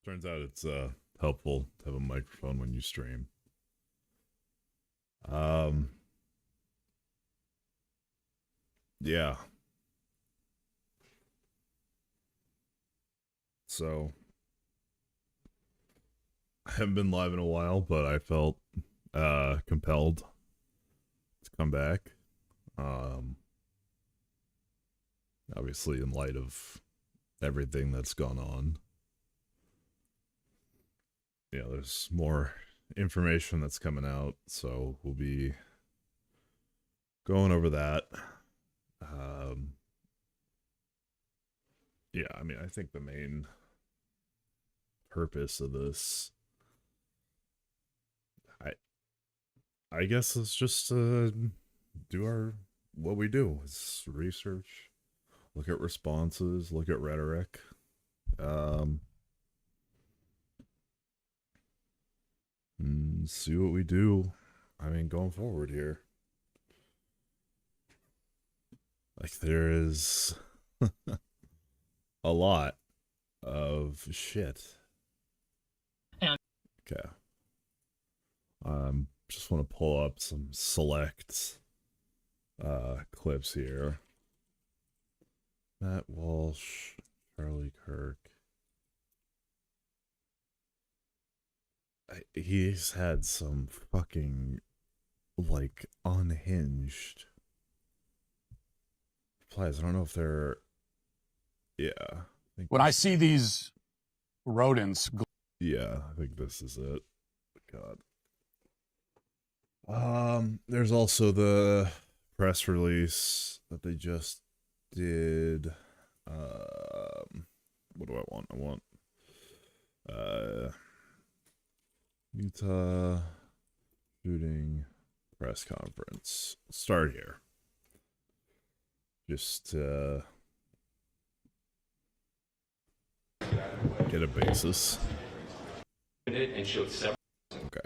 Turns out it's helpful to have a microphone when you stream. Yeah. So I haven't been live in a while, but I felt compelled to come back. Obviously in light of everything that's gone on. Yeah, there's more information that's coming out, so we'll be going over that. Yeah, I mean, I think the main purpose of this, I guess, is just do what we do. It's research, look at responses, look at rhetoric. See what we do. I mean, going forward here. Like, there is a lot of shit. Okay. Just want to pull up some select clips here. Matt Walsh, Charlie Kirk. He's had some fucking, like, unhinged replies. I don't know if they're... Yeah. When I see these rodents... Yeah, I think this is it. God. There's also the press release that they just did. What do I want? I want... Utah shooting press conference. Start here. Just get a basis. And showed several okay.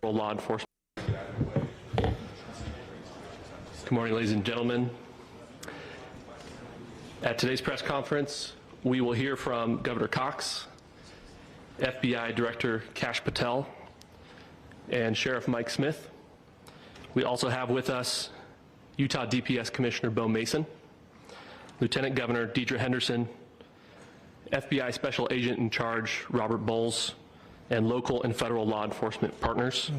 Law enforcement. Good morning, ladies and gentlemen. At today's press conference, we will hear from Governor Cox, FBI Director Kash Patel, and Sheriff Mike Smith. We also have with us Utah DPS Commissioner Bo Mason, Lieutenant Governor Deidre Henderson, FBI Special Agent in Charge Robert Bowles, and local and federal law enforcement partners.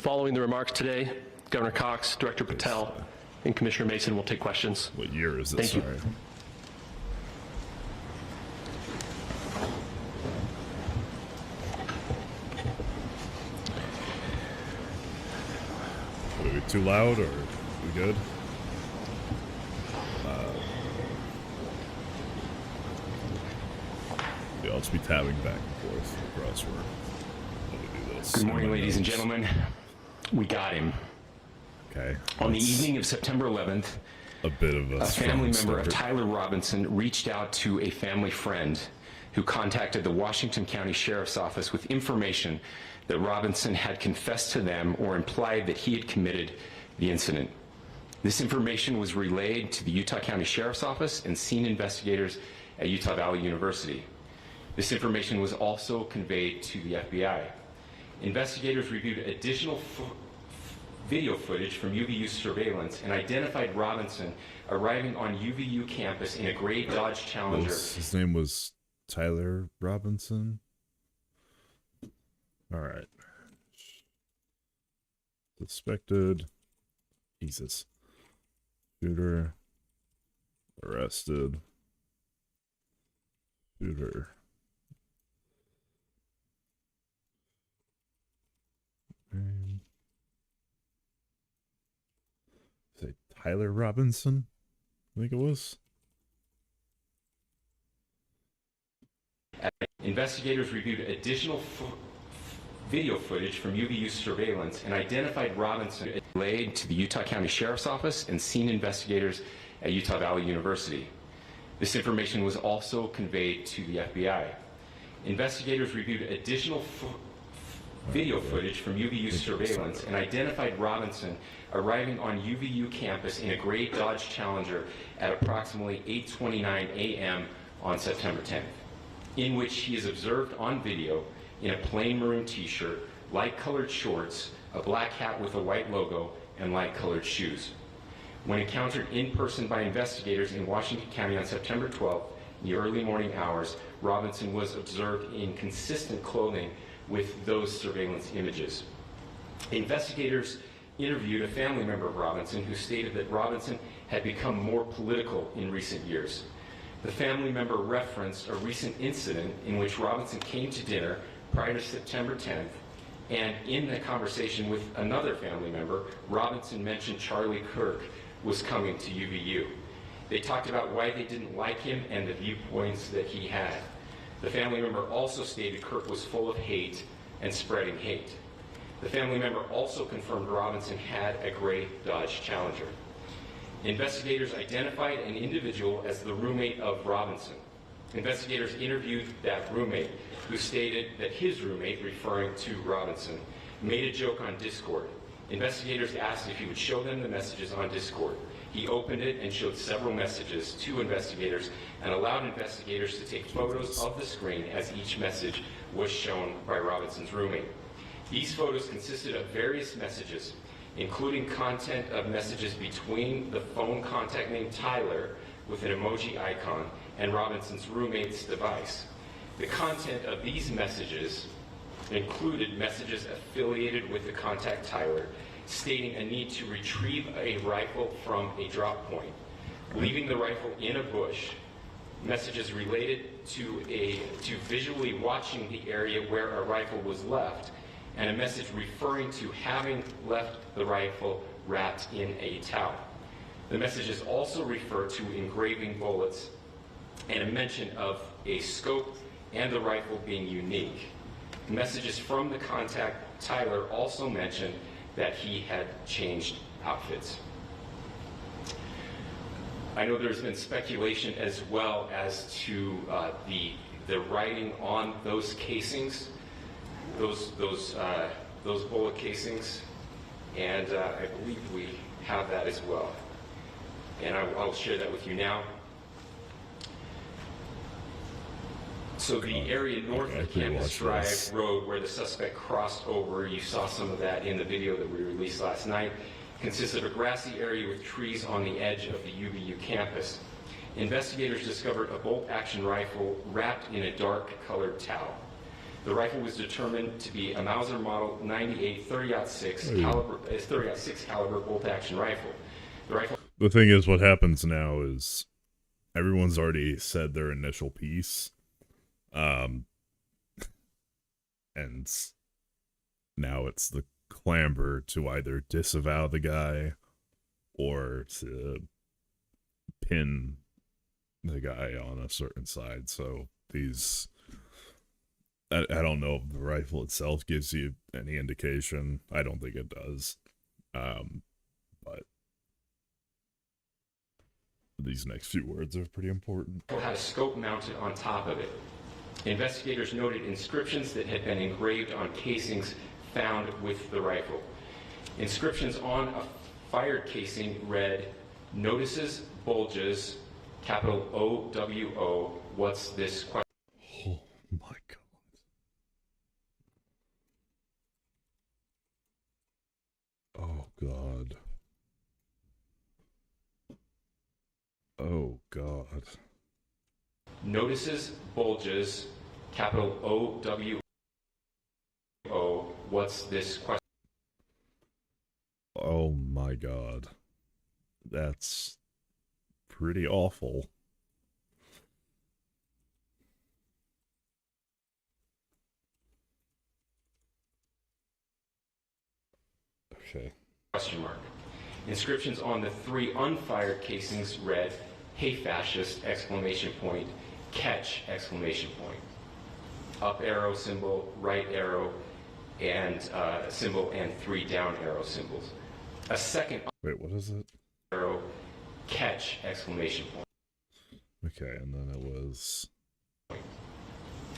Following the remarks today, Governor Cox, Director Patel, and Commissioner Mason will take questions. What year is it? Thank you. Are we too loud or are we good? Yeah, I'll just be tabbing back and forth for the crossword. Do this. Good morning, ladies and gentlemen. We got him. Okay. On the evening of September 11th, a bit of a family member of Tyler Robinson reached out to a family friend who contacted the Washington County Sheriff's Office with information that Robinson had confessed to them or implied that he had committed the incident. This information was relayed to the Utah County Sheriff's Office and scene investigators at Utah Valley University. This information was also conveyed to the FBI. Investigators reviewed additional video footage from UVU surveillance and identified Robinson arriving on UVU campus in a gray Dodge Challenger. His name was Tyler Robinson. All right. Suspected. Jesus. Shooter. Arrested. Shooter. Say Tyler Robinson? I think it was. Investigators reviewed additional video footage from UVU surveillance and identified Robinson relayed to the Utah County Sheriff's Office and scene investigators at Utah Valley University. This information was also conveyed to the FBI. Investigators reviewed additional video footage from UVU surveillance and identified Robinson arriving on UVU campus in a gray Dodge Challenger at approximately 8:29 a.m. on September 10th. in which he is observed on video in a plain maroon t-shirt, light-colored shorts, a black hat with a white logo, and light-colored shoes. When encountered in person by investigators in Washington County on September 12th, in the early morning hours, Robinson was observed in consistent clothing with those surveillance images. Investigators interviewed a family member of Robinson who stated that Robinson had become more political in recent years. The family member referenced a recent incident in which Robinson came to dinner prior to September 10th, and in the conversation with another family member, Robinson mentioned Charlie Kirk was coming to UVU. They talked about why they didn't like him and the viewpoints that he had. The family member also stated Kirk was full of hate and spreading hate. The family member also confirmed Robinson had a gray Dodge Challenger. Investigators identified an individual as the roommate of Robinson. Investigators interviewed that roommate, who stated that his roommate, referring to Robinson, made a joke on Discord. Investigators asked if he would show them the messages on Discord. He opened it and showed several messages to investigators and allowed investigators to take photos of the screen as each message was shown by Robinson's roommate. These photos consisted of various messages, including content of messages between the phone contact named Tyler with an emoji icon and Robinson's roommate's device. The content of these messages included messages affiliated with the contact Tyler, stating a need to retrieve a rifle from a drop point, leaving the rifle in a bush, messages related to visually watching the area where a rifle was left, and a message referring to having left the rifle wrapped in a towel. The messages also refer to engraving bullets and a mention of a scope and the rifle being unique. Messages from the contact Tyler also mentioned that he had changed outfits. I know there's been speculation as well as to the writing on those casings, those bullet casings, and I believe we have that as well. And I'll share that with you now. So the area north of Campus Drive Road where the suspect crossed over, you saw some of that in the video that we released last night, consists of a grassy area with trees on the edge of the UVU campus. Investigators discovered a bolt-action rifle wrapped in a dark-colored towel. The rifle was determined to be a Mauser Model 98 30-06 caliber bolt-action rifle. The thing is, what happens now is everyone's already said their initial piece. And now it's the clamor to either disavow the guy or to pin the guy on a certain side. So these, I don't know if the rifle itself gives you any indication. I don't think it does. But these next few words are pretty important. It had a scope mounted on top of it. Investigators noted inscriptions that had been engraved on casings found with the rifle. Inscriptions on a fired casing read, "Notices, bulges, capital O-W-O, what's this question?" Oh my god. Oh god. Oh god. Notices, bulges, capital O-W-O, what's this question? Oh my god. That's pretty awful. Okay. Question mark. Inscriptions on the 3 unfired casings read, "Hey fascist, exclamation point, catch, exclamation point." Up arrow symbol, right arrow, and symbol, and 3 down arrow symbols. A second Wait, what is it? arrow, catch, exclamation point. Okay, and then it was...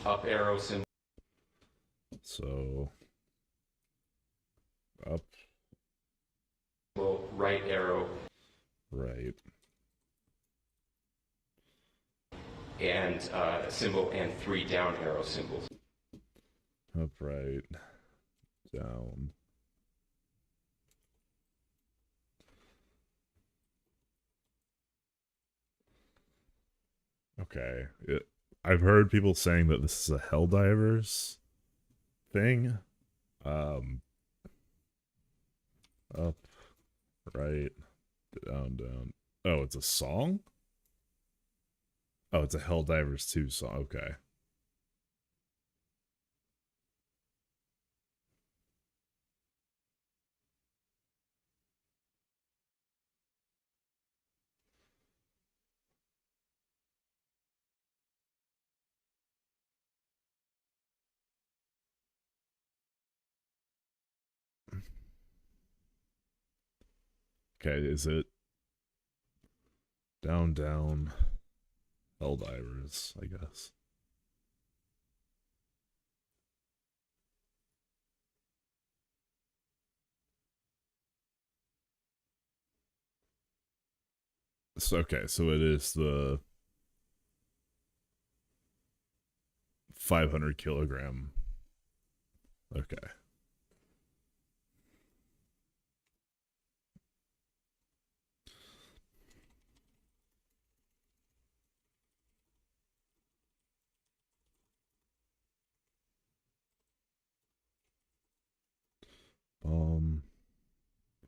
Up arrow symbol. So... Up. Right arrow. Right. and symbol and 3 down arrow symbols. Up, right, down. Okay. I've heard people saying that this is a Helldivers thing. Up, right, down, down. Oh, it's a song? Oh, it's a Helldivers 2 song. Okay. Okay, is it down, down, Helldivers, I guess. So, okay, so it is the 500 kilogram. Okay.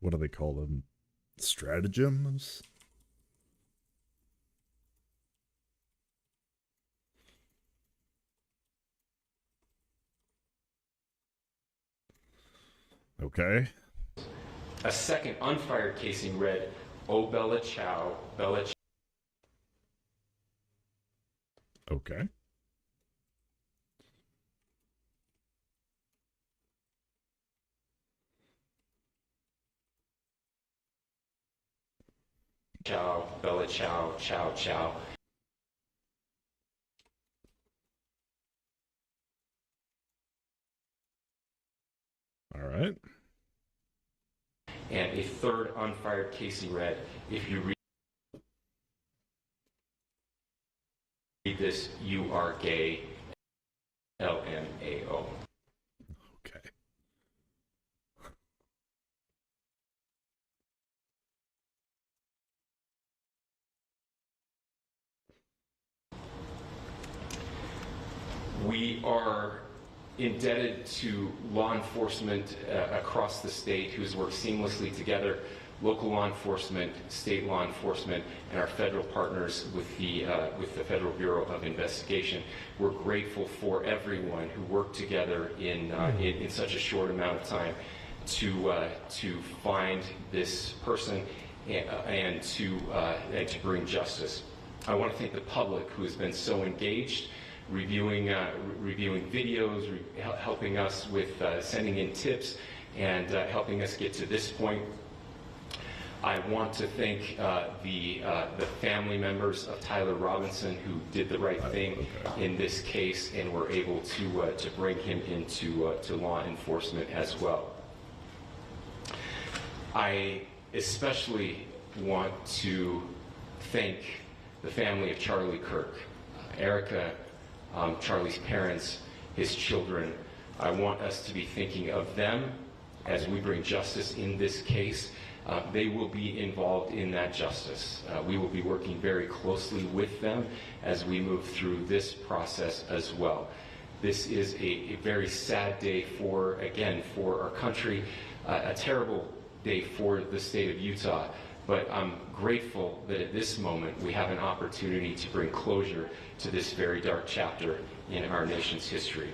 What do they call them? Stratagems? Okay. A second unfired casing read, "Oh Bella Ciao, Bella Ciao." Okay. Ciao, Bella Ciao, Ciao, Ciao. All right. And a third unfired casing read, if you read this, you are gay, LMAO. Okay. We are indebted to law enforcement across the state who's worked seamlessly together, local law enforcement, state law enforcement, and our federal partners with the Federal Bureau of Investigation. We're grateful for everyone who worked together in such a short amount of time to find this person and to bring justice. I want to thank the public who has been so engaged, reviewing videos, helping us with sending in tips, and helping us get to this point. I want to thank the family members of Tyler Robinson who did the right thing in this case and were able to bring him into to law enforcement as well. I especially want to thank the family of Charlie Kirk, Erica, Charlie's parents, his children. I want us to be thinking of them as we bring justice in this case. They will be involved in that justice. We will be working very closely with them as we move through this process as well. This is a very sad day for our country, a terrible day for the state of Utah. But I'm grateful that at this moment we have an opportunity to bring closure to this very dark chapter in our nation's history.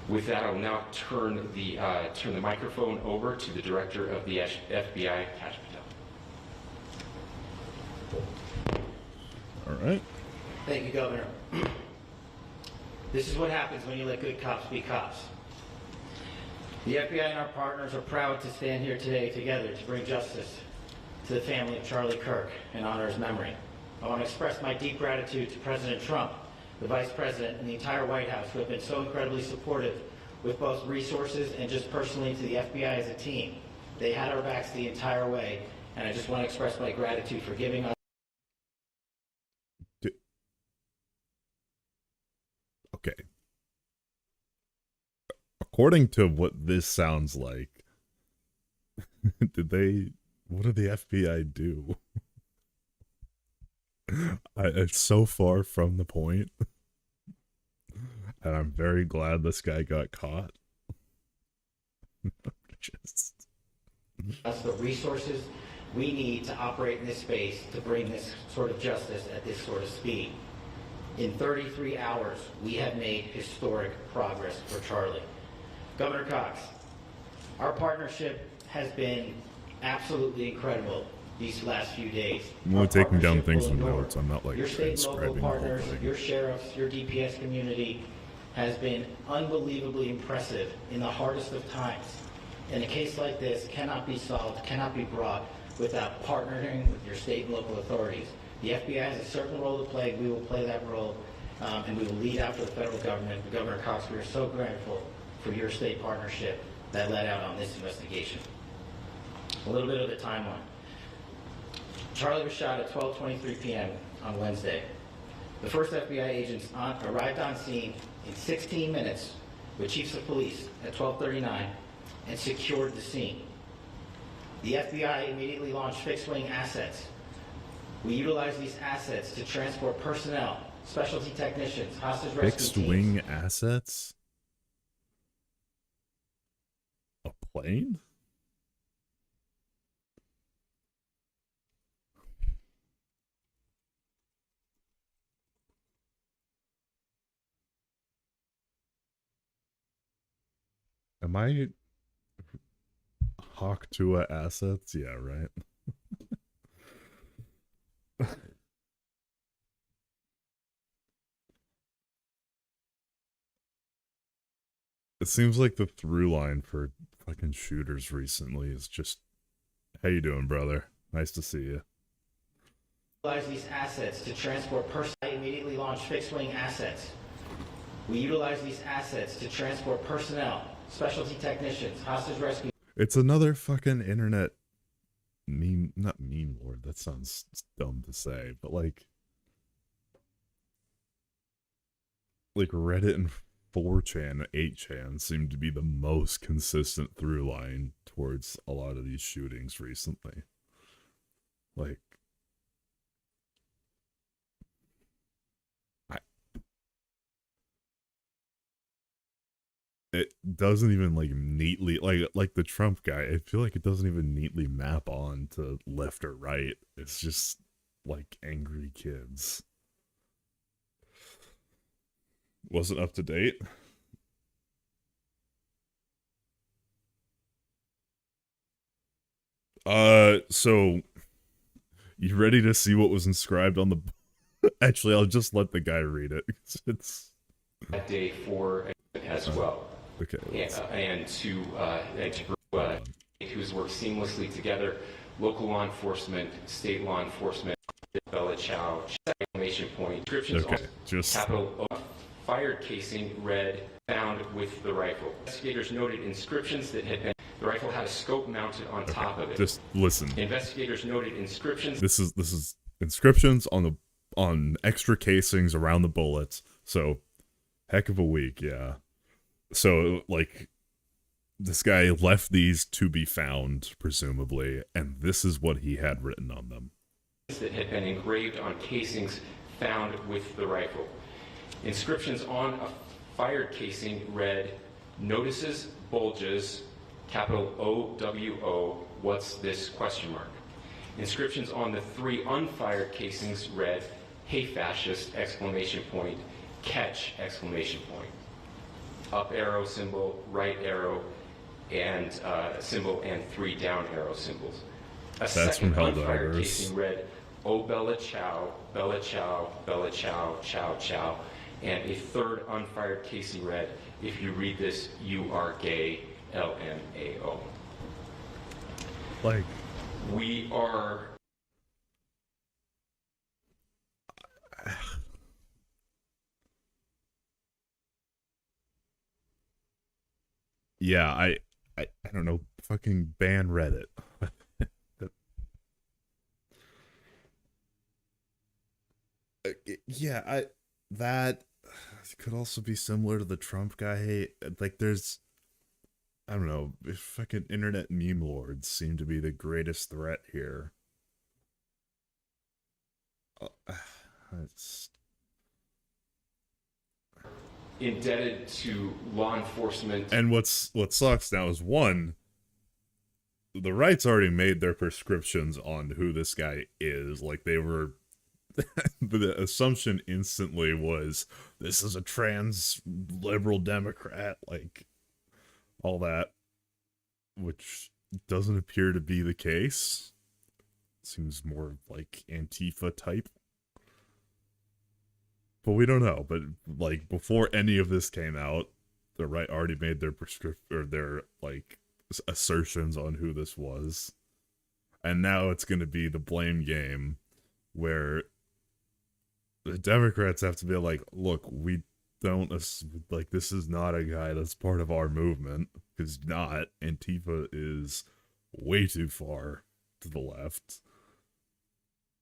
With that, I'll now turn the microphone over to the Director of the FBI, Kash Patel. All right. Thank you, Governor. This is what happens when you let good cops be cops. The FBI and our partners are proud to stand here today together to bring justice to the family of Charlie Kirk and honor his memory. I want to express my deep gratitude to President Trump, the Vice President, and the entire White House who have been so incredibly supportive with both resources and just personally to the FBI as a team. They had our backs the entire way, and I just want to express my gratitude for giving us okay. According to what this sounds like, what did the FBI do? It's so far from the point, and I'm very glad this guy got caught. Just... Us the resources we need to operate in this space to bring this sort of justice at this sort of speed. In 33 hours, we have made historic progress for Charlie. Governor Cox, our partnership has been absolutely incredible these last few days. I'm only taking down Our things partnership from will endure. notes. I'm not like your state and local transcribing the whole partners, thing. your sheriffs, your DPS community has been unbelievably impressive in the hardest of times. And a case like this cannot be solved, cannot be brought without partnering with your state and local authorities. The FBI has a certain role to play. We will play that role, and we will lead after the federal government. Governor Cox, we are so grateful for your state partnership that led out on this investigation. A little bit of the timeline. Charlie was shot at 12:23 p.m. on Wednesday. The first FBI agents arrived on scene in 16 minutes with chiefs of police at 12:39 and secured the scene. The FBI immediately launched fixed-wing assets. We utilized these assets to transport personnel, specialty technicians, hostage rescue teams. Fixed-wing assets? A plane? Am I Hawk Tua assets? Yeah, right. It seems like the through line for fucking shooters recently is just, how you doing, brother? Nice to see you. Utilize these assets to transport personnel. I immediately launched fixed-wing assets. We utilize these assets to transport personnel, specialty technicians, hostage rescue. It's another fucking internet meme, not meme lord, that sounds dumb to say, but like Reddit and 4chan, 8chan seem to be the most consistent through line towards a lot of these shootings recently. Like, it doesn't even like neatly, like the Trump guy, I feel like it doesn't even neatly map on to left or right. It's just like angry kids. Wasn't up to date. So you ready to see what was inscribed on the actually I'll just let the guy read it. It's that day for as well. Okay. And to who's worked seamlessly together, local law enforcement, state law enforcement, Bella Chow, exclamation point, descriptions okay, on just capital O, fired casing read, found with the rifle. Investigators noted inscriptions that had been, the rifle had a scope mounted on top of it. just listen. Investigators noted inscriptions. This is inscriptions on extra casings around the bullets. So heck of a week, yeah. So like this guy left these to be found, presumably, and this is what he had written on them. That had been engraved on casings found with the rifle. Inscriptions on a fired casing read, notices bulges, capital O-W-O, what's this, question mark. Inscriptions on the 3 unfired casings read, hey fascist, exclamation point, catch, exclamation point. Up arrow symbol, right arrow, and symbol, and 3 down arrow symbols. That's second from unfired Helldivers. casing read, oh Bella Chow, Bella Chow, Bella Chow, Chow Chow. And a third unfired casing read, if you read this, you are gay, LMAO. Like, we are... yeah, I don't know, fucking ban Reddit. Yeah, could also be similar to the Trump guy. Like, there's, I don't know, fucking internet meme lords seem to be the greatest threat here. It's... Indebted to law enforcement. And what sucks now is, one, the right's already made their prescriptions on who this guy is. Like, they were, the assumption instantly was, this is a trans liberal Democrat, like, all that, which doesn't appear to be the case. Seems more like Antifa type. But we don't know. But, like, before any of this came out, the right already made their their, like, assertions on who this was. And now it's going to be the blame game where the Democrats have to be like, look, we don't, like, this is not a guy that's part of our movement. Because not. Antifa is way too far to the left.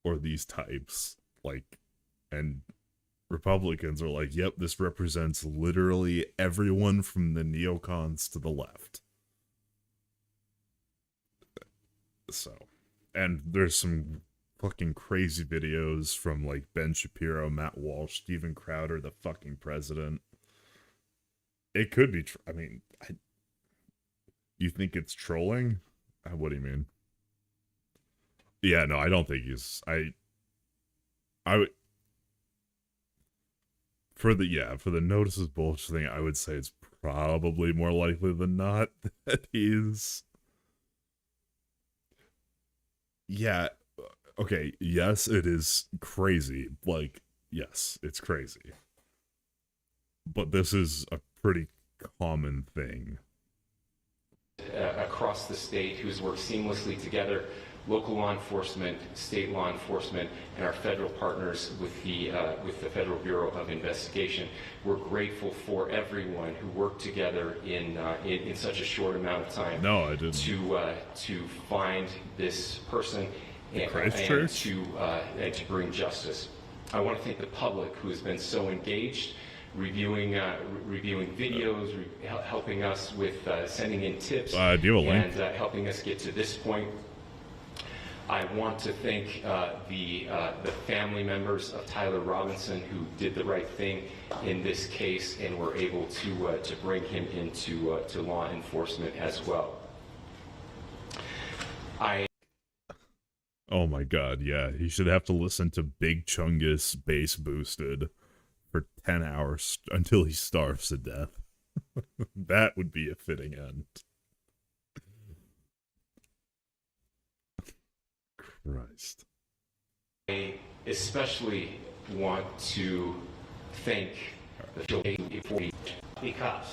Or these types. Like, and Republicans are like, yep, this represents literally everyone from the neocons to the left. So, and there's some fucking crazy videos from, like, Ben Shapiro, Matt Walsh, Steven Crowder, the fucking president. It could be, I mean, you think it's trolling? What do you mean? Yeah, no, I don't think he's, I would, for the notices bullshit thing, I would say it's probably more likely than not that he's... Yeah, okay, yes, it is crazy. Like, yes, it's crazy. But this is a pretty common thing. Across the state, who's worked seamlessly together, local law enforcement, state law enforcement, and our federal partners with the Federal Bureau of Investigation. We're grateful for everyone who worked together in such a short amount of time. No, I didn't. To find this person and to bring justice. I want to thank the public who has been so engaged, reviewing videos, helping us with sending in tips, do you have a link? and helping us get to this point. I want to thank the family members of Tyler Robinson who did the right thing in this case and were able to bring him into to law enforcement as well. Oh my god, yeah, he should have to listen to Big Chungus bass boosted for 10 hours until he starves to death. That would be a fitting end. Christ. I especially want to thank the because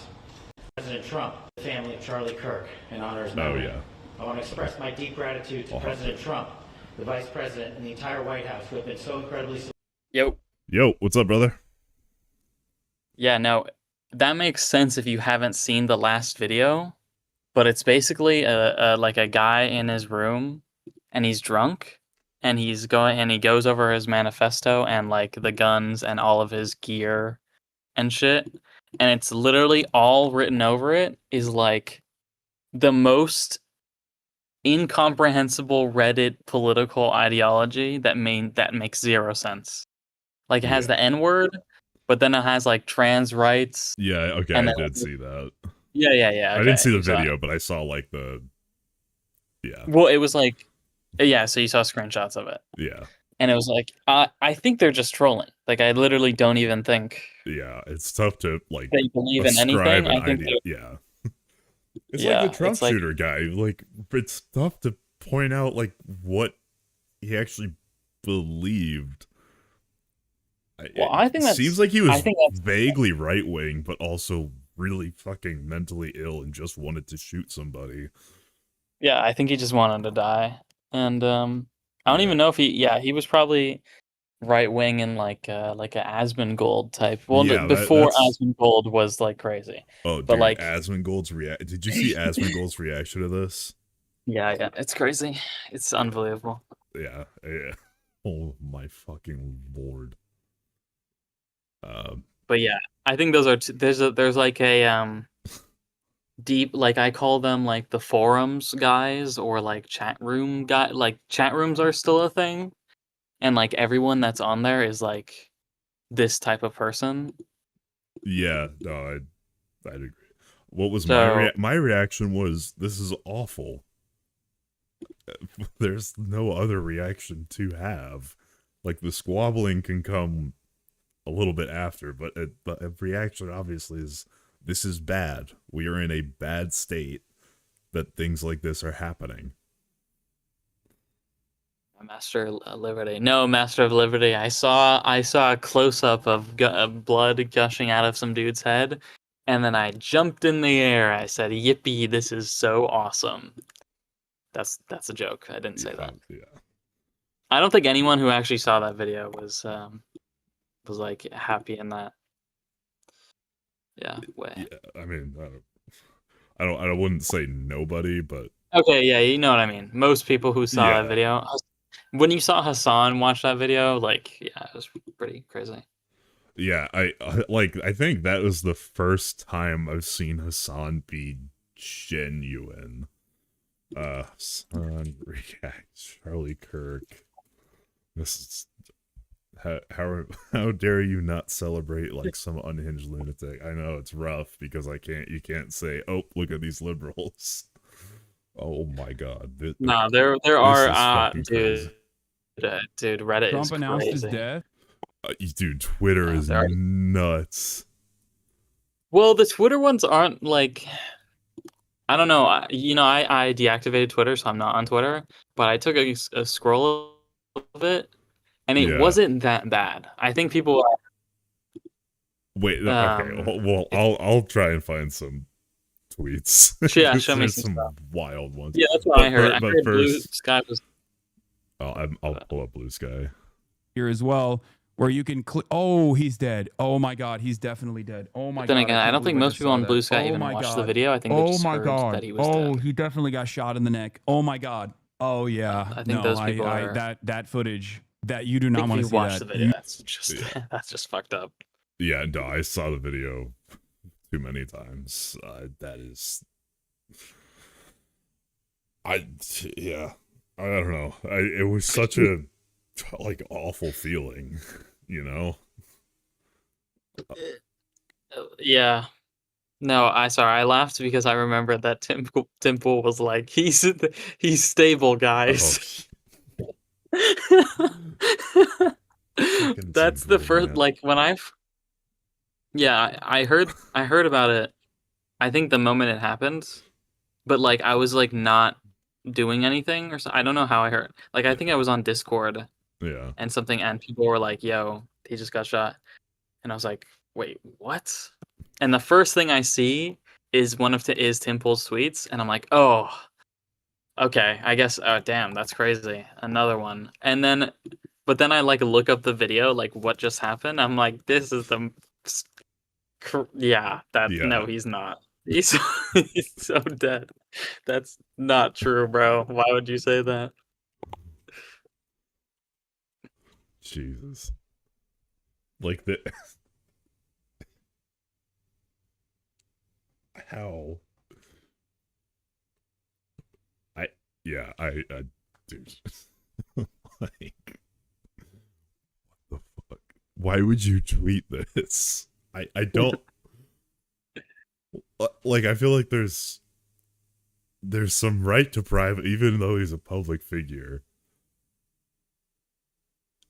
President Trump, the family of Charlie Kirk, in honor of his memory. Oh, yeah. I want to express my deep gratitude to President Trump, the Vice President, and the entire White House who have been so incredibly supportive. Yo, what's up, brother? Yeah, no, that makes sense if you haven't seen the last video, but it's basically like a guy in his room, and he's drunk, and he goes over his manifesto and, like, the guns and all of his gear and shit, and it's literally all written over it is, like, the most incomprehensible Reddit political ideology that makes zero sense. Like, it has the N-word, but then it has, like, trans rights. Yeah, okay, I did see that. Yeah. Okay, I didn't see the video, but I saw, like, the... Yeah. Well, it was like... Yeah, so you saw screenshots of it. Yeah. And it was like, I think they're just trolling. Like, I literally don't even think... Yeah, it's tough to, like, they believe in anything. I think yeah. It's like the Trump shooter guy. Like, it's tough to point out, like, what he actually believed. Well, I think that seems like he was vaguely right-wing, but also really fucking mentally ill and just wanted to shoot somebody. Yeah, I think he just wanted to die. And I don't even know if he was probably right-wing in like a Asmongold type. Well, yeah, before Asmongold was, like, crazy. Oh, but dude, like Asmongold's Did you see Asmongold's reaction to this? Yeah, it's crazy. It's unbelievable. Yeah. Oh my fucking lord. But yeah, I think those are there's like a deep, like I call them like the forums guys or like chat room guy. Like chat rooms are still a thing, and like everyone that's on there is like this type of person. Yeah, no, I'd agree. What was So my reaction was, this is awful. There's no other reaction to have. Like, the squabbling can come a little bit after, but a reaction obviously is, this is bad. We are in a bad state that things like this are happening. Master of Liberty. No, Master of Liberty. I saw a close up of blood gushing out of some dude's head, and then I jumped in the air. I said, "Yippee! This is so awesome." That's a joke. I didn't say that. Yeah. I don't think anyone who actually saw that video was like happy in that. Yeah, way. Yeah, I mean, I wouldn't say nobody, but Okay, yeah, you know what I mean. Most people who saw Yeah. that video, when you saw Hassan watch that video, like, yeah, it was pretty crazy. yeah, I think that was the first time I've seen Hassan be genuine. Hassan react, Charlie Kirk. This is how dare you not celebrate like some unhinged lunatic? I know it's rough because you can't say, oh, look at these liberals. Oh my god. No, there this are is fucking dude, crazy. dude, Reddit Trump is announced his crazy. death. Dude, Twitter Yeah, is there are- nuts. Well, the Twitter ones aren't like, I don't know. I deactivated Twitter, so I'm not on Twitter. But I took a scroll of it, and it Yeah. wasn't that bad. I think people. Wait, okay. Well, I'll try and find some tweets. Yeah, show me There's some stuff. wild ones. Yeah, that's what I heard. I But heard Blue first, Sky was. I'll pull up Blue Sky. Here as well, where you can click. Oh, he's dead. Oh my God, he's definitely dead. Oh my Then God. again, I can't don't think believe most just people saw on that. Blue Sky Oh even my watched the God. video. I think they Oh just my heard God. that he was Oh, dead. he definitely got shot in the neck. Oh my God. Oh yeah. I think those people are. That footage that you do I not think want if to you see watch that. the video, You- that's just Yeah. that's just fucked up. Yeah, no, I saw the video too many times. That is, yeah, I don't know. It was such a like awful feeling, you know. Yeah. No, I laughed because I remembered that Tim Pool was like, he's stable, guys. Oh, That's Tim the Pool, first, man. like, when I heard about it. I think the moment it happened, but like I was like not doing anything or so. I don't know how I heard. Like I think I was on Discord Yeah, and people were like, "Yo, he just got shot," and I was like, "Wait, what?" And the first thing I see is Tim Pool's tweets, and I'm like, "Oh, okay, I guess. Oh, damn, that's crazy. Another one." But then I like look up the video, like what just happened. I'm like, "This is yeah, Yeah. no, he's not. He's he's so dead. That's not true, bro. Why would you say that?" Jesus. Like the how I dude. Like, what the fuck? Why would you tweet this? I don't like, I feel like there's some right to private, even though he's a public figure.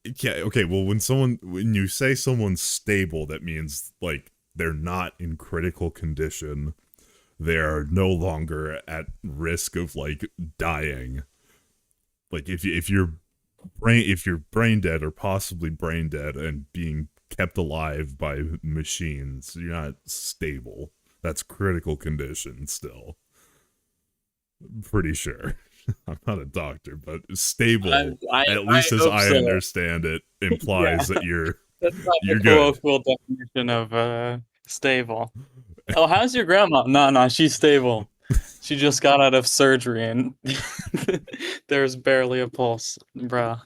Yeah, okay, well, when you say someone's stable, that means like they're not in critical condition. They're no longer at risk of like dying. Like if you're brain dead or possibly brain dead and being kept alive by machines, you're not stable. That's critical condition still. I'm pretty sure. I'm not a doctor, but stable, at least as I understand it, implies that That's not you're the good. colloquial definition of stable. Oh, how's your grandma? No, she's stable. She just got out of surgery and there's barely a pulse, bruh.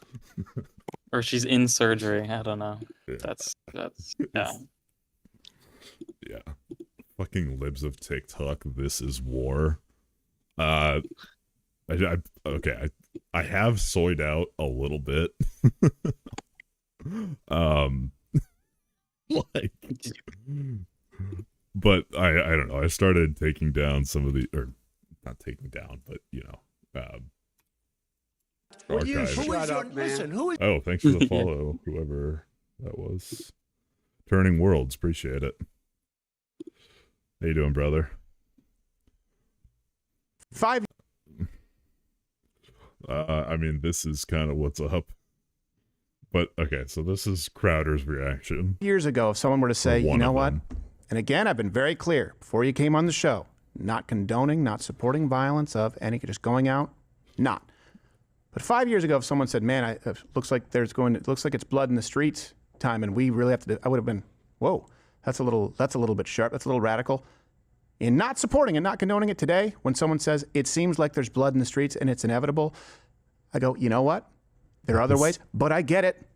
Or she's in surgery. I don't know. Yeah. That's yeah. yeah. Fucking libs of TikTok. This is war. Okay. I have soyed out a little bit. Like, but I don't know. I started taking down some of the, or not taking down, but Will you archives. shut up, man? Oh, thanks for the follow, whoever that was. Turning Worlds, appreciate it. How you doing, brother? 5 I mean, this is kind of what's up. But okay, so this is Crowder's reaction. years ago, if someone were to say, you one know of what? them. And again, I've been very clear before you came on the show, not condoning, not supporting violence of any, just going out, not. But 5 years ago, if someone said, man, it looks like it's blood in the streets time, and we really have to, I would have been, whoa, that's a little bit sharp, that's a little radical. In not supporting and not condoning it today, when someone says, it seems like there's blood in the streets and it's inevitable, I go, you know what? There are other ways, but I get it.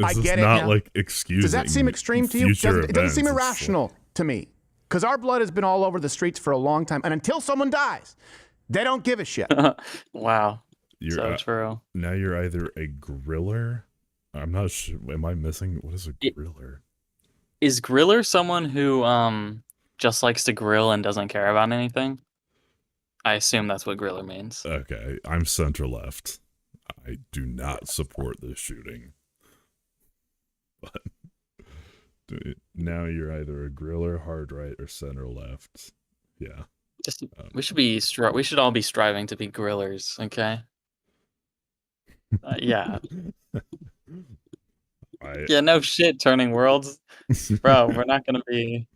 I get it not now. like excusing. Does that seem extreme to you? It doesn't seem irrational to me. Because our blood has been all over the streets for a long time. And until someone dies, they don't give a shit. Wow. You're, So true. Now you're either a griller. I'm not sure. Am I missing? What is a griller? Is griller someone who just likes to grill and doesn't care about anything? I assume that's what griller means. Okay, I'm center left. I do not support this shooting. But now you're either a griller, hard right, or center left. Yeah. Just we should all be striving to be grillers, okay? Yeah. Yeah, no shit, Turning Worlds. Bro, we're not gonna be,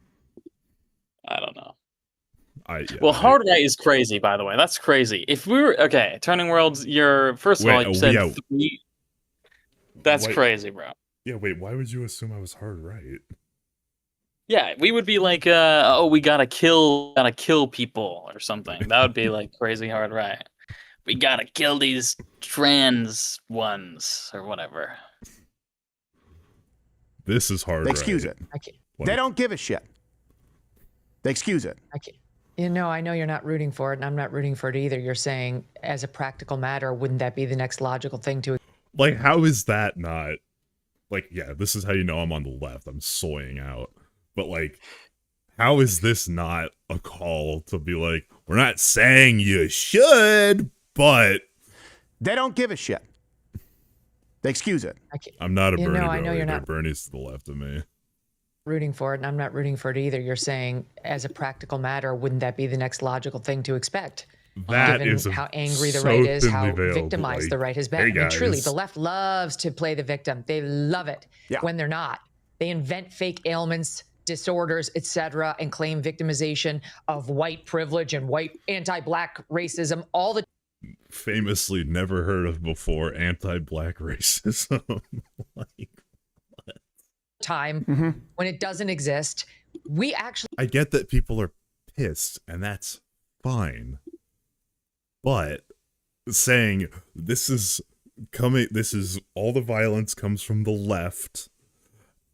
I don't know. Hard right is crazy, by the way. That's crazy. If we were okay, Turning Worlds, first of all, you said 3. That's crazy, bro. Yeah, wait, why would you assume I was hard right? Yeah, we would be like, oh, we gotta kill people or something. That would be like crazy hard right. We gotta kill these trans ones or whatever. This is hard They right. excuse it. They don't give a shit. They excuse it. You know, I know you're not rooting for it, and I'm not rooting for it either. You're saying, as a practical matter, wouldn't that be the next logical thing to... Like, how is that not... Like, yeah, this is how you know I'm on the left. I'm soying out. But, like, how is this not a call to be like, we're not saying you should, but... They don't give a shit. They excuse it. I'm not a Bernie bro I know you're either. not Bernie's to the left of me. rooting for it, and I'm not rooting for it either. You're saying, as a practical matter, wouldn't that be the next logical thing to expect? That Given is how angry the so right is, how thinly veiled, victimized like, the right has been. hey, I mean, truly, guys. the left loves to play the victim. They love it when they're not. They invent fake ailments, disorders, etc., and claim victimization of white privilege and white anti-black racism all the Famously never heard of before, anti-black racism. Like, time when it doesn't exist. We actually... I get that people are pissed, and that's fine. But saying this is all the violence comes from the left,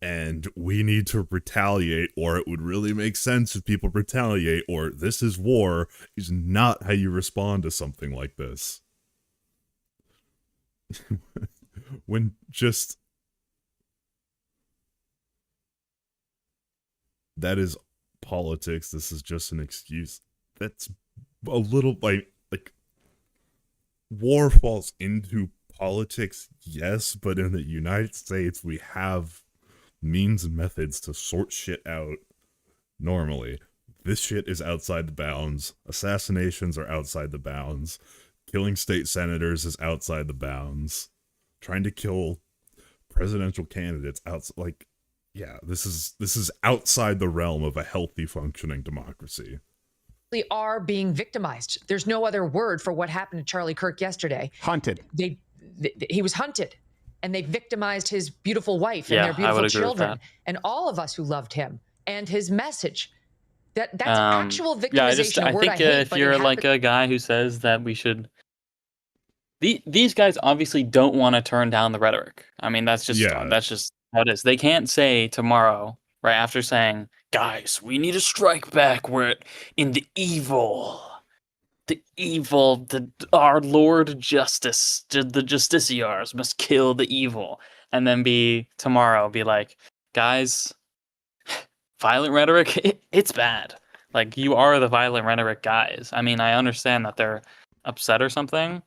and we need to retaliate, or it would really make sense if people retaliate, or this is war, is not how you respond to something like this. When just... That is politics. This is just an excuse. That's a little like war falls into politics, yes, but in the United States we have means and methods to sort shit out normally. This shit is outside the bounds. Assassinations are outside the bounds. Killing state senators is outside the bounds. Trying to kill presidential candidates outside, like, yeah, this is outside the realm of a healthy functioning democracy. are being victimized. There's no other word for what happened to Charlie Kirk yesterday. Hunted. He was hunted, and they victimized his beautiful wife and Yeah, their I beautiful would agree with children, that. and all of us who loved him and his message. That's actual victimization. Yeah, I a word think I hate, if but it you're like happens. a guy who says that we should, these guys obviously don't want to turn down the rhetoric. I mean, that's just how it is. They can't say tomorrow, right after saying, "Guys, we need to strike back. We're in the evil, our Lord Justice, the Justiciars must kill the evil," and then tomorrow be like, "Guys, violent rhetoric, it's bad. Like, you are the violent rhetoric guys. I mean, I understand that they're upset or something,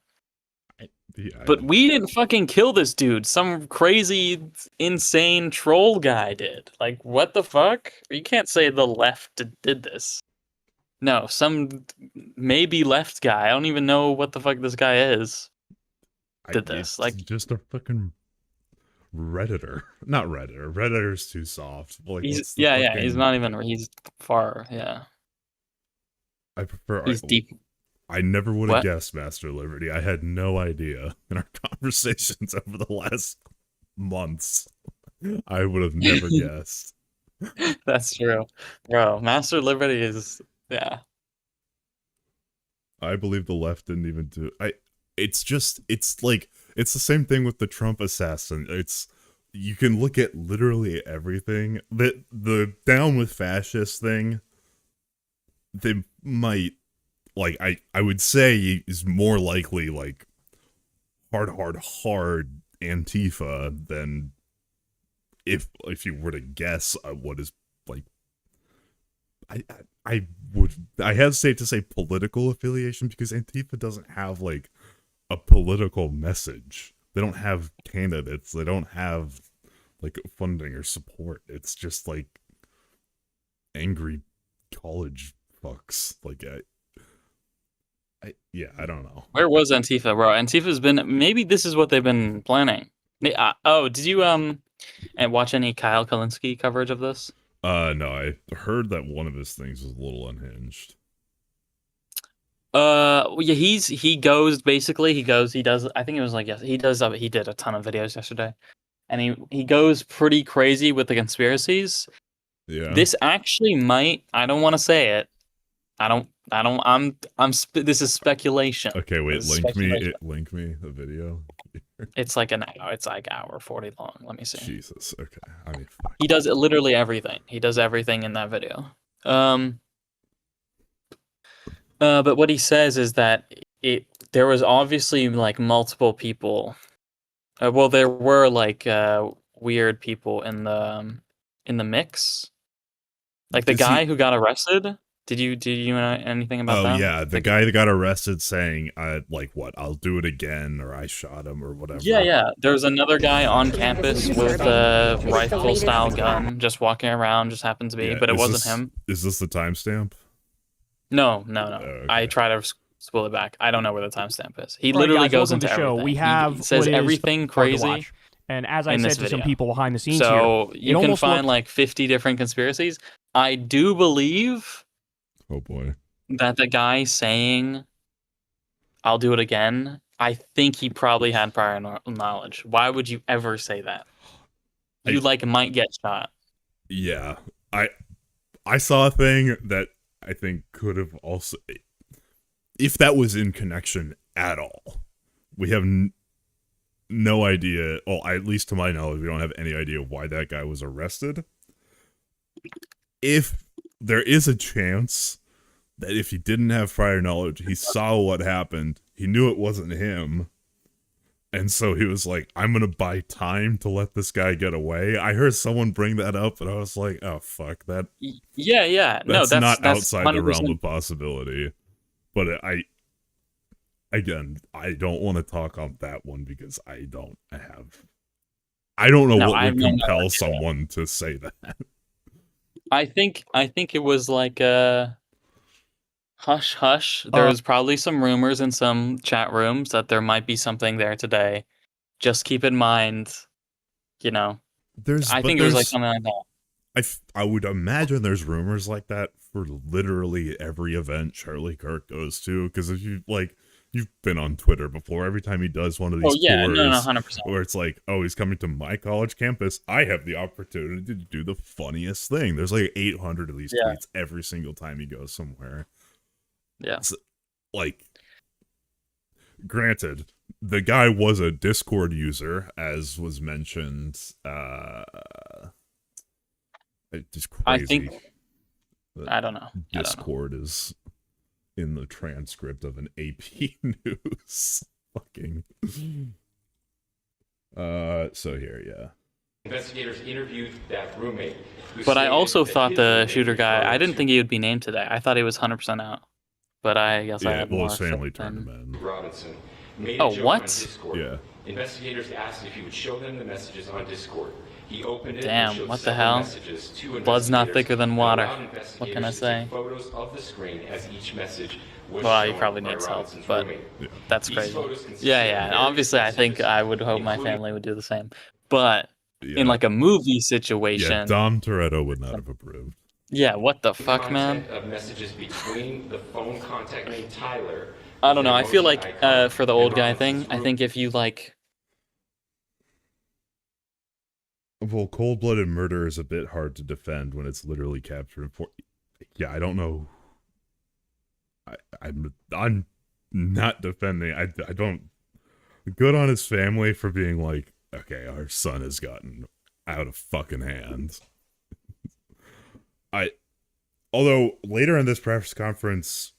but we didn't fucking kill this dude. Some crazy, insane troll guy did. Like, what the fuck? You can't say the left did this. No, some maybe left guy. I don't even know what the fuck this guy is. Did this. It's like, just a fucking Redditor. Not Redditor. Redditor's too soft. Like, he's he's not even. He's far. Yeah. I prefer. He's deep. I never would have What? guessed Master Liberty. I had no idea in our conversations over the last months. I would have never guessed. That's true, bro. Master Liberty is I believe the left didn't even do. It's the same thing with the Trump assassin. You can look at literally everything. The down with fascist thing, they might, like, I would say is more likely like hard Antifa than if you were to guess what is, like, I hesitate to say political affiliation, because Antifa doesn't have like a political message. They don't have candidates. They don't have like funding or support. It's just like angry college fucks. Like, I don't know. Where was Antifa, bro? Antifa's been. Maybe this is what they've been planning. Did you and watch any Kyle Kalinske coverage of this? No, I heard that one of his things was a little unhinged. Yeah, he does, I think it was like, yes, he did a ton of videos yesterday, and he goes pretty crazy with the conspiracies. Yeah. This actually might, I don't want to say it. This is speculation. Okay, wait, link me the video. It's like hour 40 long. Let me see. Jesus. Okay. I mean, fuck. He does literally everything. He does everything in that video. But what he says is that there was obviously like multiple people. Well, there were like weird people in the mix. Like the guy who got arrested. Did you know anything about that? Oh yeah, the guy that got arrested saying, like, what? I'll do it again, or I shot him, or whatever. Yeah. There's another guy on campus with a rifle style gun, just walking around. Just happened to be, but it wasn't him. Is this the timestamp? No. Okay. I try to spool it back. I don't know where the timestamp is. He literally goes into everything. We have he says everything crazy. And as I said to some people behind the scenes so here, you can find like 50 different conspiracies. I do believe. Oh boy. That the guy saying, "I'll do it again," I think he probably had prior knowledge. Why would you ever say that? You might get shot. Yeah, I saw a thing that I think could have also, if that was in connection at all. We have no idea. Well, at least to my knowledge, we don't have any idea why that guy was arrested. If there is a chance that if he didn't have prior knowledge, he saw what happened, he knew it wasn't him, and so he was like, I'm gonna buy time to let this guy get away. I heard someone bring that up, and I was like, oh fuck, that. Yeah. That's not outside 100%. The realm of possibility. But I don't want to talk on that one because I don't know what would compel someone to say that. I think it was like a hush hush. There was probably some rumors in some chat rooms that there might be something there today. Just keep in mind, I think it was like something like that. I would imagine there's rumors like that for literally every event Charlie Kirk goes to, because if you've been on Twitter before, every time he does one of these tours, 100%. where it's like, oh, he's coming to my college campus, I have the opportunity to do the funniest thing. There's like 800 of these tweets every single time he goes somewhere. Yeah. So, like, granted, the guy was a Discord user, as was mentioned It's just I crazy. think. I don't know. Discord is in the transcript of an AP News. Fucking. So here, yeah. Investigators interviewed that roommate. But I also thought the shooter guy, I didn't think he would be named today. I thought he was 100% out. But I guess I had more his family faith turned him in- in. Robinson made Oh, a joke what? on Discord. Yeah. Investigators asked if he would show them the messages on Discord. He opened it Damn, and showed what the several hell? messages to Blood's not investigators thicker than and water. allowed What can I investigators to say? take photos of the screen as each message was Well, he shown probably by needs help, Robinson's but roommate. that's These crazy. photos consist Yeah, of yeah. various Obviously, I think messages, I would hope my including- family would do the same. But Yeah. in like a movie Yeah, situation, Dom Toretto would not have approved. yeah, what the fuck, man? Content of messages between the phone contact named Tyler. I don't know. I feel emoji like icon, for the and old guy Robinson's thing, I think if you like, Well, cold-blooded murder is a bit hard to defend when it's literally captured. Yeah, I don't know. I'm not defending. I don't. Good on his family for being like, okay, our son has gotten out of fucking hand. Although later in this press conference,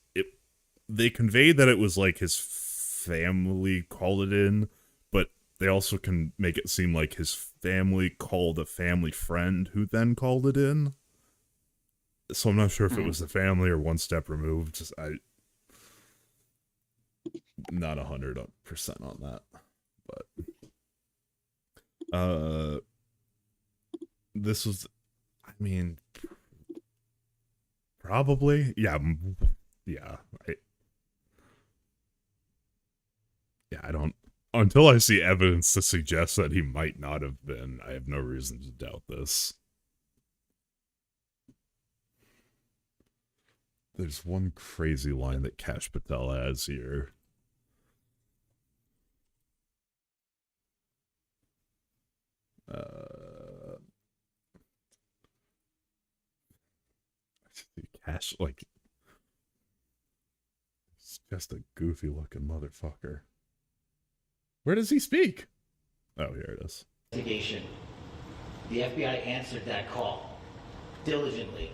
they conveyed that it was like his family called it in, but they also can make it seem like his family called a family friend who then called it in. So I'm not sure if it was the family or one step removed. Just not 100% on that, but this was, I mean, probably, yeah. I don't, until I see evidence to suggest that he might not have been, I have no reason to doubt this. There's one crazy line that Kash Patel has here. Cash, like, it's just a goofy looking motherfucker. Where does he speak? Oh, here it is. Investigation. The FBI answered that call diligently,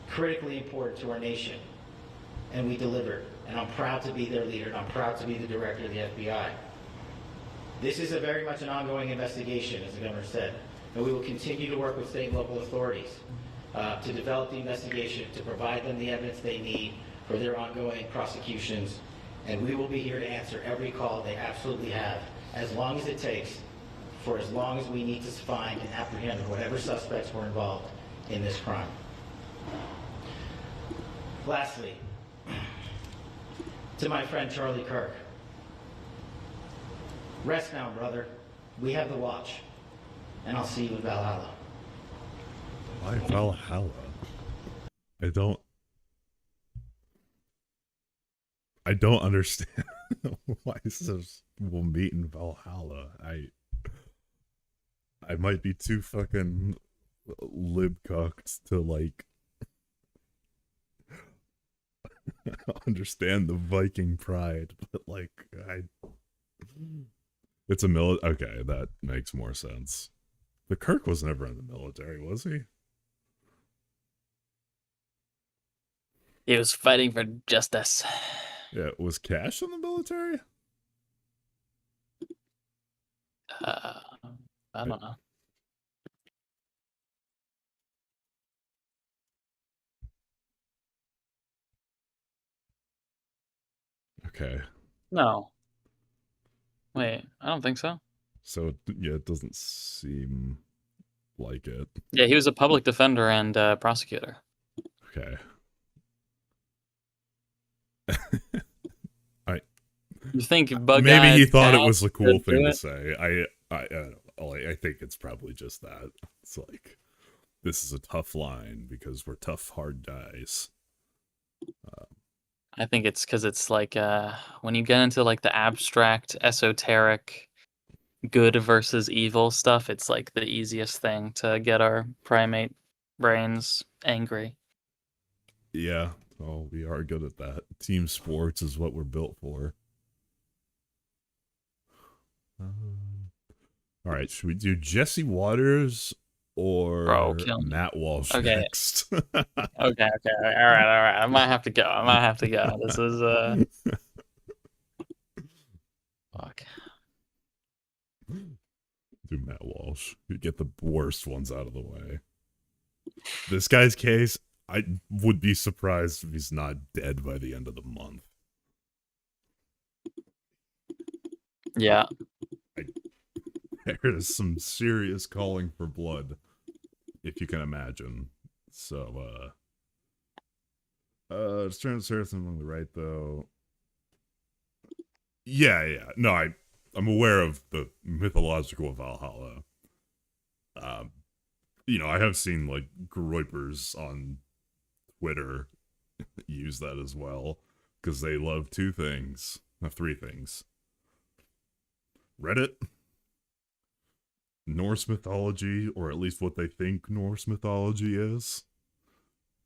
critically important to our nation, and we delivered. And I'm proud to be their leader, and I'm proud to be the director of the FBI. This is a very much an ongoing investigation, as the governor said, and we will continue to work with state and local authorities to develop the investigation, to provide them the evidence they need for their ongoing prosecutions, and we will be here to answer every call they absolutely have, as long as it takes, for as long as we need to find and apprehend whatever suspects were involved in this crime. Lastly, to my friend Charlie Kirk, rest now, brother. We have the watch, and I'll see you in Valhalla. Why Valhalla? I don't understand why it says we'll meet in Valhalla. I might be too fucking lib-cucked to like understand the Viking pride, but like it's a okay, that makes more sense. But Kirk was never in the military, was he? he was fighting for justice. Yeah, was Cash in the military? I don't know. Okay. No. Wait, I don't think so. So, yeah, it doesn't seem like it. Yeah, he was a public defender and prosecutor. Okay. You think Bug Maybe Guy he thought it Pat was a cool could do thing to it? say. I think it's probably just that. It's like, this is a tough line because we're tough, hard guys. I think it's because it's like when you get into like the abstract, esoteric, good versus evil stuff, it's like the easiest thing to get our primate brains angry. Yeah, well, we are good at that. Team sports is what we're built for. All right, should we do Jesse Waters or Bro, kill me. Matt Walsh Okay. next. Okay. All right. I might have to go. This is fuck. Do Matt Walsh. You get the worst ones out of the way. This guy's case, I would be surprised if he's not dead by the end of the month. Yeah. There's some serious calling for blood, if you can imagine. So, it's trying to say something on the right, though. Yeah. No, I'm aware of the mythological Valhalla. I have seen, like, Groypers on Twitter use that as well, because they love three things. Reddit, Norse mythology, or at least what they think Norse mythology is,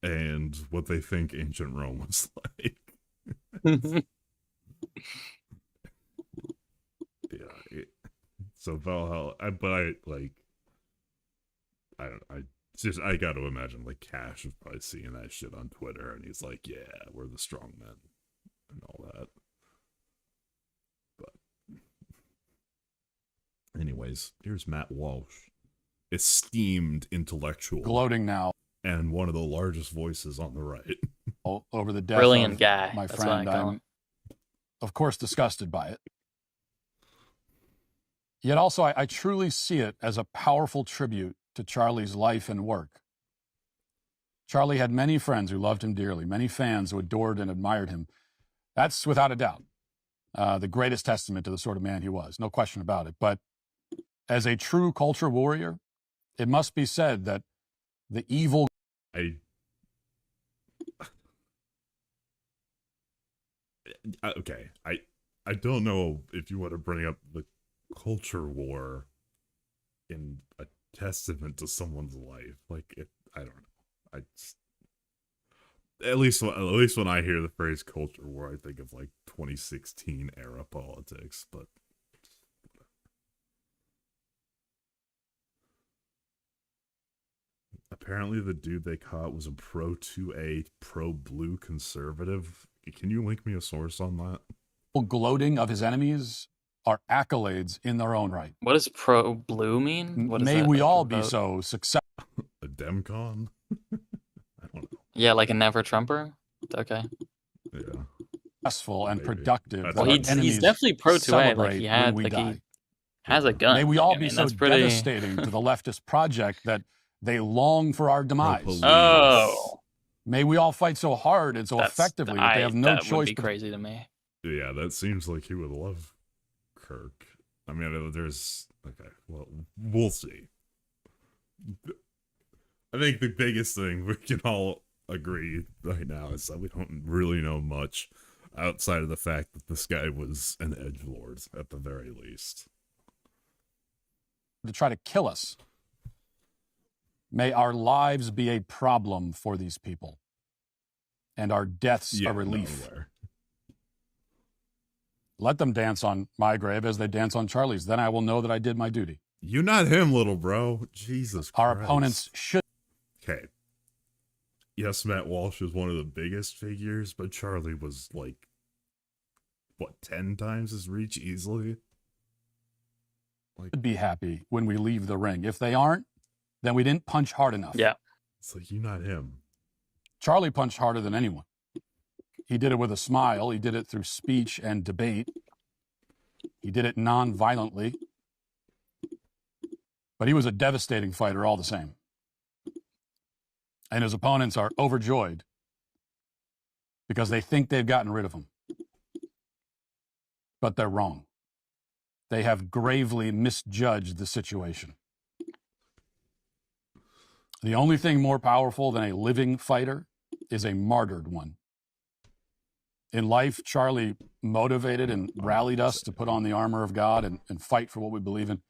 and what they think ancient Rome was like. So Valhalla, I got to imagine, like, Cash is probably seeing that shit on Twitter, and he's like, yeah, we're the strong men, and all that. But anyways, here's Matt Walsh, esteemed intellectual, gloating now, and one of the largest voices on the right. Over the death Brilliant of guy. my That's friend. what I call I'm, him. of course, disgusted by it. Yet also, I truly see it as a powerful tribute to Charlie's life and work. Charlie had many friends who loved him dearly, many fans who adored and admired him. That's without a doubt the greatest testament to the sort of man he was, no question about it. But as a true culture warrior, it must be said that the evil... Okay, I don't know if you want to bring up the culture war in a testament to someone's life. Like, I don't know. At least when I hear the phrase culture war, I think of, like, 2016 era politics, but apparently the dude they caught was a pro-2A, pro-blue conservative. Can you link me a source on that? Gloating of his enemies are accolades in their own right. What does pro-blue mean? What is May that, we like, all a be vote? so successful. A Demcon? I don't know. Yeah, like a never Trumper. Okay. Yeah. Successful and Maybe. productive. That's Well, what that our he's enemies definitely pro 2A. Like, celebrate he when we die. has a gun. May we all Like, I be mean, so that's pretty... devastating to the leftist project that they long for our demise. Pro-police. Oh. May we all fight so hard and so effectively that they have no that choice would be but crazy to me. Yeah, that seems like he would love Kirk. I mean, okay, well, we'll see. I think the biggest thing we can all agree right now is that we don't really know much outside of the fact that this guy was an edgelord at the very least. to try to kill us. May our lives be a problem for these people, and our deaths a relief. Let them dance on my grave as they dance on Charlie's. Then I will know that I did my duty. You not him, little bro. Jesus Christ. Our opponents should. Okay. Yes, Matt Walsh is one of the biggest figures, but Charlie was like, what, 10 times his reach easily? Like, be happy when we leave the ring. If they aren't, then we didn't punch hard enough. Yeah. It's like, you not him. Charlie punched harder than anyone. He did it with a smile. He did it through speech and debate. He did it non-violently. But he was a devastating fighter all the same. And his opponents are overjoyed because they think they've gotten rid of him. But they're wrong. They have gravely misjudged the situation. The only thing more powerful than a living fighter is a martyred one. In life, Charlie motivated and rallied us to put on the armor of God and fight for what we believe in.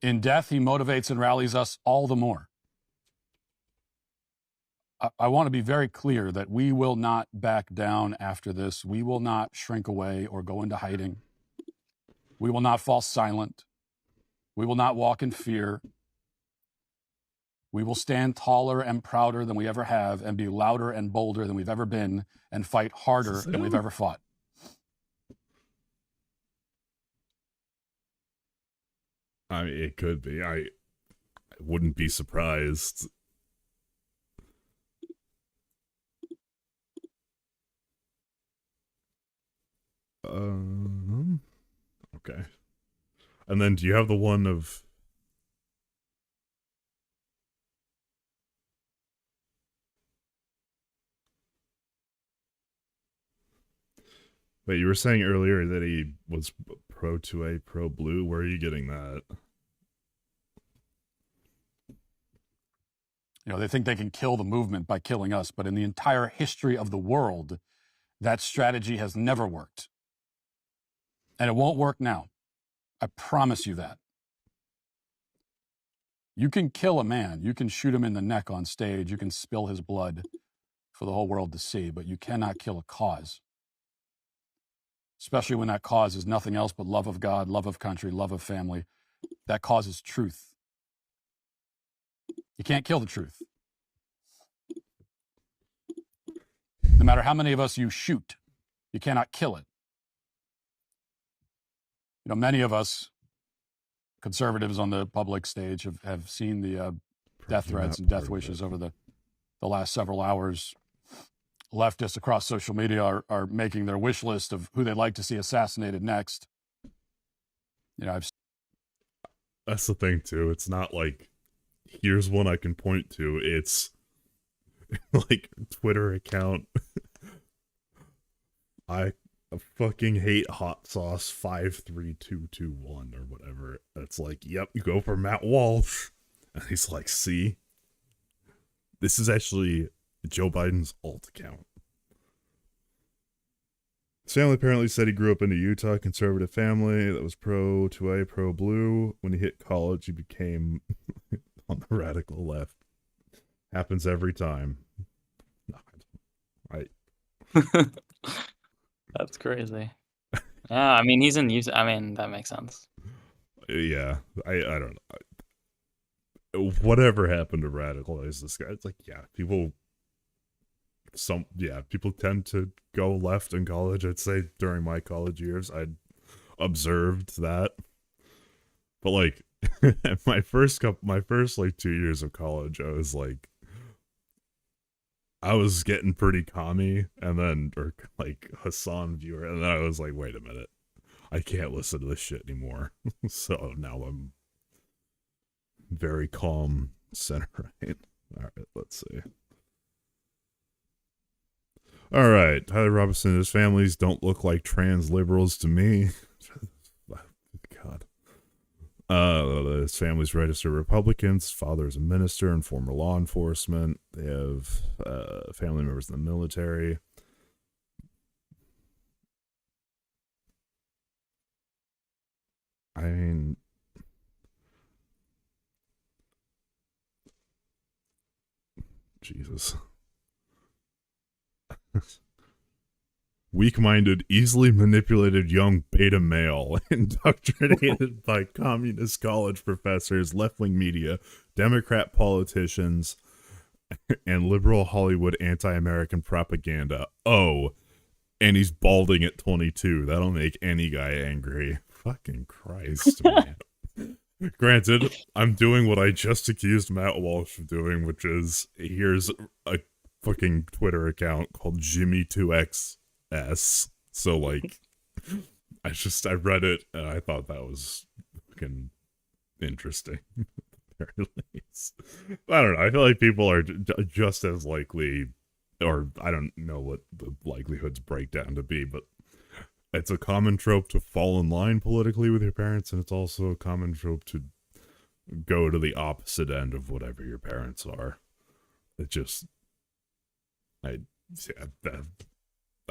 In death, he motivates and rallies us all the more. I want to be very clear that we will not back down after this. We will not shrink away or go into hiding. We will not fall silent. We will not walk in fear. We will stand taller and prouder than we ever have, and be louder and bolder than we've ever been, and fight harder than we've ever fought. I mean, it could be. I wouldn't be surprised. Okay. And then do you have the one of... Wait, you were saying earlier that he was pro 2A, pro blue. Where are you getting that? You know, they think they can kill the movement by killing us, but in the entire history of the world, that strategy has never worked. And it won't work now. I promise you that. You can kill a man. You can shoot him in the neck on stage. You can spill his blood for the whole world to see, but you cannot kill a cause. Especially when that cause is nothing else but love of God, love of country, love of family. That cause is truth. You can't kill the truth. No matter how many of us you shoot, you cannot kill it. You know, many of us conservatives on the public stage have seen the death threats and death wishes over the last several hours. Leftists across social media are making their wish list of who they'd like to see assassinated next. You know, that's the thing too. It's not like, here's one I can point to. It's like Twitter account. I fucking hate hot sauce 53221 or whatever. It's like, yep, you go for Matt Walsh. And he's like, see? This is actually Joe Biden's alt account. His family apparently said he grew up in a Utah conservative family that was pro 2A, pro blue. When he hit college, he became on the radical left. Happens every time. That's crazy. Yeah, I mean, he's in Utah. I mean, that makes sense. Yeah, I don't know. Whatever happened to radicalize this guy? It's like, yeah, people tend to go left in college. I'd say during my college years, I'd observed that. But like, my first like 2 years of college, I was getting pretty commie, and then, or like Hassan viewer, and then I was like, wait a minute, I can't listen to this shit anymore. So now I'm very calm center right. All right, let's see. All right, Tyler Robinson and his families don't look like trans liberals to me. God. His family's registered Republicans. Father is a minister and former law enforcement. They have family members in the military. I mean, Jesus. Weak-minded, easily manipulated young beta male indoctrinated by communist college professors, left-wing media, Democrat politicians, and liberal Hollywood anti-American propaganda. Oh, and he's balding at 22. That'll make any guy angry. Fucking Christ, man. Granted, I'm doing what I just accused Matt Walsh of doing, which is, here's a fucking Twitter account called Jimmy2X. So like, I read it and I thought that was fucking interesting. I don't know. I feel like people are just as likely, or I don't know what the likelihoods break down to be, but it's a common trope to fall in line politically with your parents, and it's also a common trope to go to the opposite end of whatever your parents are. It just, I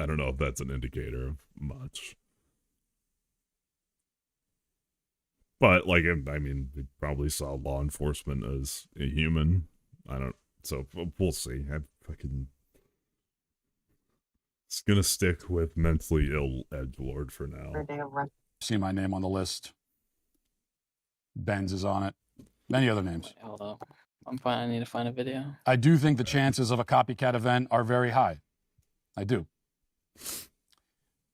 don't know if that's an indicator of much. But, like, I mean, we probably saw law enforcement as a human. So we'll see. It's gonna stick with mentally ill edgelord for now. See my name on the list. Benz is on it. Many other names. Wait, hold up. I'm fine. I need to find a video. I do think the chances of a copycat event are very high. I do.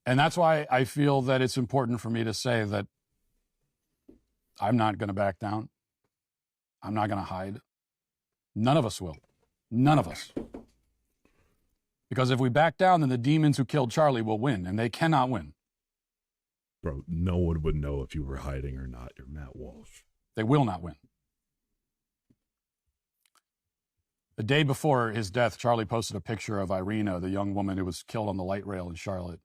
And that's why I feel that it's important for me to say that I'm not going to back down. I'm not going to hide. None of us will. None of us. Because if we back down, then the demons who killed Charlie will win, and they cannot win. Bro, no one would know if you were hiding or not. You're Matt Walsh. They will not win. The day before his death, Charlie posted a picture of Irina, the young woman who was killed on the light rail in Charlotte.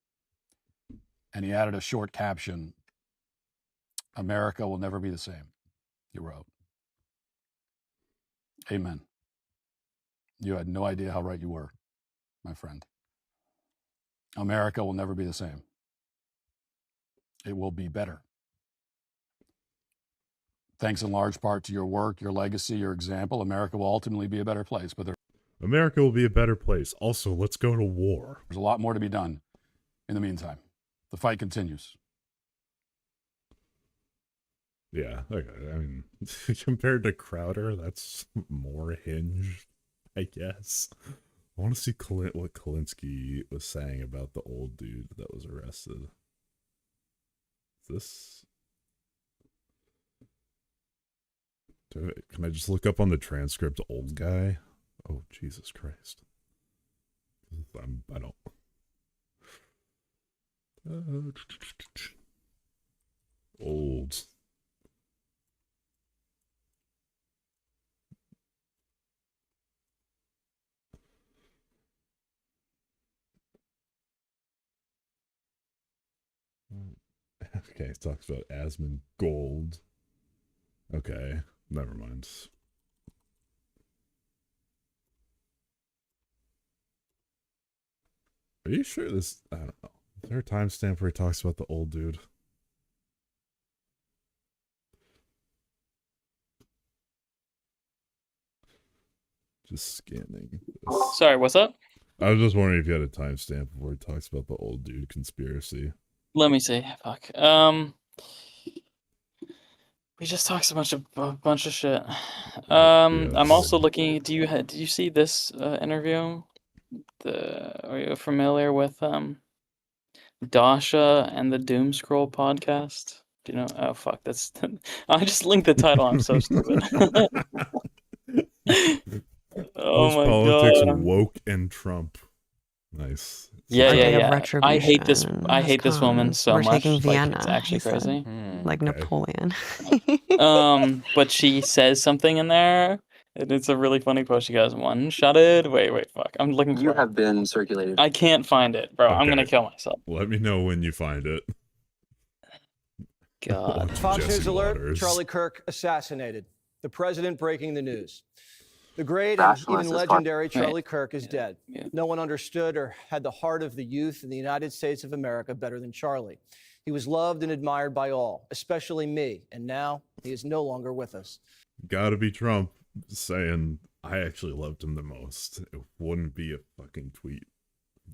And he added a short caption, "America will never be the same," he wrote. Amen. You had no idea how right you were, my friend. America will never be the same. It will be better. Thanks in large part to your work, your legacy, your example, America will ultimately be a better place. But America will be a better place. Also, let's go to war. There's a lot more to be done in the meantime. The fight continues. Yeah, okay. I mean, compared to Crowder, that's more hinged, I guess. I want to see what Kalinsky was saying about the old dude that was arrested. Is this... Can I just look up on the transcript old guy? Oh, Jesus Christ. I don't... old. Okay, it talks about Asmund Gold. Okay, never mind. Are you sure this... I don't know. Is there a timestamp where he talks about the old dude? Just scanning this. Sorry, what's up? I was just wondering if you had a timestamp where he talks about the old dude conspiracy. Let me see. Fuck. We just talked a bunch of shit. I'm also looking. Did you see this interview? Are you familiar with Dasha and the Doom Scroll podcast? Do you know? Oh fuck, that's. I just linked the title. I'm so stupid. Oh my politics, god. woke, and Trump. Nice. Yeah. I hate this. I hate this woman so We're much. taking Vienna, It's actually crazy. like Napoleon. But she says something in there, and it's a really funny post. She goes, "One-shotted." Wait, fuck. I'm looking for. You have been circulated. I can't find it, bro. I'm Okay. gonna kill myself. Let me know when you find it. God. Fox News alert, Waters. Charlie Kirk assassinated. The president breaking the news. The great and even legendary Charlie Kirk is dead. No one understood or had the heart of the youth in the United States of America better than Charlie. He was loved and admired by all, especially me, and now he is no longer with us. Gotta be Trump saying, I actually loved him the most. It wouldn't be a fucking tweet.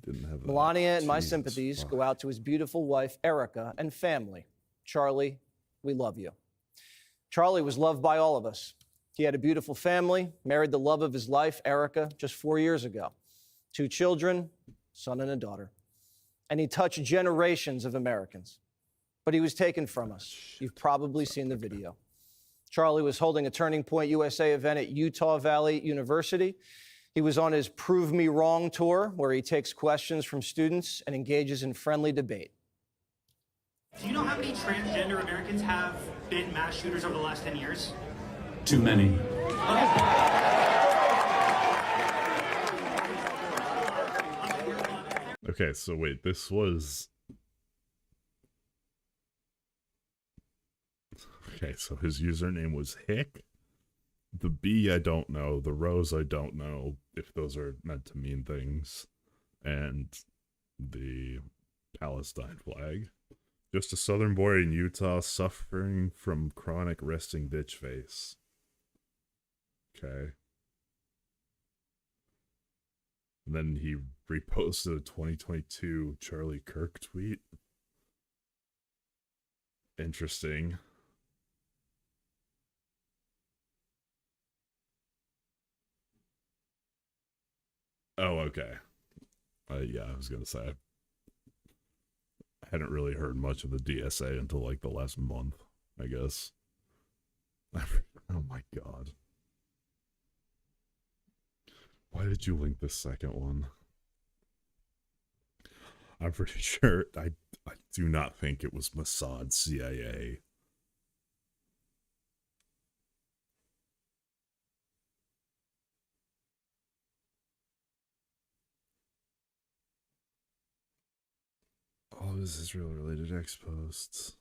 Didn't have that. Melania and my Jesus, sympathies fuck. go out to his beautiful wife, Erica, and family. Charlie, we love you. Charlie was loved by all of us. He had a beautiful family, married the love of his life, Erica, just 4 years ago. 2 children, son and a daughter. And he touched generations of Americans. But he was taken from us. You've probably seen the video. Charlie was holding a Turning Point USA event at Utah Valley University. He was on his Prove Me Wrong tour, where he takes questions from students and engages in friendly debate. Do you know how many transgender Americans have been mass shooters over the last 10 years? Too many. Okay, so wait, this was... Okay, so his username was Hick. The B I don't know. The rows I don't know if those are meant to mean things. And the Palestine flag. Just a southern boy in Utah suffering from chronic resting bitch face. Okay. And then he reposted a 2022 Charlie Kirk tweet. Interesting. Oh, okay. Yeah, I was gonna say. I hadn't really heard much of the DSA until like the last month, I guess. Oh my god. Why did you link the second one? I'm pretty sure I do not think it was Mossad CIA. All of his Israel-related ex-posts.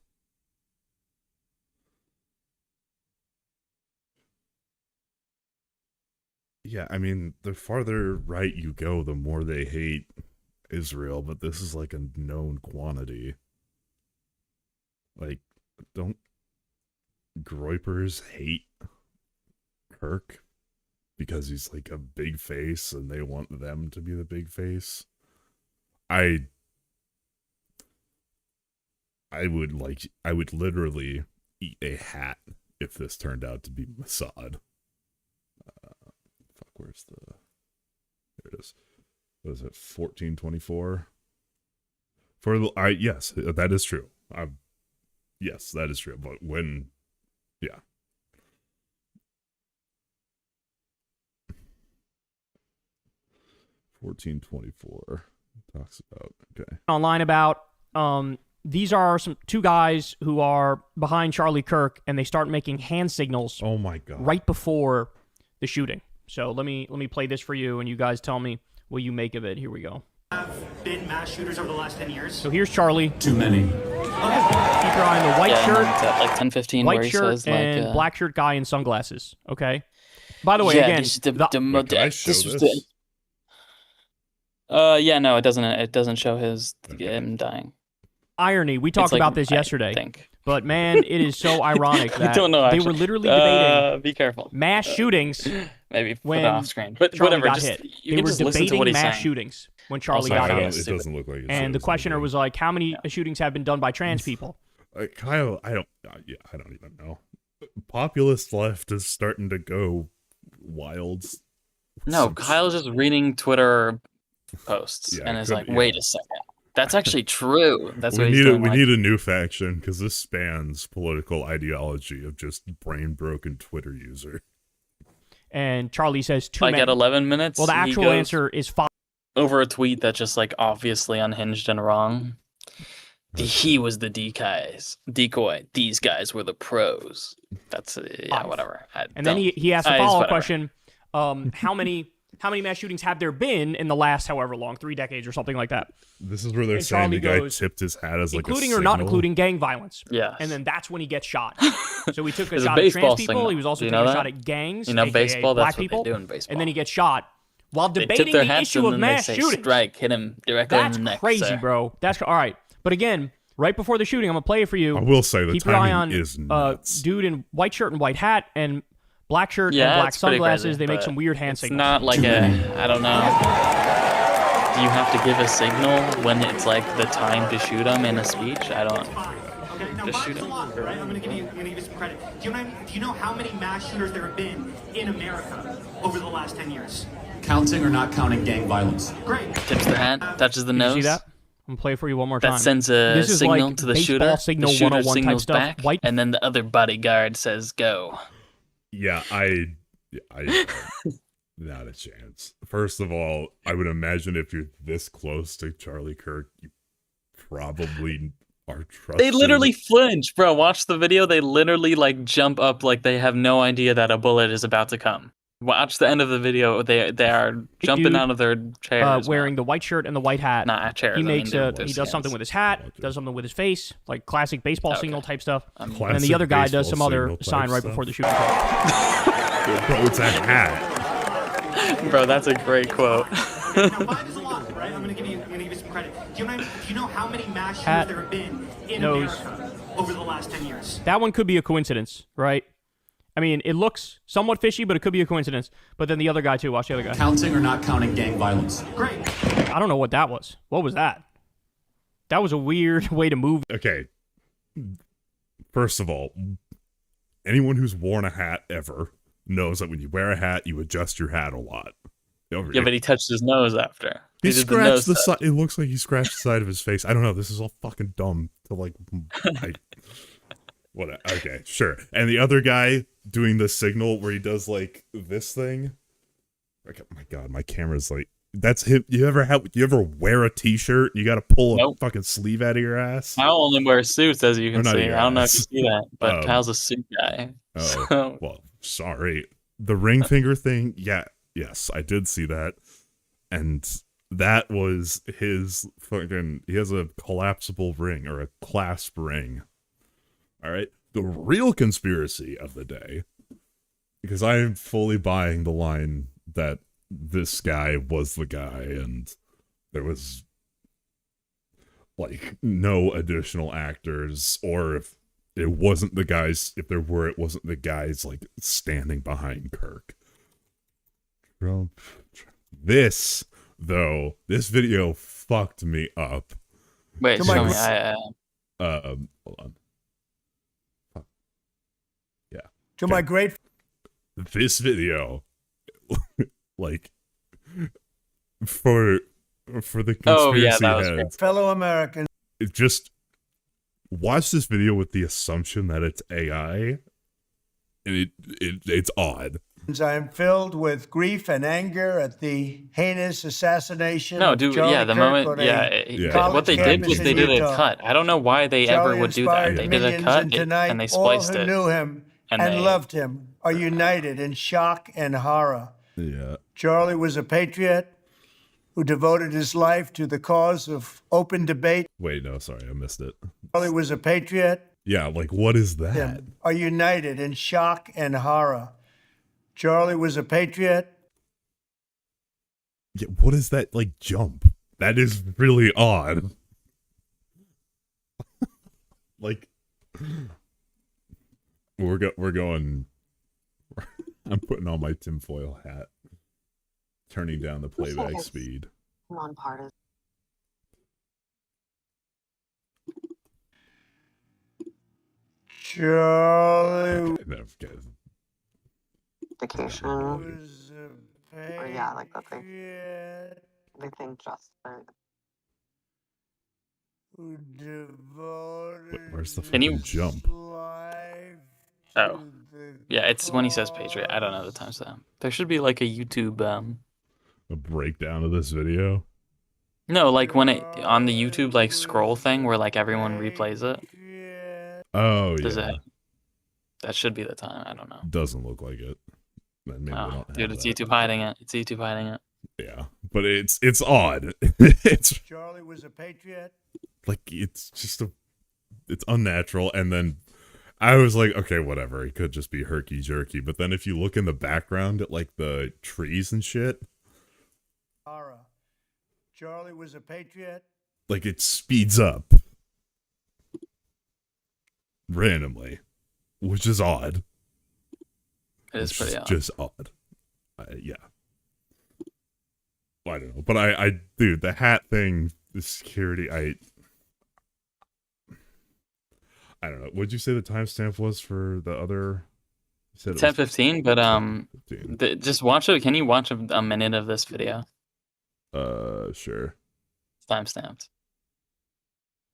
Yeah, I mean, the farther right you go, the more they hate Israel, but this is like a known quantity. Like, don't Groypers hate Kirk because he's like a big face and they want them to be the big face? I would literally eat a hat if this turned out to be Mossad. Fuck, where's the... There it is. What is it, 1424? Yes, that is true. Yes, that is true. But when... Yeah. $14.24 talks about, okay. Online about these are two guys who are behind Charlie Kirk, and they start making hand signals. Oh my god! Right before the shooting. So let me play this for you, and you guys tell me what you make of it. Here we go. Have been mass shooters over the last 10 years. So here's Charlie. Too many. Keep your eye on the white shirt, like 10-15, white where he shirt, says, and like, black shirt guy in sunglasses. Okay. By the way, yeah, again, this yeah, no, it doesn't. It doesn't show him dying. Irony. We talked about this yesterday. I think. But man, it is so ironic that I don't know, they were literally debating be careful. Mass shootings. Maybe put when it off screen. But Charlie whatever, got just hit. you They can were just listen to debating what he's mass saying. shootings when Charlie Also, got It hit. doesn't look like it. And the questioner was like, "How many shootings have been done by trans people?" Kyle, I don't even know. Populist left is starting to go wild. No, Kyle's just reading Twitter posts and is like, "Wait a second, that's actually true." That's what he's doing. We need a new faction because this spans political ideology of just brain broken Twitter user. And Charlie says too like many. at 11 minutes. Well, the actual answer is 5. Over a tweet that's just like obviously unhinged and wrong. He was the decoy. These guys were the pros. That's whatever. And then he asked a follow-up question: how many mass shootings have there been in the last however long, 3 decades or something like that? This is where they're And saying Charlie the guy goes, tipped his hat as like including a or not signal. including gang violence. Yeah. And then that's when he gets shot. So he took a It's a shot at baseball trans people. signal. He was also Do you taking know a that? shot at gangs. You know, aka baseball, black that's what they people. do in baseball. And then he gets shot while They tip debating their the hats issue and of then mass they say, shootings. strike, hit him directly That's in the neck. crazy, sir. bro. That's all right. But again, right before the shooting, I'm gonna play it for you. I will say the Keep your eye on timing is nuts. dude in white shirt and white hat and black shirt Yeah, and black it's pretty sunglasses. crazy, They make but some weird hand it's signals. not like I don't know. Do you have to give a signal when it's like the time to shoot him in a speech? I don't. Okay, now Just 5 shoot is a him. lot, right? I'm gonna give you some credit. Do you know how many mass shooters there have been in America over the last 10 years? Counting or not counting gang violence? Great. Tips the hat, touches the Did nose. you see that? I'm gonna play it for you one more time. That sends a this is signal like to the baseball shooter. Signal The shooter 101 type signals stuff. back, White and then the other bodyguard says, "Go." Yeah, I not a chance. First of all, I would imagine if you're this close to Charlie Kirk, you probably are trusted. They literally flinch, bro. Watch the video. They literally like jump up like they have no idea that a bullet is about to come. Watch the end of the video. They are jumping out of their chairs, wearing the white shirt and the white hat. Not chairs. He I mean, makes they're he does something with his hat, does something with his face, like classic baseball signal type stuff. And then Classic the other guy does some baseball other signal type sign right stuff. before the shooting. Bro, it's a hat. Bro, that's a great quote. Now 5 is a lot, right? I'm gonna give you some credit. Do you know how many mass shooters Hat, there have been in nose. America over the last 10 years? That one could be a coincidence, right? I mean, it looks somewhat fishy, but it could be a coincidence. But then the other guy too. Watch the other guy. Counting or not counting gang violence? Great. I don't know what that was. What was that? That was a weird way to move. Okay. First of all, anyone who's worn a hat ever knows that when you wear a hat, you adjust your hat a lot. Yeah, but he touched his nose after. He did scratched the nose side. It looks like he scratched the side of his face. I don't know. This is all fucking dumb. To like, what? Okay, sure. And the other guy doing the signal where he does like this thing. Like, oh my god, my camera's like. That's him. You ever wear a t-shirt? You got to pull a fucking sleeve out of your ass. I only wear suits, as you can not see. your I don't know if you ass. see that, but Kyle's a suit guy. Oh, So well, sorry. The ring finger thing, yes, I did see that. And that was his fucking, he has a collapsible ring, or a clasp ring. All right? The real conspiracy of the day, because I am fully buying the line that this guy was the guy, and there was, like, no additional actors, or if it wasn't the guys, if there were, it wasn't the guys, like, standing behind Kirk. Trump. This, though, this video fucked me up. wait, show me. Hold on. Yeah. To my great... This video, like, for the conspiracy heads, fellow Americans, it just watch this video with the assumption that it's AI, and it's odd. I am filled with grief and anger at the heinous assassination. No, of dude. Charlie Yeah, the Kirk moment. on a Yeah, what they did was campus they in did a Utah. cut. I don't know why they ever Charlie would do that. inspired They did a millions, cut and tonight and they all spliced who it. knew him and and they- loved him are united in shock and horror. Yeah. Charlie was a patriot who devoted his life to the cause of open debate. Wait, no, sorry, I missed it. Charlie was a patriot. Yeah, like, what is that? Are united in shock and horror. Charlie was a patriot. Yeah, what is that, like, jump? That is really odd. Like, we're going. I'm putting on my tinfoil hat, turning down the playback speed. Non-partisan. Charlie Vacation. Or yeah, like that they think just who devoted Where's the Can you- fucking jump? Oh, yeah. It's when he says Patriot. I don't know the timestamp. There should be like a YouTube. A breakdown of this video. No, like when it on the YouTube like scroll thing where like everyone replays it. Oh, Does yeah. it? That should be the time. I don't know. Doesn't look like it. Then maybe we Oh, don't dude, have it's that. YouTube hiding it. It's YouTube hiding it. Yeah, but it's odd. It's Charlie was a patriot. like, it's just it's unnatural. And then I was like, okay, whatever. It could just be herky jerky. But then if you look in the background at like the trees and shit, Horror. Charlie was a patriot. like, it speeds up randomly, which is odd. It is It's pretty odd. just odd. Yeah. I don't know, but I dude, the hat thing, the security, I don't know. What'd you say the timestamp was for the other? You said it was 10:15, but just watch it. Can you watch a minute of this video? Sure. It's timestamped.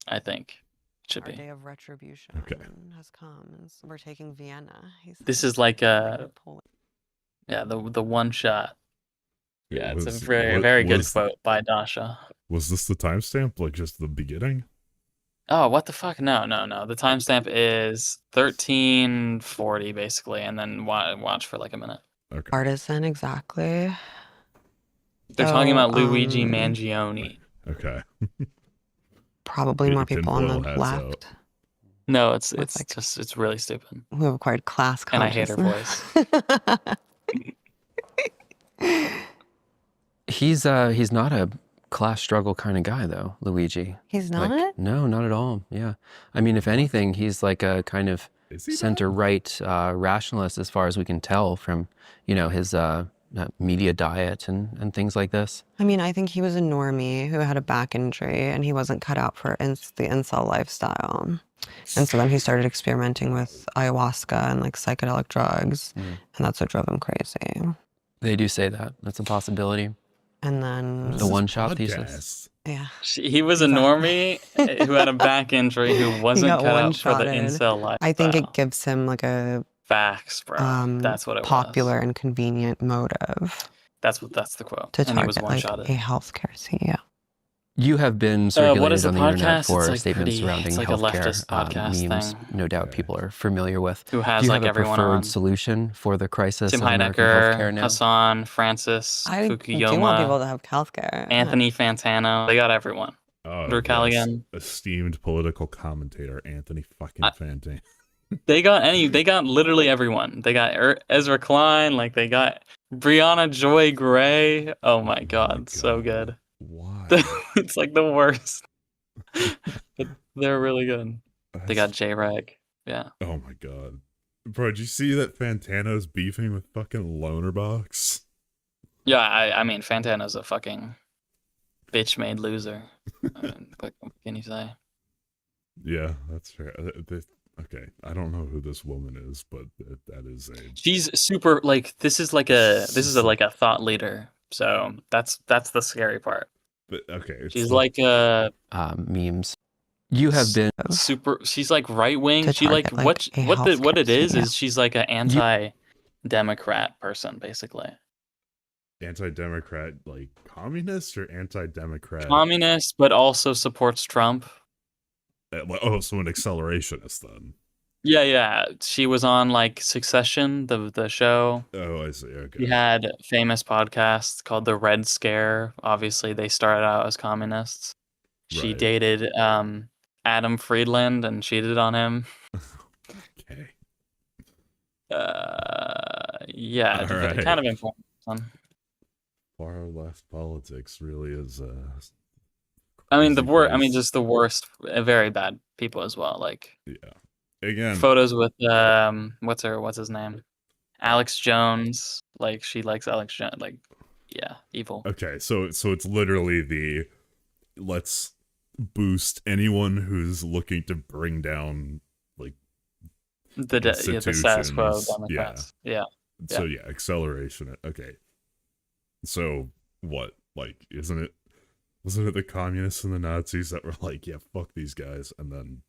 I think it should Our be. day of retribution has come, and so we're taking Vienna. This is like yeah, the one shot. Yeah, it's a very good quote by Dasha. Was this the timestamp? Like, just the beginning? Oh, what the fuck? No. The timestamp is 13:40 basically, and then watch for like a minute. Okay. Partisan, exactly. They're talking about Luigi Mangione. Okay. Probably Get more your people on the tinfoil hats left No, it's just it's really stupid. who have acquired class And I hate her consciousness. He's not a class struggle kind of guy though, Luigi. He's Like, not? no, not at all. Yeah. I mean, if anything, he's like a kind of center-right rationalist as far as we can tell from, his media diet and things like this. I mean, I think he was a normie who had a back injury and he wasn't cut out for the incel lifestyle. And so then he started experimenting with ayahuasca and like psychedelic drugs, and that's what drove him crazy. They do say that. That's a possibility. And then The one-shot thesis. Yeah. He was a normie who had a back injury who He wasn't got cut out for the one-shotted. incel lifestyle. I think it gives him like a Facts, bro. That's what it popular was. and convenient motive That's the quote. to And he was target like one-shotted. a healthcare CEO. You have been what circulated is the on the internet podcast? for It's like statements pretty- surrounding it's like a healthcare leftist podcast memes. thing. No doubt people are familiar with. Who has, Do you like, have a everyone preferred on. solution for the crisis Tim of American healthcare Heidecker, now? Hassan, Francis, I do Fukuyama, want people to have healthcare. Anthony Fantano. They got everyone. Oh, Drew yes. Callaghan. Esteemed political commentator Anthony fucking Fantano. They got literally everyone. They got Ezra Klein, like they got Brianna Joy Gray. Oh my god, so good. Why? It's like the worst. But they're really good. They got J-Rag. Yeah. Oh my god. Bro, did you see that Fantano's beefing with fucking Lonerbox? Yeah, I mean Fantano's a fucking bitch-made loser. I mean, what can you say? Yeah, that's fair. Okay, I don't know who this woman is, but that is a... She's super, like, this is like a thought leader. So that's the scary part. But okay, it's She's like memes. You have been super. She's like right wing. To She like target, like, a what it healthcare is CEO. she's like an anti-democrat person basically. Anti-democrat, like communist or anti-democrat? Communist, but also supports Trump. Oh, so an accelerationist then. Yeah. She was on like Succession, the show. Oh, I see. Okay. She had a famous podcast called The Red Scare. Obviously, they started out as communists. She Right. dated Adam Friedland and cheated on him. Okay. Yeah, All right. kind of important. Far left politics really is. I mean, crazy just the worst, very bad people as well. Like, yeah. Again, photos with what's his name, Alex Jones. Like, she likes Alex Jones. Like, yeah, evil. Okay, so it's literally the let's boost anyone who's looking to bring down like The status quo institutions. Democrats. Yeah. So yeah, acceleration. Okay. So what? Like, wasn't it the communists and the Nazis that were like, yeah, fuck these guys, and then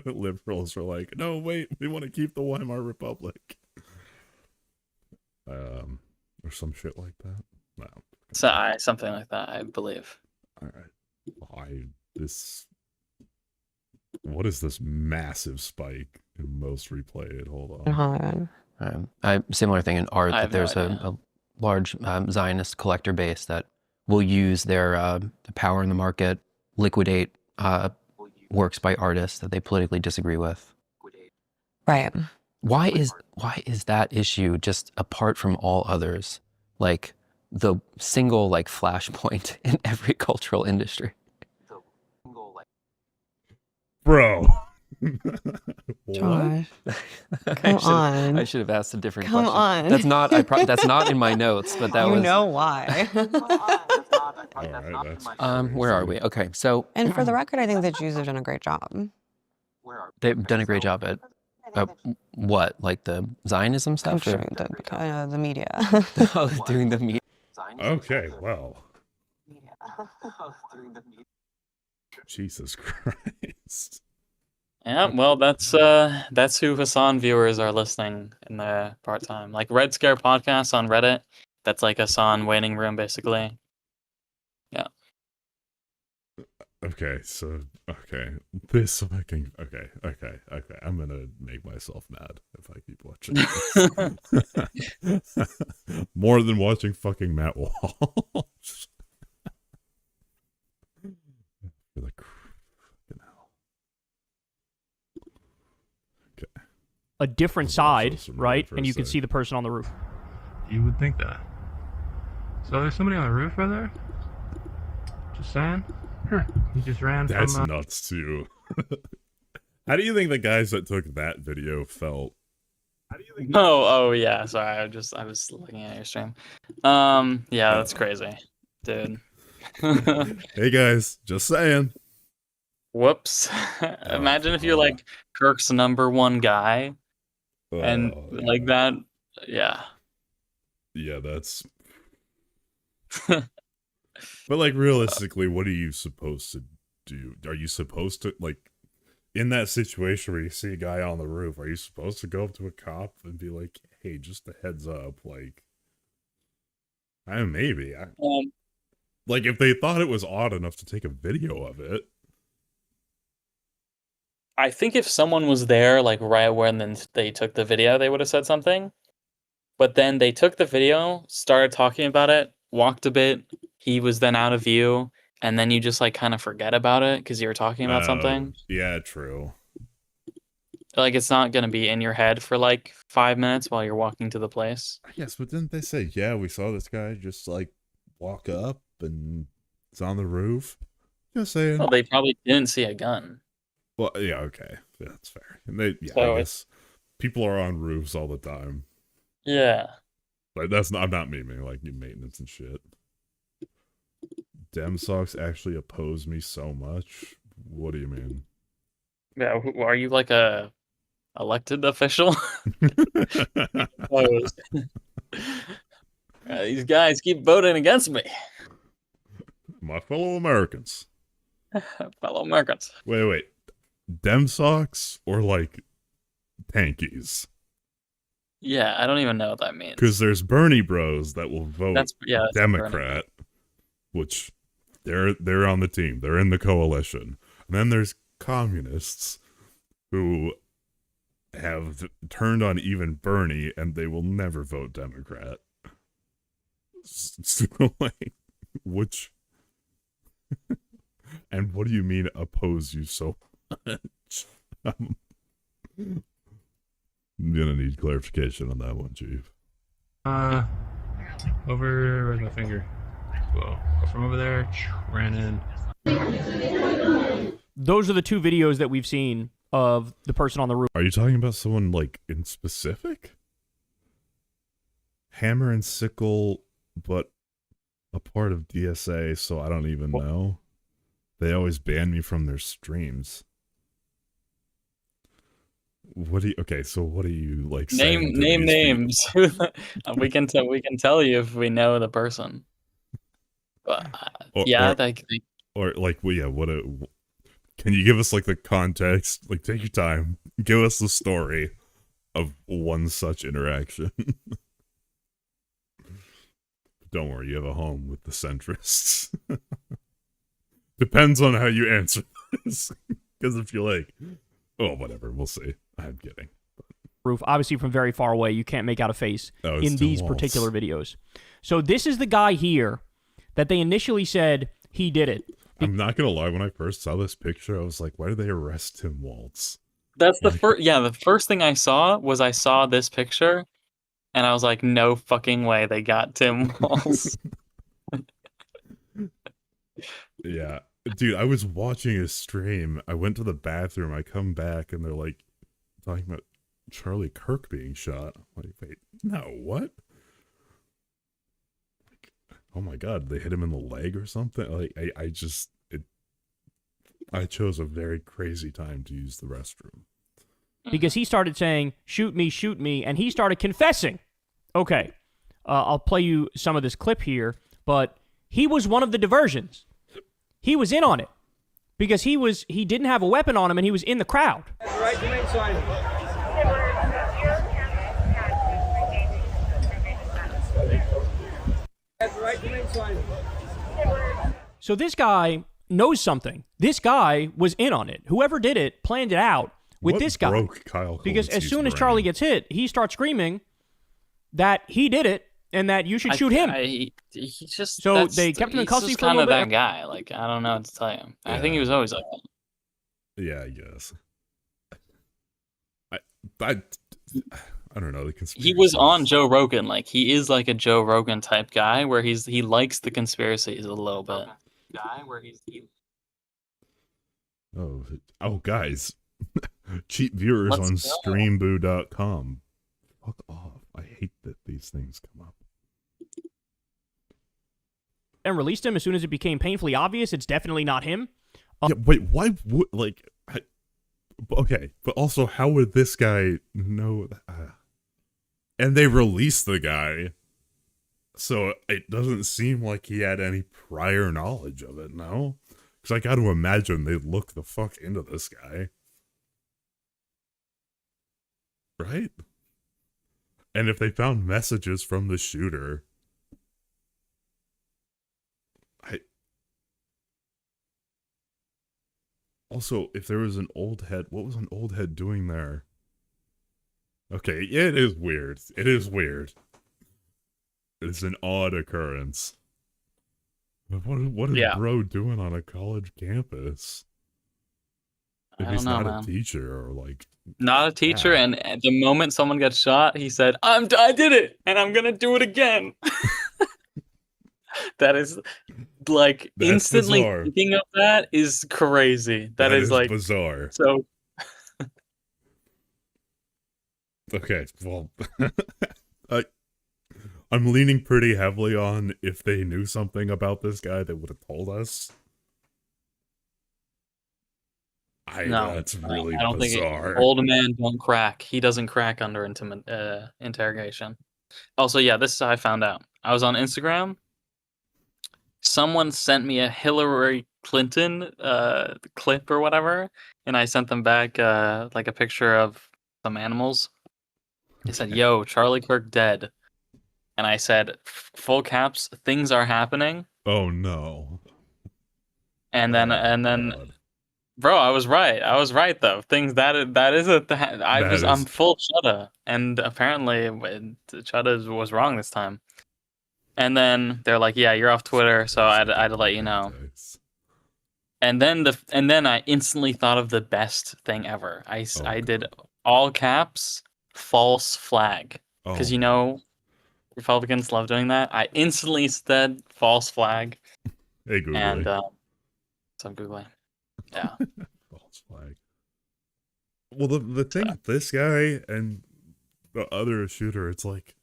liberals were like, no, wait, we want to keep the Weimar Republic, or some shit like that. No. So something like that, I believe. All right. What is this massive spike in most replayed? Hold on. Similar thing in art, I that have there's no a large Zionist collector base that will use their power in the market, liquidate works by artists that they politically disagree with. Right. Why is that issue just apart from all others, like the single like flashpoint in every cultural industry? Bro. Josh, come on. I should have asked a different Come question. on. That's not. That's not in my notes, but that you was. know why. Where are we? Okay, so. And for the record, I think the Jews have done a great job. They've done a great job at what, like the Zionism stuff? Sure, the media. Oh, doing the media. Okay, well. Jesus Christ. Yeah, well, that's who Hassan viewers are listening in the part time. Like Red Scare podcast on Reddit. That's like Hassan waiting room, basically. Yeah. Okay, so this fucking okay. I'm gonna make myself mad if I keep watching this. More than watching fucking Matt Walsh. For the fucking hell. Okay. A different side, some right? for a And you can sec. see the person on the roof. You would think that. So there's somebody on the roof right there? Just saying. He just ran That's from... nuts too. How do you think the guys that took that video felt? Oh yeah. Sorry, I was looking at your stream. Yeah, that's crazy, dude. Hey guys, just saying. Whoops. Imagine if you're like Kirk's #1 guy, and like that. Yeah. Yeah, that's. But like realistically, what are you supposed to do? Are you supposed to like in that situation where you see a guy on the roof? Are you supposed to go up to a cop and be like, "Hey, just a heads up"? Like, maybe. Like if they thought it was odd enough to take a video of it. I think if someone was there, like right when they took the video, they would have said something. But then they took the video, started talking about it, walked a bit. He was then out of view, and then you just like kind of forget about it because you were talking about something. Yeah, true. Like it's not gonna be in your head for like 5 minutes while you're walking to the place. Yes, but didn't they say, yeah, we saw this guy just like walk up and it's on the roof? Just saying. Well, they probably didn't see a gun. Well, yeah, okay, yeah, that's fair. And they, So I guess people are on roofs all the time. Yeah. Like I'm not memeing like maintenance and shit. Dem socks actually oppose me so much. What do you mean? Yeah, are you like a elected official? These guys keep voting against me. My fellow Americans. Fellow Americans. Wait. Dem socks or like tankies? Yeah, I don't even know what that means. Because there's Bernie bros that will vote that's Democrat, which they're on the team. They're in the coalition. And then there's communists who have turned on even Bernie and they will never vote Democrat. So, like, which... And what do you mean oppose you so much? I'm gonna need clarification on that one, Chief. Where's my finger? Whoa. Go from over there, ran in. Those are the two videos that we've seen of the person on the roof. Are you talking about someone like in specific? Hammer and sickle, but a part of DSA, so I don't even know. They always ban me from their streams. What do you? Okay, so what do you like? Name names. we can tell you if we know the person. But or like, well, yeah. Can you give us like the context? Like, take your time. Give us the story of one such interaction. Don't worry, you have a home with the centrists. Depends on how you answer this. Because if you're like, oh, whatever, we'll see. I'm kidding. Roof, obviously from very far away, you can't make out a face in these particular videos. So this is the guy here that they initially said he did it. I'm not gonna lie, when I first saw this picture, I was like, why did they arrest Tim Waltz? That's the first. Yeah, the first thing I saw this picture, and I was like, no fucking way they got Tim Waltz. Yeah. Dude, I was watching a stream. I went to the bathroom. I come back, and they're like talking about Charlie Kirk being shot. I'm like, wait, no, what? Like, oh my god, they hit him in the leg or something? Like, I chose a very crazy time to use the restroom. Because he started saying, shoot me, and he started confessing. Okay, I'll play you some of this clip here, but he was one of the diversions. He was in on it because he didn't have a weapon on him and he was in the crowd. So this guy knows something. This guy was in on it. Whoever did it planned it out with What this guy. broke Kyle Because as Kowalski's soon as brain? Charlie gets hit, he starts screaming that he did it and that you should shoot him. He's just So they kept him in custody for a little bit. Kind of that guy. Like I don't know what to tell you. I think he was always like that. Yeah, I guess. I don't know. The conspiracy. He was on Joe Rogan. Like he is like a Joe Rogan type guy where he likes the conspiracies a little bit. Oh, guys. Cheap viewers Let's on go. streamboo.com. Fuck off. I hate that these things come up. And released him as soon as it became painfully obvious it's definitely not him. Yeah, wait, why would, like, okay, but also, how would this guy know that? And they released the guy. So it doesn't seem like he had any prior knowledge of it, no? Because I got to imagine they'd look the fuck into this guy. Right? And if they found messages from the shooter, also, if there was an old head, what was an old head doing there? Okay, yeah, it is weird. It is weird. It's an odd occurrence. What is bro doing on a college campus? If I he's don't know, not man. a teacher or like Not a teacher, and at the moment someone gets shot, he said, I did it, and I'm gonna do it again. That is like That's instantly bizarre. thinking of that is crazy. That is like bizarre. So okay, well, I'm leaning pretty heavily on if they knew something about this guy, they would have told us. That's really I don't bizarre. think old man don't crack. He doesn't crack under interrogation. Also, yeah, this is how I found out. I was on Instagram. Someone sent me a Hillary Clinton clip or whatever, and I sent them back like a picture of some animals. They said, "Yo, Charlie Kirk dead," and I said, full caps, "Things are happening." Oh no! And then, bro, I was right. I was right though. Things I'm full Chudda, and apparently Chudda was wrong this time. And then they're like, "Yeah, you're off Twitter," so I had to let you know. And then I instantly thought of the best thing ever. I did all caps, false flag, because Republicans love doing that. I instantly said false flag. Hey Google. And so I'm googling. Yeah. False flag. Well, the thing with this guy and the other shooter, it's like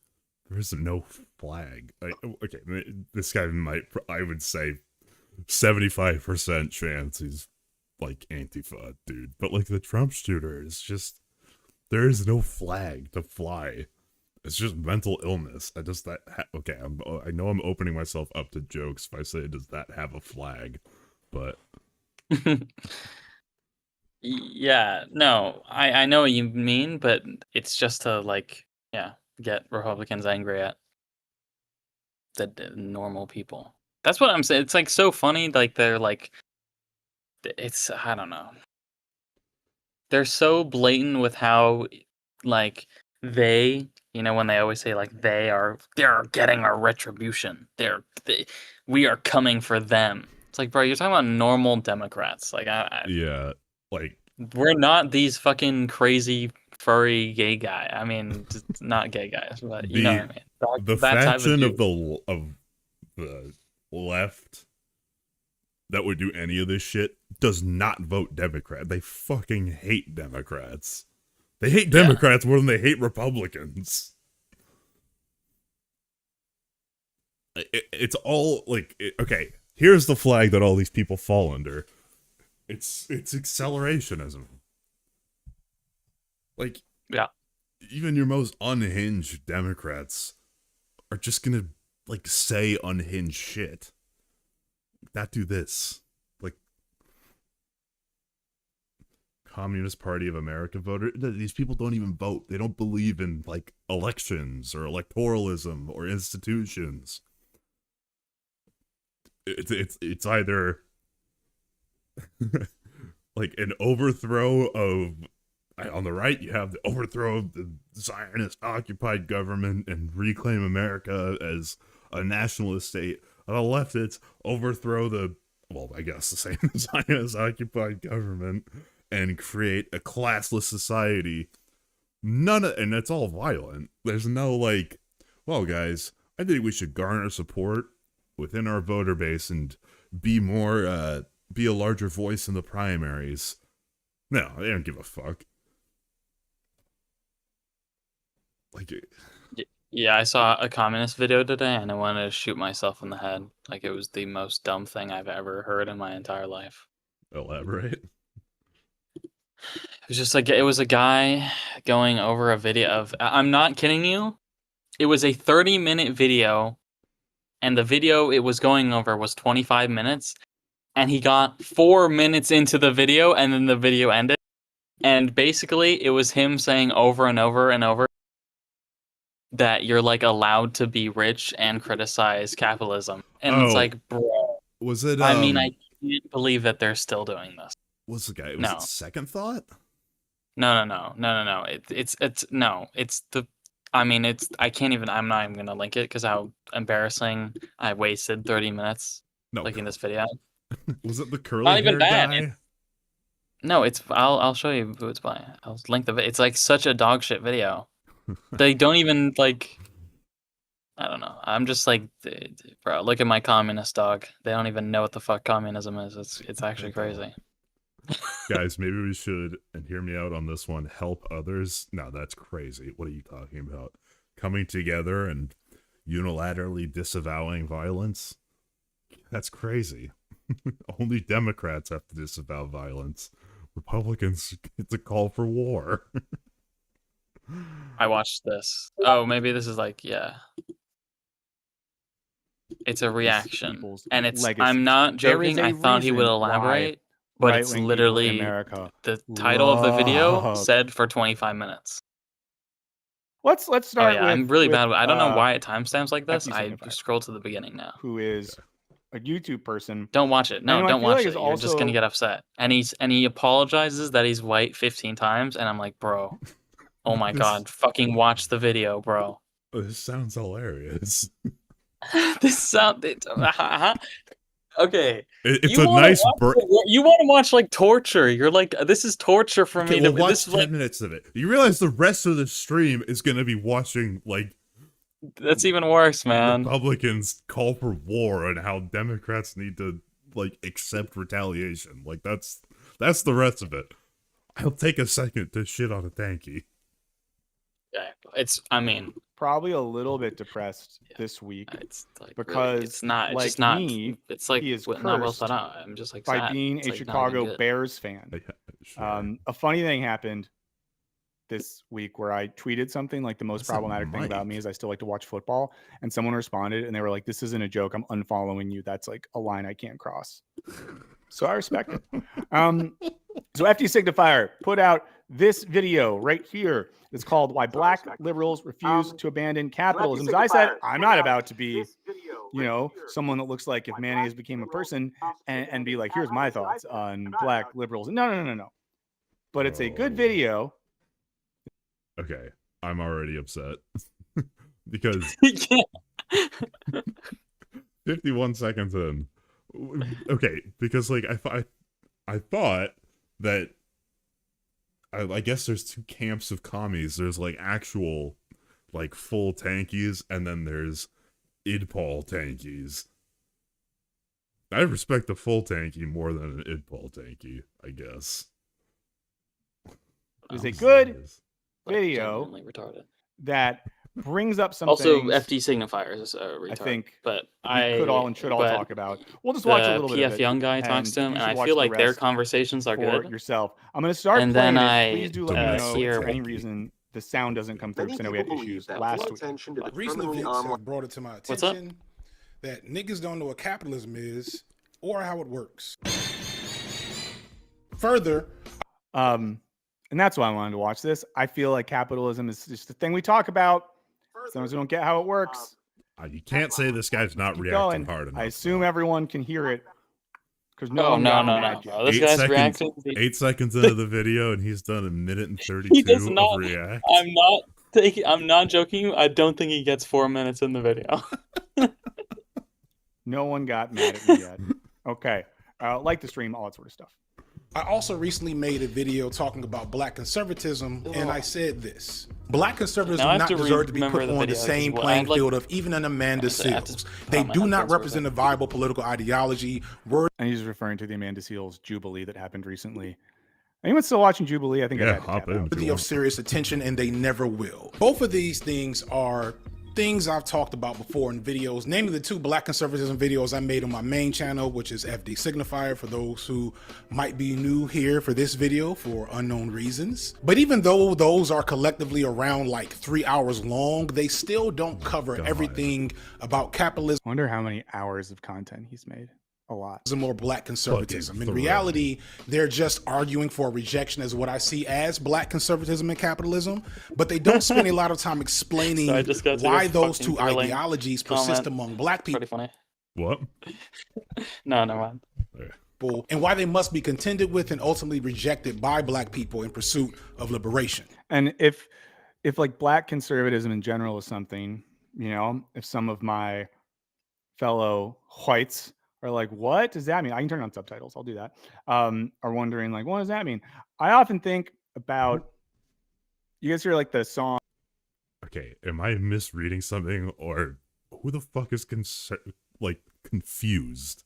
there's no flag. Okay, this guy I would say 75% chance he's like Antifa dude, but like the Trump shooter is just there is no flag to fly. It's just mental illness. I know I'm opening myself up to jokes if I say does that have a flag, but yeah, no, I know what you mean, but it's just to get Republicans angry at the normal people. That's what I'm saying. It's like so funny. Like they're like, I don't know. They're so blatant with how like they, when they always say like they're getting our retribution. We are coming for them. It's like, bro, you're talking about normal Democrats. Like, yeah, like we're not these fucking crazy furry gay guy. I mean, not gay guys, but you know what I mean. The faction of the left that would do any of this shit does not vote Democrat. They fucking hate Democrats. They hate Democrats more than they hate Republicans. It's all like, okay, here's the flag that all these people fall under. It's accelerationism. Like, yeah, even your most unhinged Democrats are just gonna like say unhinged shit. Not do this. Like, Communist Party of America voter. These people don't even vote. They don't believe in like elections or electoralism or institutions. It's either like an overthrow of, on the right you have the overthrow of the Zionist occupied government and reclaim America as a nationalist state. On the left it's overthrow the same Zionist occupied government and create a classless society. And it's all violent. There's no like, well guys, I think we should garner support within our voter base and be a larger voice in the primaries. No, they don't give a fuck. Like, yeah, I saw a communist video today and I wanted to shoot myself in the head. Like it was the most dumb thing I've ever heard in my entire life. Elaborate. It was just like, it was a guy going over a video of, I'm not kidding you. It was a 30-minute video and the video it was going over was 25 minutes, and he got 4 minutes into the video, and then the video ended. And basically, it was him saying over and over and over that you're like allowed to be rich and criticize capitalism. And it's like, bro, was it? I mean, I can't believe that they're still doing this. What's the guy? Was No. it Second Thought? No. It's no. It's the. I mean, it's. I can't even. I'm not even gonna link it because how embarrassing. I wasted 30 minutes linking this video. Was it the curly Not even hair bad. guy? No, it's. I'll show you who it's by. I'll link the. It's like such a dog shit video. They don't even like. I don't know. I'm just like, bro. Look at my communist dog. They don't even know what the fuck communism is. It's actually crazy. Guys, maybe we should, and hear me out on this one, help others. No, that's crazy. What are you talking about? Coming together and unilaterally disavowing violence? That's crazy. Only Democrats have to disavow violence. Republicans, it's a call for war. I watched this. Oh, maybe this is like, yeah. It's a reaction. And it's, legacy. I'm not There is joking. a I thought he would reason elaborate, but it's right-wing people in literally America the title of the video love- said for 25 minutes. Let's Oh, start yeah, with, I'm really bad. I don't know uh, why it timestamps like this. FD I Signifier, scroll to the beginning now. who is a YouTube person. Don't watch it. No, And I don't feel watch like it. is You're just also- gonna get upset. And he apologizes that he's white 15 times, and I'm like, bro, oh my This- god, fucking watch the video, bro. This sounds hilarious. This sound okay. It's You a wanna nice watch you want to watch like torture. You're like, this is torture for Okay, me. we'll to, watch this is 10 like, minutes of it. You realize the rest of the stream is going to be watching, like, that's even worse, man. Republicans call for war and how Democrats need to, like, accept retaliation. Like, that's the rest of it. I'll take a second to shit on a tanky. Yeah, it's. I mean, Probably a little bit depressed this week it's like because really, it's not. It's like just not. me, it's like he is not well cursed thought out. I'm just like by sad. being It's, a like, not even Chicago good. Bears fan. A funny thing happened this week where I tweeted something like the most What's that problematic thing about mic? me is I still like to watch football, and someone responded and they were like, "This isn't a joke. I'm unfollowing you. That's like a line I can't cross." So I respect it. So FD Signifier put out this video right here. It's called "Why Black Liberals Refuse to Abandon Capitalism." So I said, I'm not about to be, you know, someone that looks like if mayonnaise became a person and be like, here's my thoughts on black liberals. No. But it's a good video. Okay, I'm already upset. Because 51 seconds in. Okay, because, like, I thought that I guess there's two camps of commies. There's like actual, like, full tankies, and then there's idpol tankies. I respect the full tanky more than an idpol tanky, I guess. It was a good Like, video genuinely retarded. that brings up some Also, things FD Signifier is retarded. I think but we could all and should all but talk about. We'll just watch a little bit of PF it. Young guy talks to him, you and should I watch feel the like their rest conversations are for good. yourself. I'm going to start And playing then it. I, Please do let me know hear- for any reason the sound doesn't come through because I know we had issues last week. Recent events have brought it to my What's up? attention that niggas don't know what capitalism is or how it works. Further, and that's why I wanted to watch this. I feel like capitalism is just the thing we talk about. Sometimes we don't get how it works. You can't say this guy's not Keep reacting going. hard enough. I assume everyone can hear it because no Oh, one no, got no, mad no, yet. no. This guy's reacting. 8 seconds into the video, and he's done 1 minute and 32 He does not. of react. I'm not joking. I don't think he gets 4 minutes in the video. No one got mad at me yet. Okay. Like the stream, all that sort of stuff. I also recently made a video talking about black conservatism, and I said this. Black conservatives Now I do have not to deserve to be remember put the on the video, same 'cause playing I'd like- field of even an Amanda I have to Seals. They my do not headphones for a represent a viable political ideology. And he's referring to the Amanda Seals Jubilee that happened recently. Anyone still watching Jubilee? I think I had to tap out. Worthy of serious attention, and they never will. Both of these things are things I've talked about before in videos, namely the 2 black conservatism videos I made on my main channel, which is FD Signifier, for those who might be new here for this video for unknown reasons. But even though those are collectively around like 3 hours long, they still don't cover everything about capitalism. I wonder how many hours of content he's made. A lot. Or black conservatism. In reality, they're just arguing for rejection as what I see as black conservatism and capitalism, but they don't spend a lot of time explaining why those 2 ideologies persist among black people. Pretty funny. What? No, never mind. And why they must be contended with and ultimately rejected by black people in pursuit of liberation. And if like black conservatism in general is something, you know, if some of my fellow whites are like, what does that mean? I can turn on subtitles. I'll do that. Are wondering like, what does that mean? I often think about, you guys hear like the song. Okay, am I misreading something, or who the fuck is confused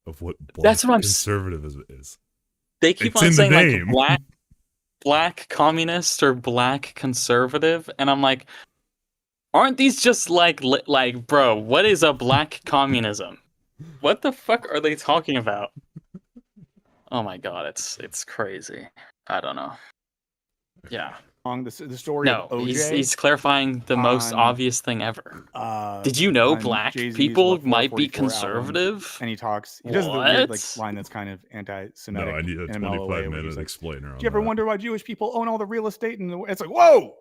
of what black conservatism is? They keep on saying like black communist or black conservative, and I'm like, aren't these just like bro, what is a black communism? What the fuck are they talking about? Oh my god, it's crazy. I don't know. Yeah. The story of OJ. He's clarifying the most obvious thing ever. Did you know black people might be conservative? Album, and he talks. He does the weird like line that's kind of anti-Semitic. No, I need a 25-minute explainer on that. Do you ever wonder why Jewish people own all the real estate? And it's like, whoa,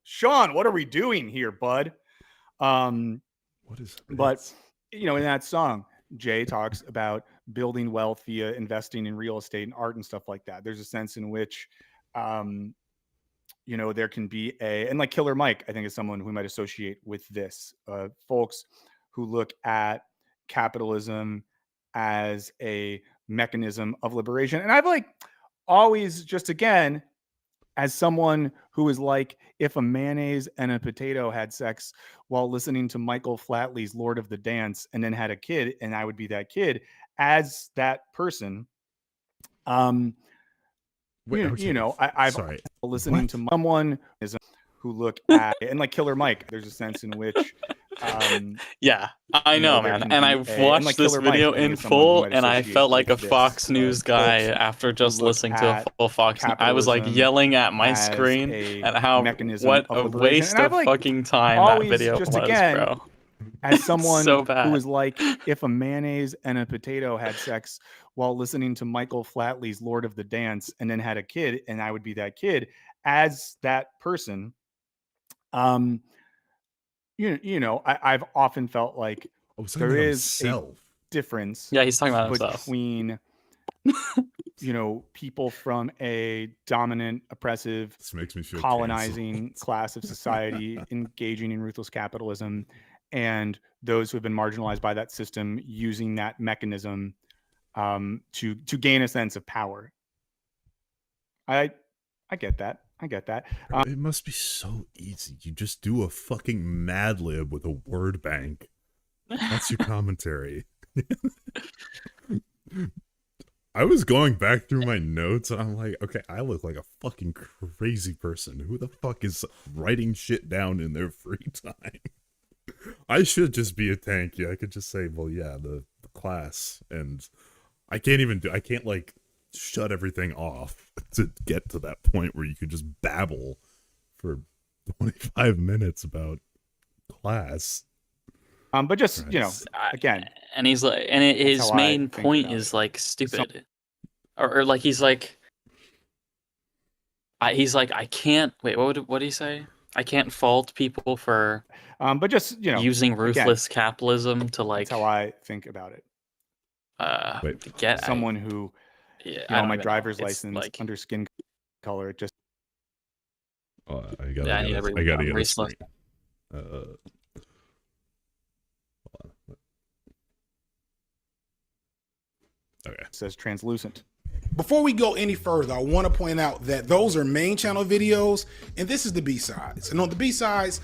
Sean, what are we doing here, bud? What is? But you know, in that song, Jay talks about building wealth via investing in real estate and art and stuff like that. There's a sense in which, you know, there can be and like Killer Mike, I think, is someone who might associate with this. Folks who look at capitalism as a mechanism of liberation. And I've like always just, again, as someone who is like, if a mayonnaise and a potato had sex while listening to Michael Flatley's Lord of the Dance and then had a kid, and I would be that kid, as that person, you know, I've listening to someone who look at and like Killer Mike, there's a sense in which yeah, I know, man. And I watched this video in full, and I felt like a Fox News guy after just listening to a full Fox News. I was like yelling at my screen at how what a waste of fucking time that video was, bro. As someone who is like, if a mayonnaise and a potato had sex while listening to Michael Flatley's Lord of the Dance and then had a kid, and I would be that kid, as that person, you know, I've often felt like there is a difference. Yeah, he's talking about between, you know, people from a dominant, oppressive, colonizing class of society engaging in ruthless capitalism, and those who have been marginalized by that system using that mechanism to gain a sense of power. I get that. I get that. It must be so easy. You just do a fucking Mad Lib with a word bank. That's your commentary. I was going back through my notes and I'm like, okay, I look like a fucking crazy person. Who the fuck is writing shit down in their free time? I should just be a tanky. I could just say, well, yeah, the class. And I can't like shut everything off to get to that point where you could just babble for 25 minutes about class. But just, you know, again, and he's like, and his main point is like stupid, or like he's like, I can't wait. What did he say? I can't fault people for, but just, you know, using ruthless capitalism to like. That's how I think about it. Get someone who, you know, my driver's license like, under skin color, just. Oh, I gotta get a screen. Okay. It says translucent. Before we go any further, I want to point out that those are main channel videos, and this is the B-sides. And on the B-sides,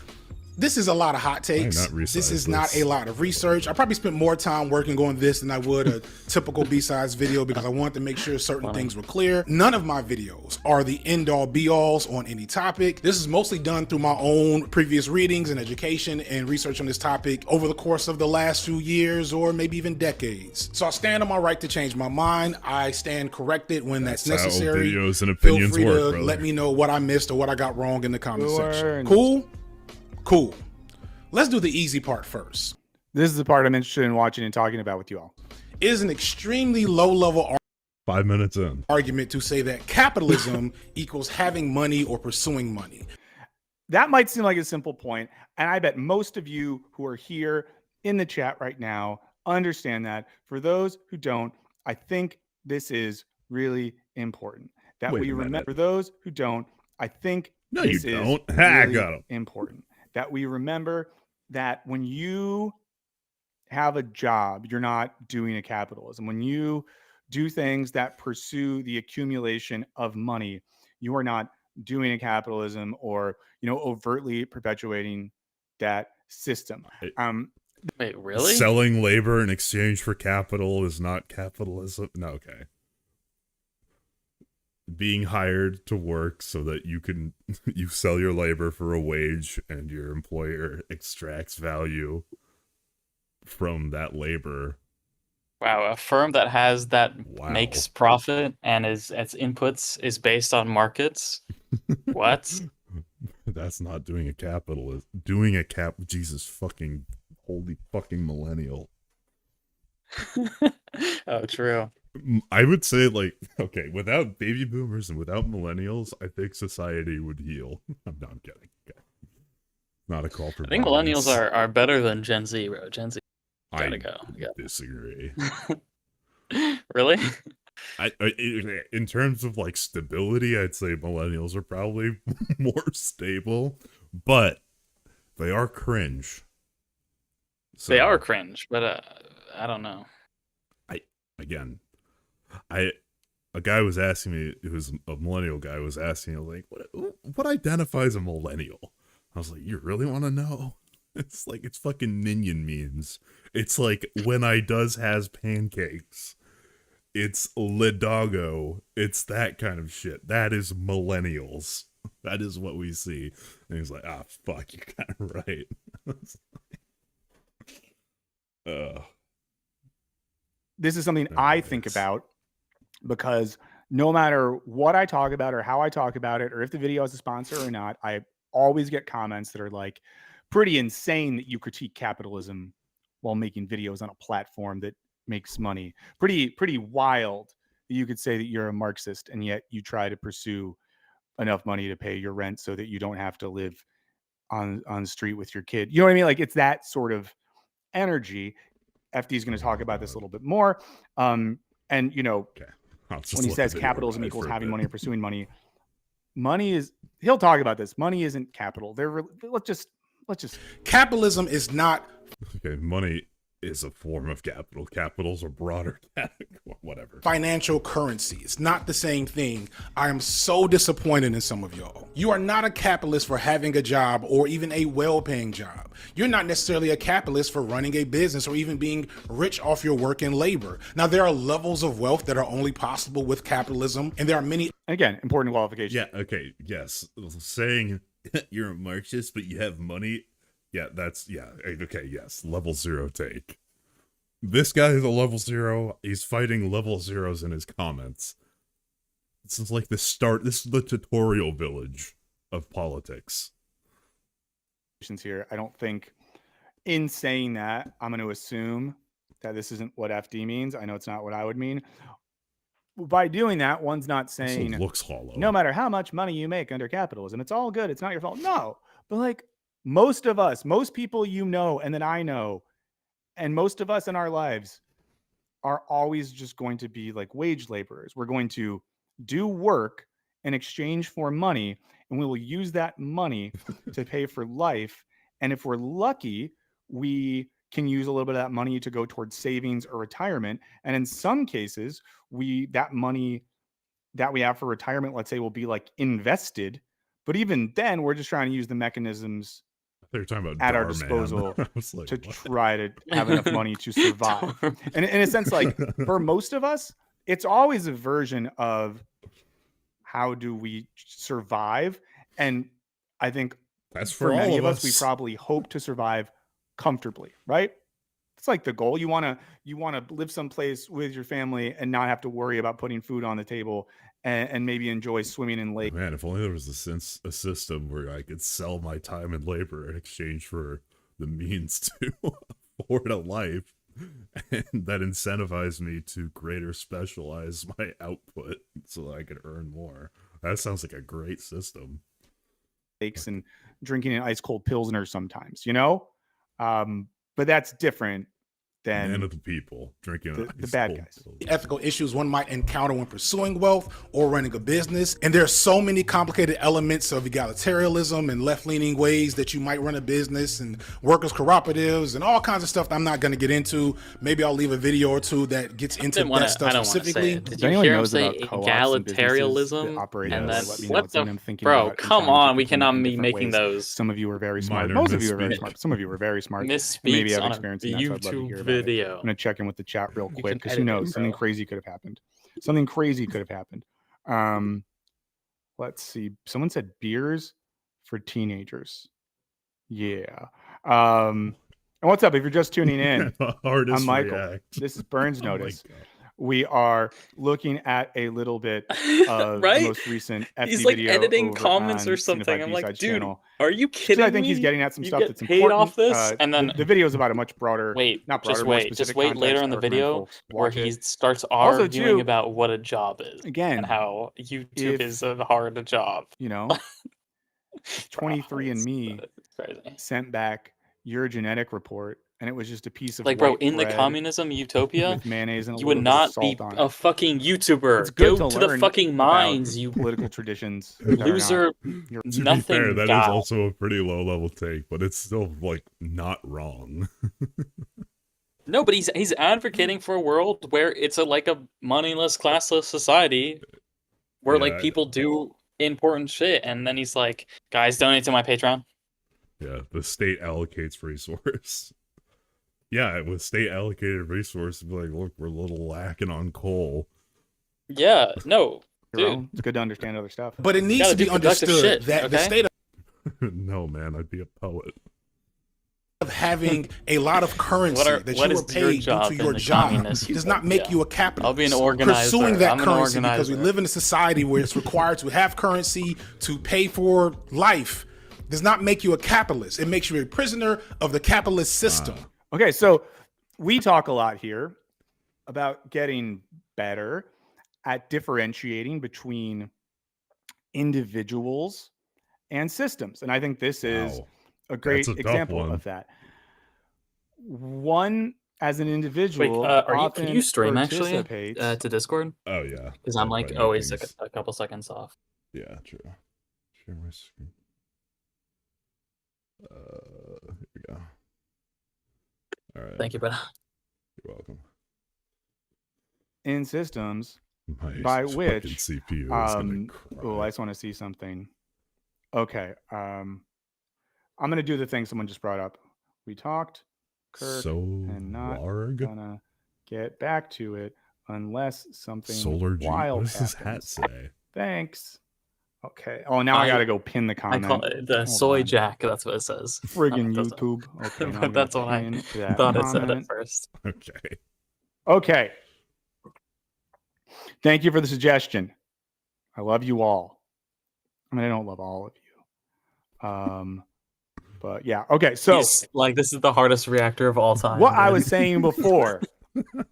This is a lot of hot takes. Why not resize This is this? not a lot of research. I probably spent more time working on this than I would a typical B-sides video because I wanted to make sure certain things were clear. None of my videos are the end-all be-alls on any topic. This is mostly done through my own previous readings and education and research on this topic over the course of the last few years or maybe even decades. So I stand on my right to change my mind. I stand corrected when that's how necessary. videos and Feel opinions free work, to brother. let me know what I missed or what I got wrong in the comment section. Cool? Cool. Let's do the easy part first. This is the part I'm interested in watching and talking about with you all. It is an extremely low-level 5 minutes in. argument to say that capitalism equals having money or pursuing money. That might seem like a simple point, and I bet most of you who are here in the chat right now understand that. For those who don't, I think this is really important. That Wait we a minute. remember. For those who don't, I think No, this you is don't. Ha, I really got him. important. That we remember that when you have a job, you're not doing a capitalism. When you do things that pursue the accumulation of money, you are not doing a capitalism or, overtly perpetuating that system. Wait, really? Selling labor in exchange for capital is not capitalism. No, okay. Being hired to work so that you sell your labor for a wage and your employer extracts value from that labor. Wow, a firm that makes profit and its inputs is based on markets. What? That's not doing a capitalist. Jesus fucking holy fucking millennial. Oh, true. I would say, okay, without baby boomers and without millennials, I think society would heal. I'm kidding. Okay. Not a call for I think violence. millennials are better than Gen Z, bro. Gen Z gotta go. Disagree. Really? In terms of stability, I'd say millennials are probably more stable, but they are cringe. They are cringe, but I don't know. A guy was asking me, who's a millennial guy, was asking me, what identifies a millennial? I was like, you really want to know? It's it's fucking minion memes. It's when I does has pancakes. It's Lidago. It's that kind of shit. That is millennials. That is what we see. And he's like, fuck, you're kind of right. This is something I think about because no matter what I talk about or how I talk about it, or if the video has a sponsor or not, I always get comments that are pretty insane that you critique capitalism while making videos on a platform that makes money. Pretty wild that you could say that you're a Marxist and yet you try to pursue enough money to pay your rent so that you don't have to live on the street with your kid. You know what I mean? It's that sort of energy. FD is going to talk about this a little bit more. And when he says capitalism equals having money or pursuing money, he'll talk about this. Money isn't capital. Let's just Capitalism is not. Okay, money is a form of capital. Capitals are broader. Whatever. Financial currency. It's not the same thing. I am so disappointed in some of y'all. You are not a capitalist for having a job or even a well-paying job. You're not necessarily a capitalist for running a business or even being rich off your work and labor. Now, there are levels of wealth that are only possible with capitalism, and there are many. Again, important qualifications. Yeah, okay, yes. Saying you're a Marxist, but you have money. Yeah, okay, yes. Level 0 take. This guy is a level 0. He's fighting level 0s in his comments. This is this is the tutorial village of politics. Here, I don't think in saying that, I'm going to assume that this isn't what FD means. I know it's not what I would mean. By doing that, one's not saying looks hollow. No matter how much money you make under capitalism, it's all good. It's not your fault. No, but most of us, most people and that I know, and most of us in our lives are always just going to be wage laborers. We're going to do work in exchange for money, and we will use that money to pay for life. And if we're lucky, we can use a little bit of that money to go towards savings or retirement. And in some cases, that money that we have for retirement, let's say, will be invested. But even then, we're just trying to use the mechanisms They're talking about at our Dar Man. disposal I was like, to what? try to have enough money to survive. And in a sense, like for most of us, it's always a version of how do we survive? And I think That's for for many all of of us, we us. probably hope to survive comfortably, right? It's like the goal. You want to live someplace with your family and not have to worry about putting food on the table and maybe enjoy swimming in lakes. Man, if only there was a system where I could sell my time and labor in exchange for the means to afford a life, and that incentivized me to greater specialize my output so that I could earn more. That sounds like a great system. And drinking an ice cold Pilsner sometimes, you know? But that's different than Man of the people drinking the bad guys. Ethical issues one might encounter when pursuing wealth or running a business. And there are so many complicated elements of egalitarianism and left-leaning ways that you might run a business and workers' cooperatives and all kinds of stuff that I'm not going to get into. Maybe I'll leave a video or two that gets into that stuff specifically. Did you hear him say egalitarianism? And then what the bro? Come on, we cannot be making those. Some of you are very smart. Most of you are very smart. Some of you are very smart. Maybe have experience in that, so I'd love to hear about it. I'm gonna check in with the chat real quick because who knows, something crazy could have happened. Something crazy could have happened. Let's see. Someone said beers for teenagers. Yeah. And what's up? If you're just tuning in, I'm Michael. React. This is Burns Notice. We are looking at a little bit of Right? the most recent FD He's like video editing over comments on or something. Cinefied I'm like, B-Sides dude, channel. are you kidding me? I think he's getting at some You stuff get that's paid important. off this, and then the video is about a much broader. Not broader, just more wait, specific just wait later context. in the I recommend video folks where watch he it. starts Also, arguing too, about what a job is again, and how YouTube is a hard job. You know, 23andMe sent back your genetic report, and it was just a piece of Like, bro, white in the bread communism utopia, with mayonnaise and a you would little bit of not be salt on a it. fucking YouTuber. It's good Go to to the learn fucking about mines, you political traditions. that are not loser. your- To be Nothing fair, that is guy. also a pretty low level take, but it's still like not wrong. No, but he's advocating for a world where it's like a moneyless, classless society where like Yeah. people do important shit, and then he's like, guys, donate to my Patreon. Yeah, the state allocates resource. Yeah, with state allocated resource, be like, look, we're a little lacking on coal. Yeah, no, your dude. own. It's good to understand other stuff. But it needs to be understood that the state No, man, I'd be a poet. of having a lot of currency that what you is are your paid due job to in your the job communist does not make utopia? you a capitalist. I'll be an organizer. Pursuing that I'm an currency because organizer. we live in a society where it's required to have currency to pay for life does not make you a capitalist. It makes you a prisoner of the capitalist system. Okay, so we talk a lot here about getting better at differentiating between individuals and systems. And I think this is Wow. a great That's a tough example one. of that. One, as an individual, Can you stream actually participates- to Discord? Oh, yeah. Because I'm like By always meetings. a couple seconds off. Yeah, true. Share my screen. Here we go. All right. Thank you, brother. You're welcome. in systems My by fucking which CPU is gonna oh, I just want to see something. Okay. I'm gonna do the thing someone just brought up. We talked, Kirk, So and not larg? gonna get back to it unless something Solar G. wild What does this happens. hat say? Thanks. Okay. Oh, now I gotta go pin the I comment. call it the Hold soy on. jack. That's what it says. Friggin' It doesn't. YouTube. Okay, now I'm But that's gonna what I pin that thought it said at comment. first. Okay. Okay. Thank you for the suggestion. I love you all. I mean, I don't love all of you. But yeah. Okay. So Like, this is the hardest reactor of all time. what I dude. was saying before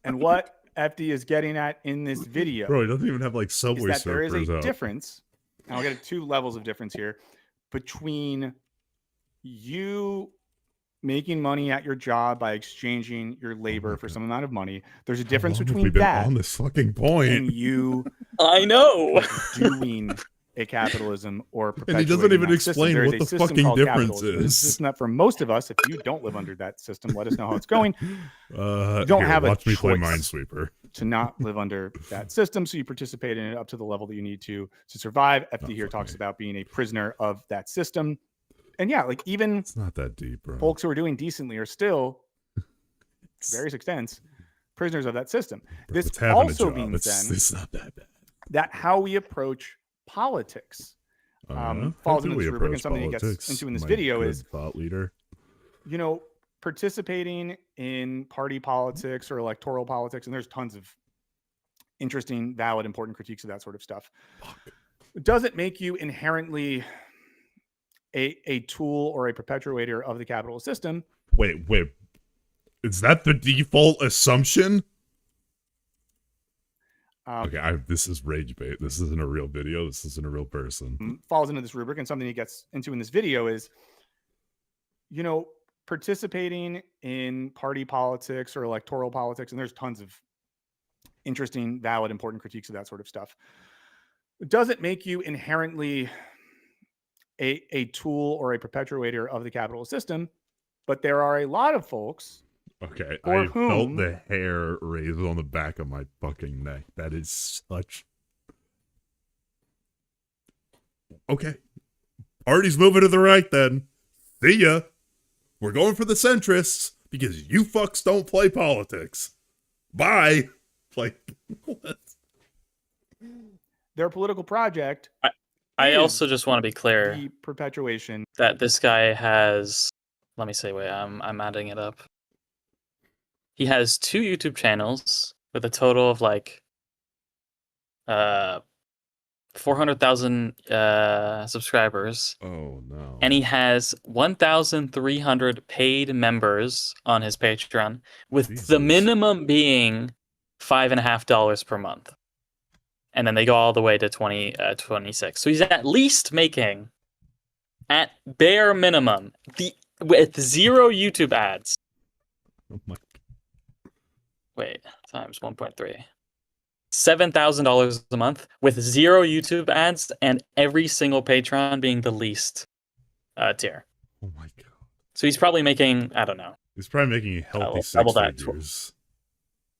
and what FD is getting at in this video Bro, he doesn't even have like is Subway that there is Surfers a out. difference, and I'll get to two levels of difference here, between you making money at your job by exchanging your labor for some amount of money. There's a difference How long have between we been that on this fucking point? and you I know. doing a capitalism or And he doesn't perpetuating even that system. explain There is what a the system fucking called difference capitalism. It's a is. system that for most of us, if you don't live under that system, let us know how it's going. You don't Here, have a watch me play choice Minesweeper. to not live under that system, so you participate in it up to the level that you need to survive. FD here talks about being a prisoner of that system, And yeah, like even it's not that deep, bro. Folks who are doing decently are still, to various extents, prisoners of that system. This also means then it's not that bad. That how we approach politics falls into this rubric, and something he gets into in this video is thought leader. You know, participating in party politics or electoral politics, and there's tons of interesting, valid, important critiques of that sort of stuff. It doesn't make you inherently a tool or a perpetuator of the capitalist system. Wait. Is that the default assumption? Okay, this is rage bait. This isn't a real video. This isn't a real person. Falls into this rubric, and something he gets into in this video is, you know, participating in party politics or electoral politics, and there's tons of interesting, valid, important critiques of that sort of stuff. It doesn't make you inherently a tool or a perpetuator of the capitalist system, but there are a lot of folks. Okay, I felt the hair raise on the back of my fucking neck. That is such... Okay. Party's moving to the right then. See ya. We're going for the centrists because you fucks don't play politics. Bye. Like, what? Their political project... I also just want to be clear. The perpetuation. That this guy has... Let me say, wait, I'm adding it up. He has 2 YouTube channels with a total of like 400,000 subscribers. Oh no. And he has 1,300 paid members on his Patreon, with the minimum being $5.50 per month. And then they go all the way to 26. So he's at least making, at bare minimum, with 0 YouTube ads. Oh my. Wait, times 1.3. $7,000 a month with 0 YouTube ads and every single Patreon being the least tier. Oh my god. So he's probably making, I don't know. He's probably making a healthy double 6 that. figures.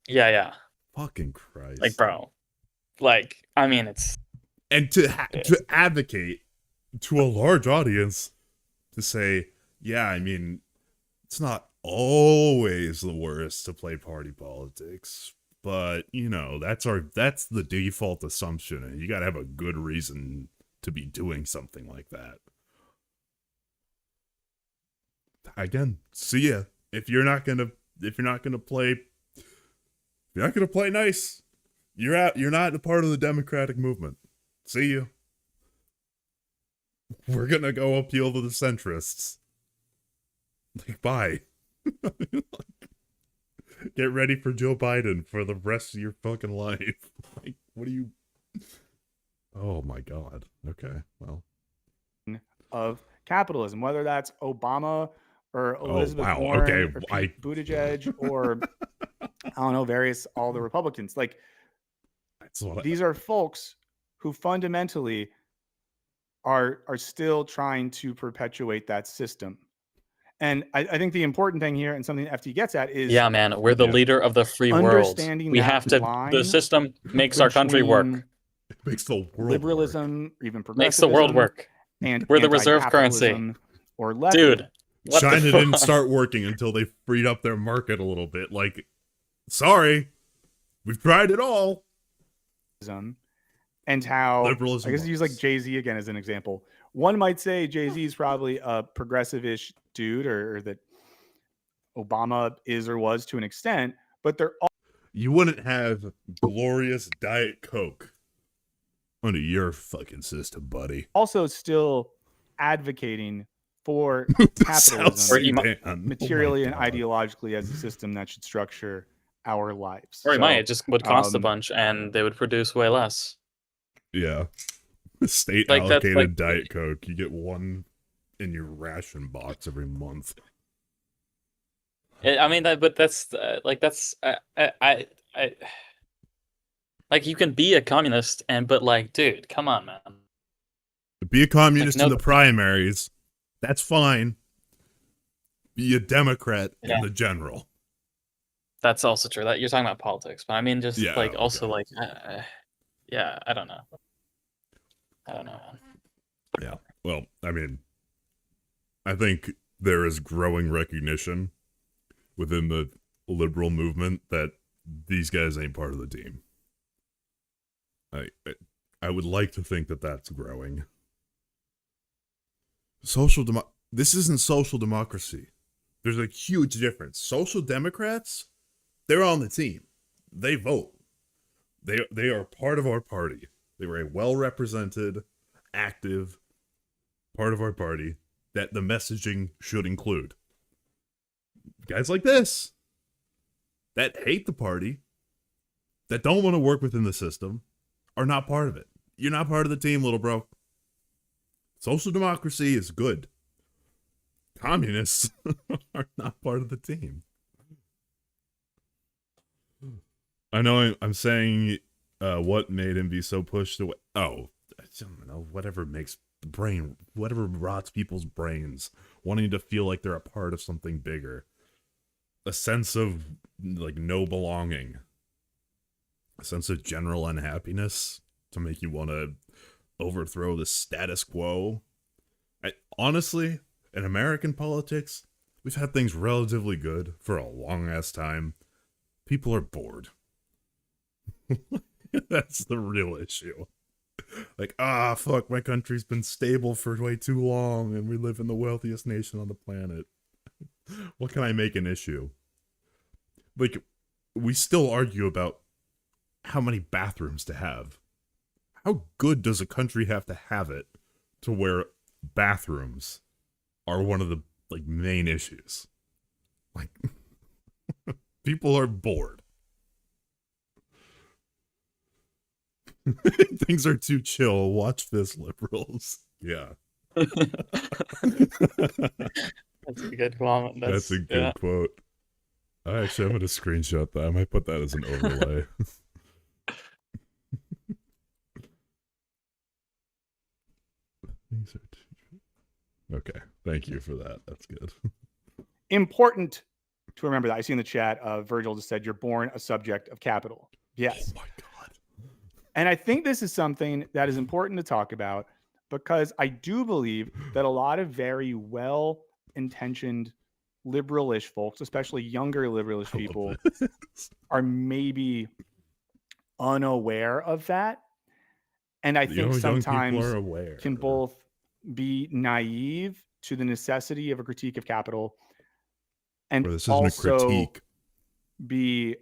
Yeah. Fucking Christ. Like, bro. Like, I mean, it's... And to advocate to a large audience to say, yeah, I mean, it's not always the worst to play party politics, but you know, that's the default assumption, and you got to have a good reason to be doing something like that. Again, see ya. If you're not gonna play nice, you're not a part of the democratic movement. See you. We're gonna go appeal to the centrists. Like, bye. Get ready for Joe Biden for the rest of your fucking life. Like, what do you... Oh my god. Okay, well. Of capitalism, whether that's Obama or Elizabeth Warren or Pete Buttigieg or I don't know, all the Republicans. Like, these are folks who fundamentally are still trying to perpetuate that system. And I think the important thing here, and something that FT gets at, is... Yeah, man, we're the leader of the free world. We have to... The system makes our country work. It makes the world liberalism, work. even progressivism. Makes the world work. And we're the reserve currency. Or left. Dude. China didn't start working until they freed up their market a little bit. Like, sorry, we've tried it all. And how... Liberalism I guess use like Jay-Z again as an example. One might say Jay-Z is probably a progressive-ish dude, or that Obama is or was to an extent, but they're all... You wouldn't have glorious Diet Coke under your fucking system, buddy. Also still advocating for capitalism materially and ideologically as a system that should structure our lives. Or it just would cost a bunch and they would produce way less. Yeah. State allocated Diet Coke. You get one in your ration box every month. I mean, that's like, you can be a communist but like, dude, come on, man. Be a communist in the primaries. That's fine. Be a Democrat in the general. That's also true. That you're talking about politics, but I mean, just I don't know. Man. Yeah. Well, I mean, I think there is growing recognition within the liberal movement that these guys ain't part of the team. I would like to think that that's growing. This isn't social democracy. There's a huge difference. Social democrats, they're on the team. They vote. They are part of our party. They were a well-represented, active part of our party that the messaging should include. Guys like this, that hate the party, that don't want to work within the system, are not part of it. You're not part of the team, little bro. Social democracy is good. Communists are not part of the team. I know I'm saying what made him be so pushed away. Oh, I don't know. Whatever makes the brain, whatever rots people's brains, wanting to feel like they're a part of something bigger. A sense of like no belonging. A sense of general unhappiness to make you want to overthrow the status quo. Honestly, in American politics, we've had things relatively good for a long ass time. People are bored. That's the real issue. Like, fuck, my country's been stable for way too long and we live in the wealthiest nation on the planet. What can I make an issue? Like, we still argue about how many bathrooms to have. How good does a country have to have it to where bathrooms are one of the like main issues? Like, people are bored. Things are too chill. Watch this, liberals. Yeah. That's a good comment. That's a good quote. I'm going to screenshot that. I might put that as an overlay. Okay, thank you for that. That's good. Important to remember that. I see in the chat, Virgil just said, you're born a subject of capital. Yes. Oh my God. And I think this is something that is important to talk about because I do believe that a lot of very well-intentioned liberal-ish folks, especially younger liberal-ish people, are maybe unaware of that. And I think sometimes can both be naive to the necessity of a critique of capital and also be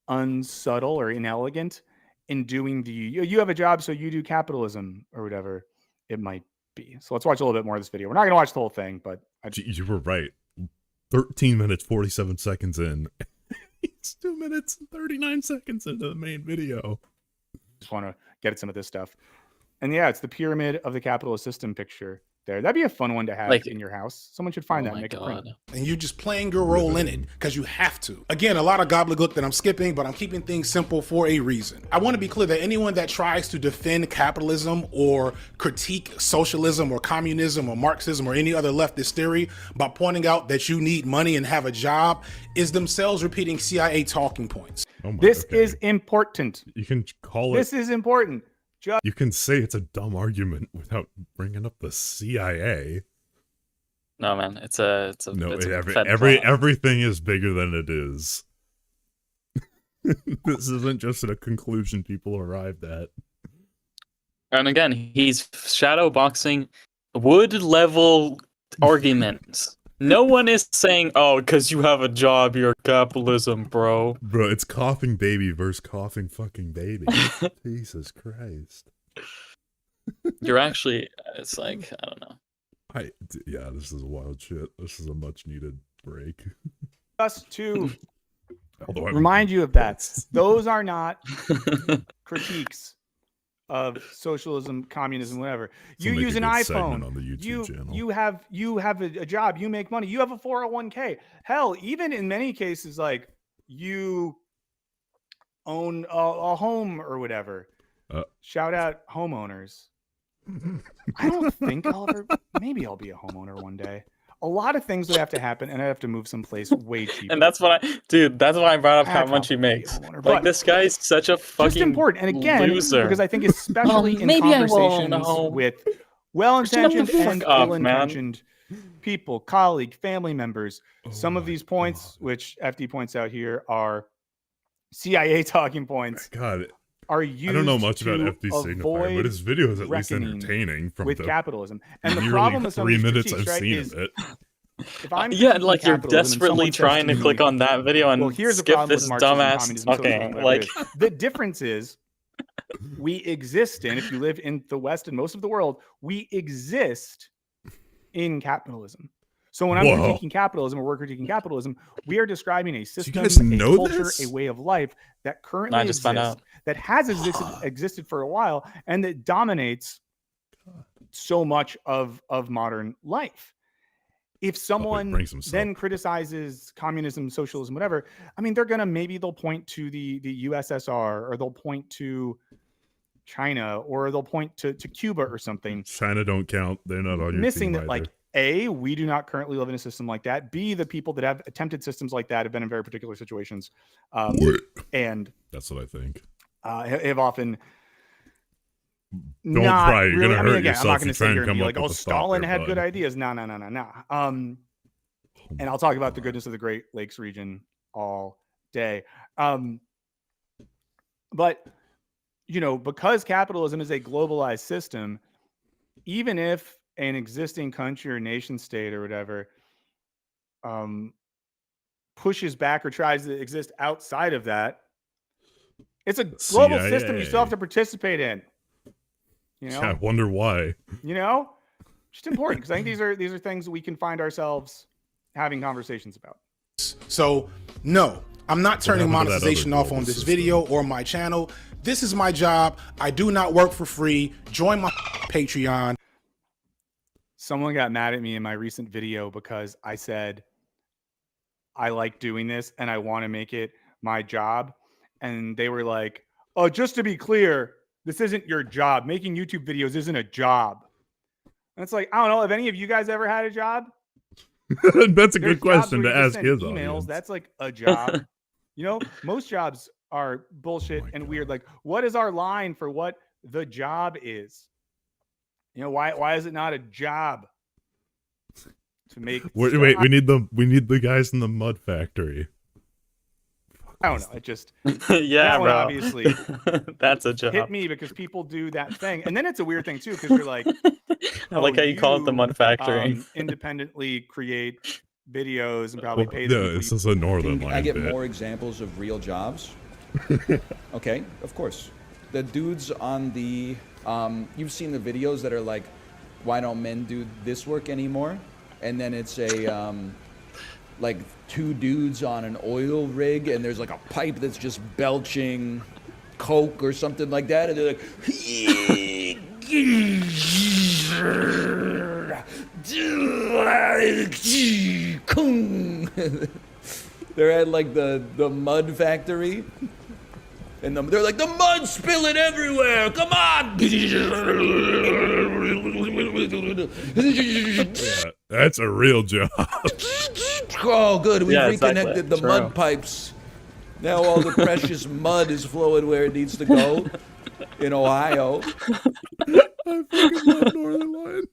unsubtle or inelegant in doing you have a job, so you do capitalism or whatever it might be. So let's watch a little bit more of this video. We're not going to watch the whole thing, but you were right. 13 minutes, 47 seconds in. It's 2 minutes and 39 seconds into the main video. Just want to get at some of this stuff. And yeah, it's the pyramid of the capitalist system picture there. That'd be a fun one to have in your house. Someone should find that and make it print. And you're just playing your role in it because you have to. Again, a lot of gobbledygook that I'm skipping, but I'm keeping things simple for a reason. I want to be clear that anyone that tries to defend capitalism or critique socialism or communism or Marxism or any other leftist theory by pointing out that you need money and have a job is themselves repeating CIA talking points. This is important. You can call it. This is important. You can say it's a dumb argument without bringing up the CIA. No, man, everything is bigger than it is. This isn't just a conclusion people arrived at. And again, he's shadow boxing wood level arguments. No one is saying, "Oh, because you have a job, you're capitalism, bro." Bro, it's coughing baby versus coughing fucking baby. Jesus Christ. You're actually, it's like, I don't know. Yeah, this is wild shit. This is a much needed break. Just to remind you of that, those are not critiques of socialism, communism, whatever. You use an iPhone. On the YouTube channel. You have a job. You make money. You have a 401k. Hell, even in many cases, like you own a home or whatever. Shout out homeowners. I don't think maybe I'll be a homeowner one day. A lot of things would have to happen, and I'd have to move someplace way cheaper. And that's why I brought up how much he makes. Like, this guy's such a fucking just important. And again, loser. Because I think especially in conversations with well-intentioned and ill-intentioned people, colleague, family members. Some of my these points, which FD points out here, are CIA talking points. God, are used I don't know much to about FD Signifier, avoid but his video is at least reckoning entertaining from with the capitalism. And the nearly problem with some of 3 these minutes critiques, I've right, seen is of it. if I'm Yeah, critiquing like you're capitalism and desperately someone says trying to me, click on that video and well, here's the skip problem with this Marxism, dumbass communism, socialism, talking. whatever Like, it is. The difference is we exist in, if you live in the West and most of the world, we exist in capitalism. So when I'm Whoa. critiquing capitalism, or we're critiquing capitalism, we are describing a system, guys a know culture, this? a way of life that currently I just found exists, out. that has existed for a while, and that dominates so much of modern life. If someone brings himself. then criticizes communism, socialism, whatever, I mean, they'll point to the USSR, or they'll point to China, or they'll point to Cuba or something. China don't count. They're not on your Missing team that, either. like, A, we do not currently live in a system like that. B, the people that have attempted systems like that have been in very particular situations. And that's what I think. Have often Don't not try. You're really, gonna I mean, hurt again, I'm not yourself. going You to try sit and here and come be up like, with oh, a thought Stalin there, had bud. good ideas. No. And I'll talk about the goodness of the Great Lakes region all day. But, because capitalism is a globalized system, even if an existing country or nation state or whatever pushes back or tries to exist outside of that, it's a global system you still have to participate in. Yeah, I wonder why. Just important, because I think these are things that we can find ourselves having conversations about. So, no, I'm not turning happened to that monetization other off on global this system? video or my channel. This is my job. I do not work for free. Join my Patreon. Someone got mad at me in my recent video because I said I like doing this and I want to make it my job. And they were like, oh, just to be clear, this isn't your job. Making YouTube videos isn't a job. And it's like, I don't know, have any of you guys ever had a job? That's a There's good question jobs to where you just ask send his emails. audience. That's like a job. Most jobs are bullshit and weird. Like, what is our line for what the job is? Why is it not a job to make? Wait, we need the guys in the mud factory. I don't know. It just yeah, that one bro. obviously That's a job. hit me because people do that thing, and then it's a weird thing too because you're like, I like how you call it the mud factory. Independently create videos and probably pay them. This is a Northern Line I get bit. more examples of real jobs. Okay, of course. The dudes on the, you've seen the videos that are like, why don't men do this work anymore? And then it's a, like 2 dudes on an oil rig and there's like a pipe that's just belching coke or something like that. And they're like, they're at like the mud factory. And they're like, the mud's spilling everywhere. Come on. Yeah, that's a real job. Oh, good. We've Yeah, reconnected exactly. the True. mud pipes. Now all the precious mud is flowing where it needs to go in Ohio. I fucking love Northern Line.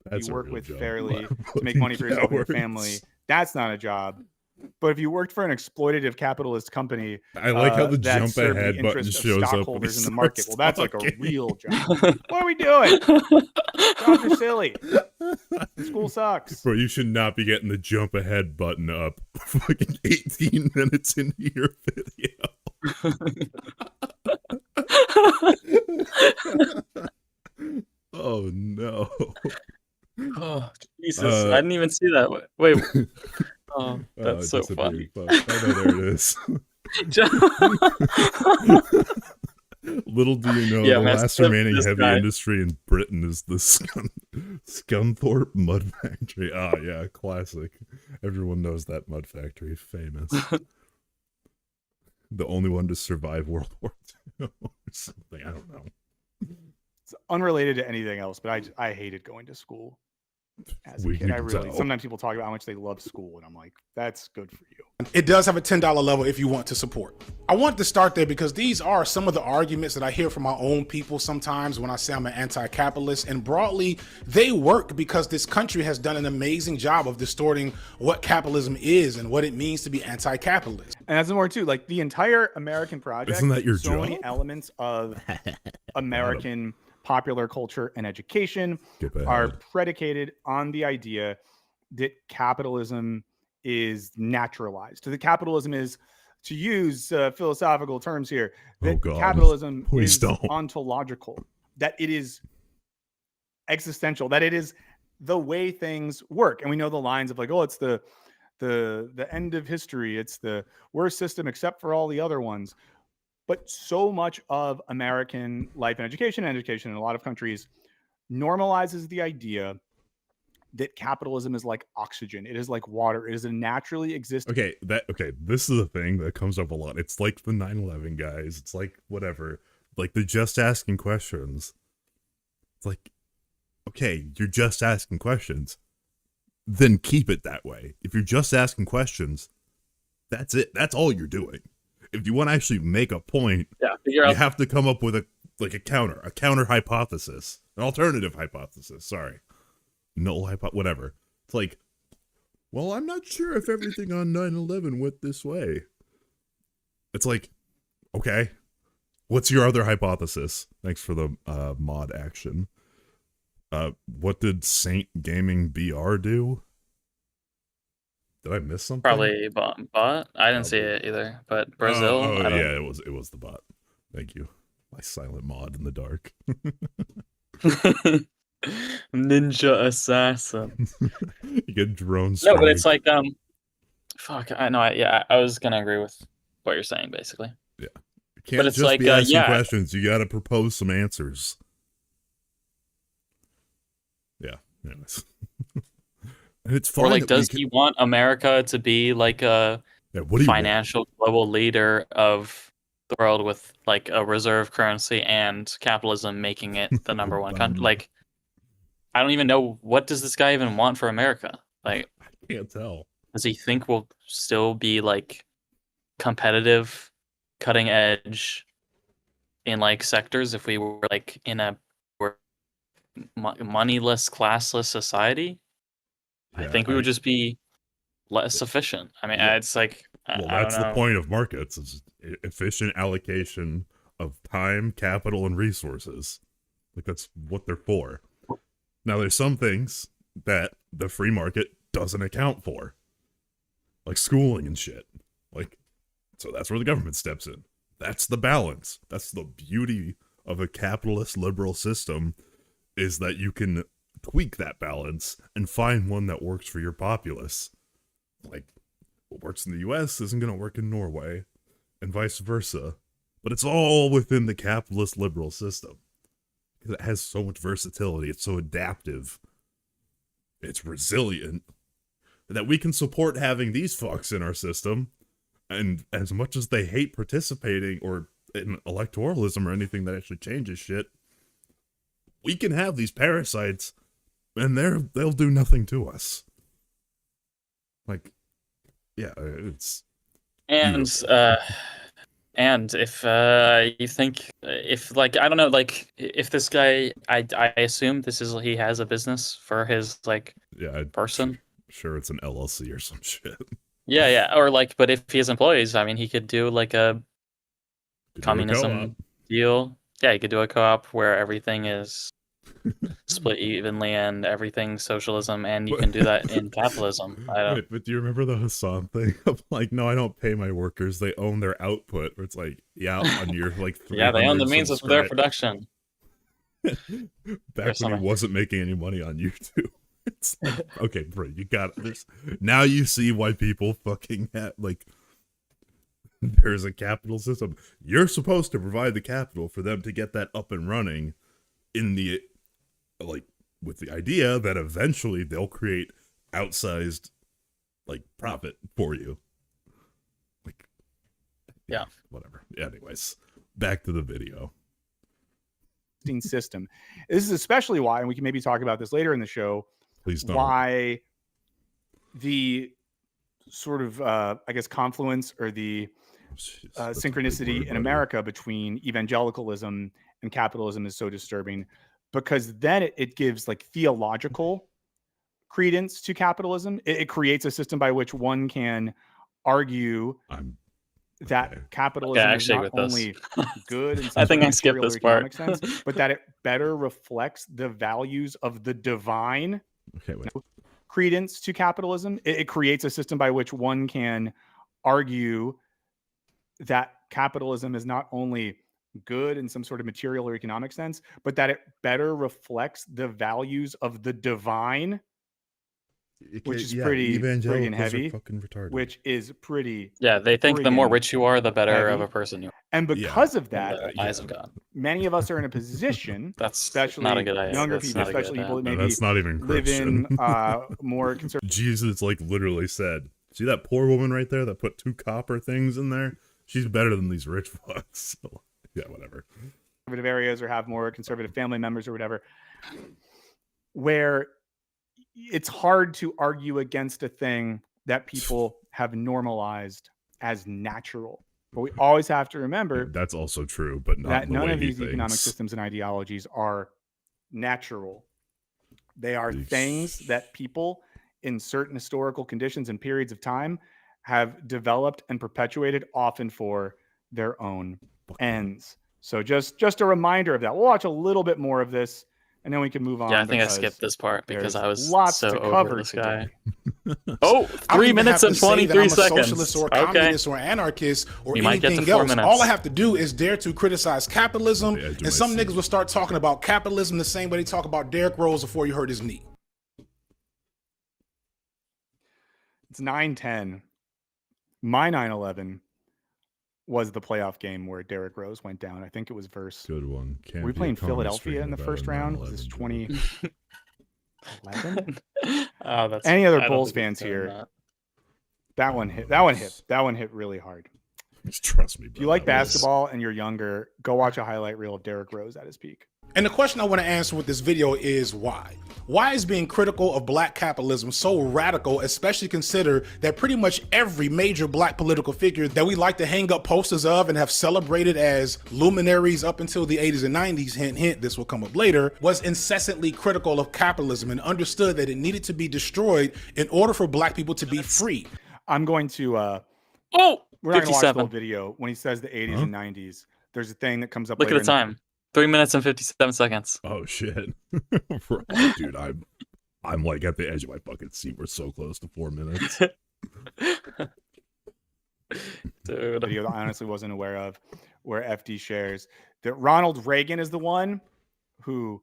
That's You a work real with job. fairly to make money for yourself and your family. That's not a job. But if you worked for an exploitative capitalist company, I like how the that jump served ahead the button interest of shows up when he stockholders in the market, well, starts that's like a talking. real job. What are we doing? Jobs are silly. School sucks. Bro, you should not be getting the jump ahead button up fucking 18 minutes into your video. Oh no. Oh, Jesus. I didn't even see that. Wait. Oh, that's so funny. Oh no, there it is. Little do you know, Yeah, the man, last skip remaining this heavy guy. industry in Britain is the Scunthorpe Mud Factory. Ah, yeah, classic. Everyone knows that mud factory. Famous. The only one to survive World War II or something. I don't know. It's unrelated to anything else, but I hated going to school as a We kid. can tell. Sometimes people talk about how much they love school, and I'm like, that's good for you. It does have a $10 level if you want to support. I want to start there because these are some of the arguments that I hear from my own people sometimes when I say I'm an anti-capitalist, and broadly, they work because this country has done an amazing job of distorting what capitalism is and what it means to be anti-capitalist. And that's more too, like the entire American project. Isn't that your so job? many elements of American popular culture and education are predicated on the idea that capitalism is naturalized. The capitalism is, to use philosophical terms here, that capitalism is ontological, that it is existential, that it is the way things work. And we know the lines of like, oh, it's the end of history, it's the worst system except for all the other ones. But so much of American life and education in a lot of countries normalizes the idea that capitalism is like oxygen. It is like water. It is a naturally existing. Okay, this is the thing that comes up a lot. It's like the 9/11 guys. It's like whatever. Like the just asking questions. It's like, okay, you're just asking questions. Then keep it that way. If you're just asking questions, that's it. That's all you're doing. If you want to actually make a point, you have to come up with a counter hypothesis, an alternative hypothesis. Sorry. Null whatever. It's like, well, I'm not sure if everything on 9/11 went this way. It's like, okay, what's your other hypothesis? Thanks for the mod action. What did Saint Gaming BR do? Did I miss something? Probably bot. I didn't see it either. But Brazil. Yeah, it was the bot. Thank you. My silent mod in the dark. Ninja assassin. You get drone strike. No, but it's like fuck. I know. I was gonna agree with what you're saying, basically. Yeah. You can't just be asking questions. You got to propose some answers. Yeah. Anyways. And it's fun. Or like, does he want America to be like a financial global leader of the world with like a reserve currency and capitalism making it the number one country? Like, I don't even know, what does this guy even want for America? Like, I can't tell. Does he think we'll still be like competitive, cutting edge in like sectors if we were like in a moneyless, classless society? I think we would just be less efficient. I mean, it's like, that's the point of markets, is efficient allocation of time, capital, and resources. Like, that's what they're for. Now, there's some things that the free market doesn't account for, like schooling and shit. Like, so that's where the government steps in. That's the balance. That's the beauty of a capitalist liberal system, is that you can tweak that balance and find one that works for your populace. Like, what works in the US isn't going to work in Norway, and vice versa. But it's all within the capitalist liberal system. Because it has so much versatility. It's so adaptive. It's resilient. That we can support having these fucks in our system. And as much as they hate participating or in electoralism or anything that actually changes shit, we can have these parasites and they'll do nothing to us. Like, yeah, it's... And if you think, if like, I don't know, like if this guy, I assume he has a business for his like person. Sure, it's an LLC or some shit. Yeah, or like, but if he has employees, I mean, he could do like a communism deal. Yeah, he could do a co-op where everything is split evenly and everything's socialism, and you can do that in capitalism. Wait, but do you remember the Hassan thing of like, no, I don't pay my workers, they own their output, where it's like, yeah, on your like yeah, they own the means of their production. Back when he wasn't making any money on YouTube. It's like, okay, bro, you got this. Now you see why people fucking have, like, there's a capital system. You're supposed to provide the capital for them to get that up and running in the, like, with the idea that eventually they'll create outsized, like, profit for you. Like, yeah, whatever. Anyways, back to the video. System. This is especially why, and we can maybe talk about this later in the show, please don't, why the sort of, I guess, confluence or the synchronicity in America between evangelicalism and capitalism is so disturbing, because then it gives like theological credence to capitalism. It creates a system by which one can argue that capitalism is not only good in some I think I sort of skipped material or this part. economic sense, but that it better reflects the values of the divine. Okay, wait. Credence to capitalism. It creates a system by which one can argue that capitalism is not only good in some sort of material or economic sense, but that it better reflects the values of the divine, which is pretty friggin' heavy, fucking retarded. which is pretty. Yeah, they think the more friggin' rich you are, the better of heavy. a person you are. And because of In that, the eyes of God. many of us are in a position, That's especially not a good idea. younger That's people, not a good especially people that No, maybe that's not even live in Christian. more conservative. Jesus like literally said, "See that poor woman right there that put 2 copper things in there? She's better than these rich fucks." So, yeah, whatever. Conservative areas or have more conservative family members or whatever, where it's hard to argue against a thing that people have normalized as natural. But we always have to remember that's also true, but not that in the none way of he these economic thinks. systems and ideologies are natural. They are things that people in certain historical conditions and periods of time have developed and perpetuated, often for their own ends. So just a reminder of that. We'll watch a little bit more of this, and then we can move on. Yeah, I think I because skipped this part because there's I was lots so to over cover this today. guy. Oh, I don't 3 even minutes have and to say that 23 I'm a seconds. socialist or a Okay. communist or anarchist or We might get to anything 4 else. minutes. All I have to do is dare to criticize capitalism, and some niggas will start talking about capitalism the same way they talk about Derrick Rose before you hurt his knee. It's 9-10. My 9/11 was the playoff game where Derrick Rose went down. I think it was versus. Good one. Can't Were we be a playing comedy Philadelphia in the stream first without a round? Was this 2011? Oh, that's Any other I don't Bulls think fans it's doing here? that. That one hit. That one hit. That one hit really hard. Just trust me, bro. If you like That was- basketball and you're younger, go watch a highlight reel of Derrick Rose at his peak. And the question I want to answer with this video is why? Why is being critical of black capitalism so radical, especially consider that pretty much every major black political figure that we like to hang up posters of and have celebrated as luminaries up until the 80s and 90s, hint, hint, this will come up later, was incessantly critical of capitalism and understood that it needed to be destroyed in order for black people to be free. I'm going to, we're not going to watch the 57. whole video. When he says the 80s and 90s, there's a thing that comes up Look later at the time. 3 minutes and 57 seconds. Oh shit. Dude, I'm like at the edge of my fucking seat. We're so close to 4 minutes. Dude. Video that I honestly wasn't aware of, where FD shares that Ronald Reagan is the one who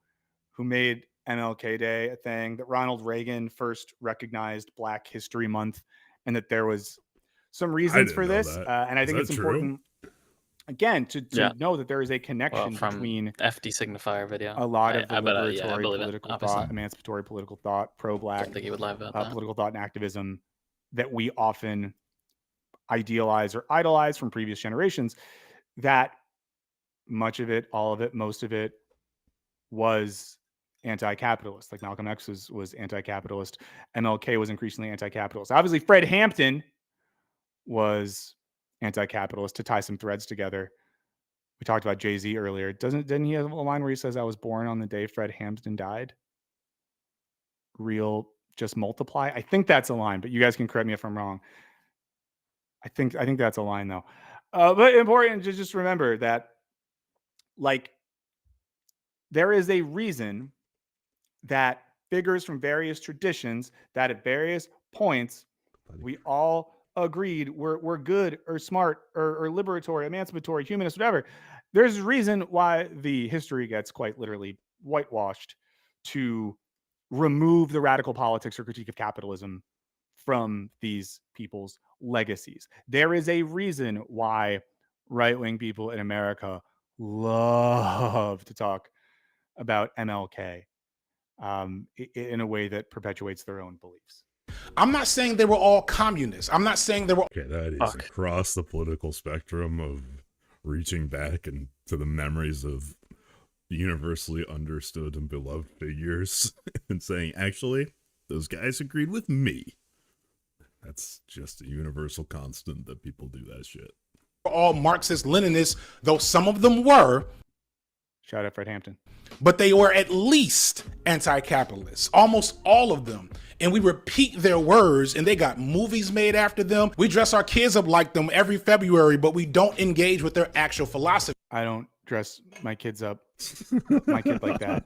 made MLK Day a thing, that Ronald Reagan first recognized Black History Month, and that there was some reasons didn't for know this. that. And I Is think that it's true? important, again, to Yeah. know that there is a connection Well, from between FD Signifier video. a lot of the I believe liberatory it, political obviously. thought, emancipatory political thought, pro-Black Don't think he would lie about that. political thought and activism that we often idealize or idolize from previous generations, that much of it, all of it, most of it was anti-capitalist. Like Malcolm X was anti-capitalist. MLK was increasingly anti-capitalist. Obviously, Fred Hampton was anti-capitalist, to tie some threads together. We talked about Jay-Z earlier. Didn't he have a line where he says, "I was born on the day Fred Hampton died"? Real, just multiply. I think that's a line, but you guys can correct me if I'm wrong. I think that's a line though. But important to just remember that, like, there is a reason that figures from various traditions that at various points we all agreed were good or smart or liberatory, emancipatory, humanist, whatever. There's a reason why the history gets quite literally whitewashed to remove the radical politics or critique of capitalism from these people's legacies. There is a reason why right-wing people in America love to talk about MLK in a way that perpetuates their own beliefs. I'm not saying they were all communists. I'm not saying they were. Okay, that is across the political spectrum of reaching back and to the memories of universally understood and beloved figures and saying, actually, those guys agreed with me. That's just a universal constant that people do that shit. All Marxist Leninists, though some of them were. Shout out Fred Hampton. But they were at least anti-capitalist, almost all of them. And we repeat their words, and they got movies made after them. We dress our kids up like them every February, but we don't engage with their actual philosophy. I don't dress my kids up, my kid like that.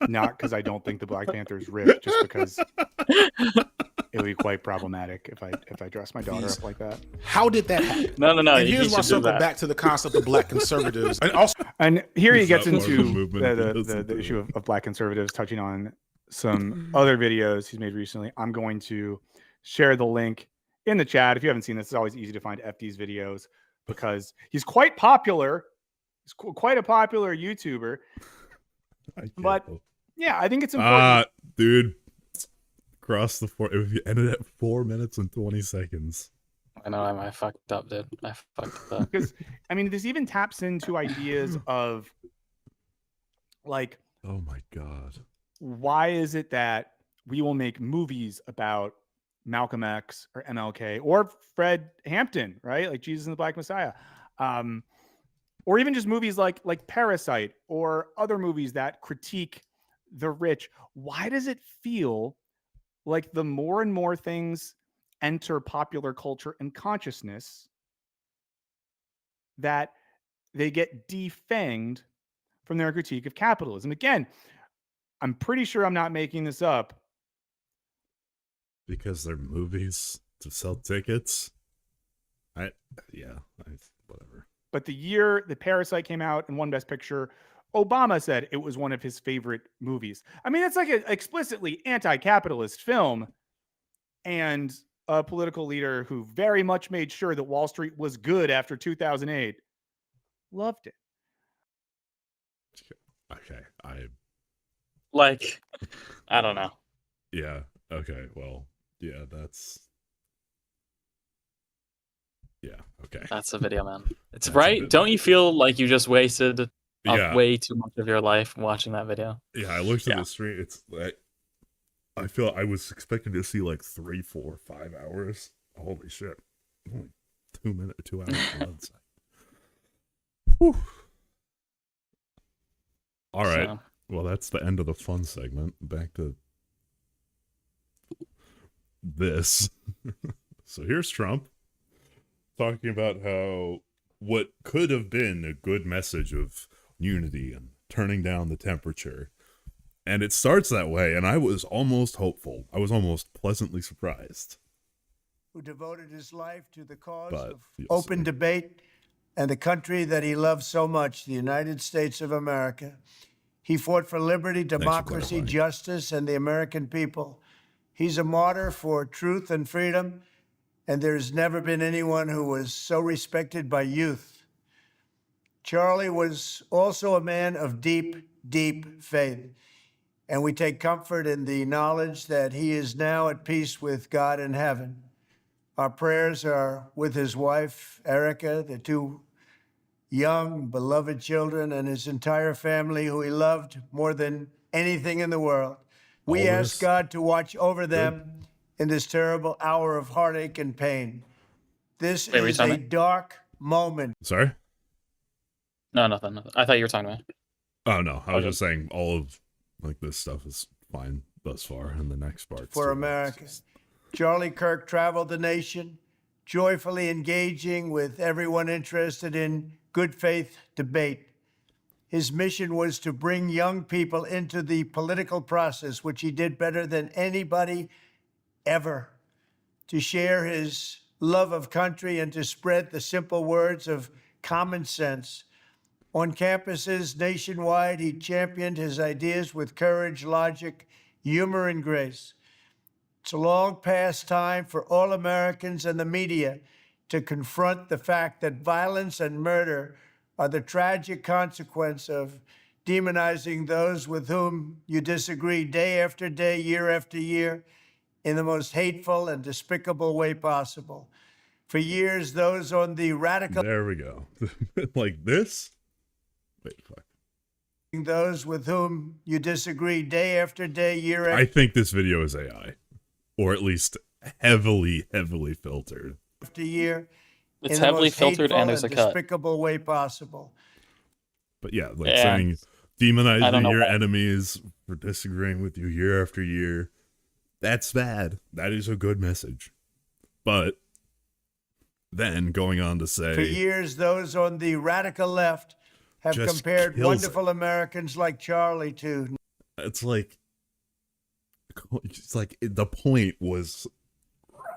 Not because I don't think the Black Panther is rich, just because it would be quite problematic if I dress my daughter up like that. How did that happen? No. And here's where I circle back to the concept of Black conservatives. And here he Is gets that one of the into movement the issue of Black conservatives, touching on some other videos he's made recently. I'm going to share the link in the chat. If you haven't seen this, it's always easy to find FD's videos because he's quite popular. He's quite a popular YouTuber. But yeah, I think it's important. Dude, cross the four. It ended at 4 minutes and 20 seconds. I know, I fucked up, dude. I fucked up. Because, I mean, this even taps into ideas of, like, oh my God, why is it that we will make movies about Malcolm X or MLK or Fred Hampton, right? Like Jesus and the Black Messiah. Or even just movies like Parasite or other movies that critique the rich. Why does it feel like the more and more things enter popular culture and consciousness that they get defanged from their critique of capitalism? Again, I'm pretty sure I'm not making this up. Because they're movies to sell tickets. Whatever. But the year the Parasite came out and won Best Picture, Obama said it was one of his favorite movies. I mean, it's like an explicitly anti-capitalist film, and a political leader who very much made sure that Wall Street was good after 2008 loved it. Okay, I don't know. Yeah. Okay. Well, yeah, that's. Yeah. Okay. That's a video, man. It's right. Don't you feel like you just wasted way too much of your life watching that video? Yeah, I looked at the stream. It's like I feel I was expecting to see like 3, 4, 5 hours. Holy shit! Only 2 hours. Whew. All right. So. Well, that's the end of the fun segment. Back to this. So here's Trump talking about how what could have been a good message of unity and turning down the temperature. And it starts that way, and I was almost hopeful. I was almost pleasantly surprised. Who devoted his life to the cause of open debate and the country that he loved so much, the United States of America. He fought for liberty, democracy, justice, and the American people. He's a martyr for truth and freedom, and there's never been anyone who was so respected by youth. Charlie was also a man of deep, deep faith, and we take comfort in the knowledge that he is now at peace with God in heaven. Our prayers are with his wife, Erica, the 2 young, beloved children, and his entire family, who he loved more than anything in the world. We ask God to watch over them in this terrible hour of heartache and pain. This is a dark moment. Sorry? No, nothing. I thought you were talking to me. Oh, no. I was just saying all of like this stuff is fine thus far, and the next part. For America. Charlie Kirk traveled the nation, joyfully engaging with everyone interested in good faith debate. His mission was to bring young people into the political process, which he did better than anybody ever, to share his love of country and to spread the simple words of common sense. On campuses nationwide, he championed his ideas with courage, logic, humor, and grace. It's a long past time for all Americans and the media to confront the fact that violence and murder are the tragic consequence of demonizing those with whom you disagree day after day, year after year, in the most hateful and despicable way possible. For years, those on the radical... There we go. Like this? Wait, fuck. Those with whom you disagree day after day, year after... I think this video is AI. Or at least heavily filtered. After year, It's in the heavily most filtered hateful and there's a cut. despicable way possible. But yeah, like And saying I don't demonizing know your why. enemies for disagreeing with you year after year, that's bad. That is a good message. But then going on to say, For years, those on the radical left have Just compared kills wonderful Americans like Charlie to it's like the point was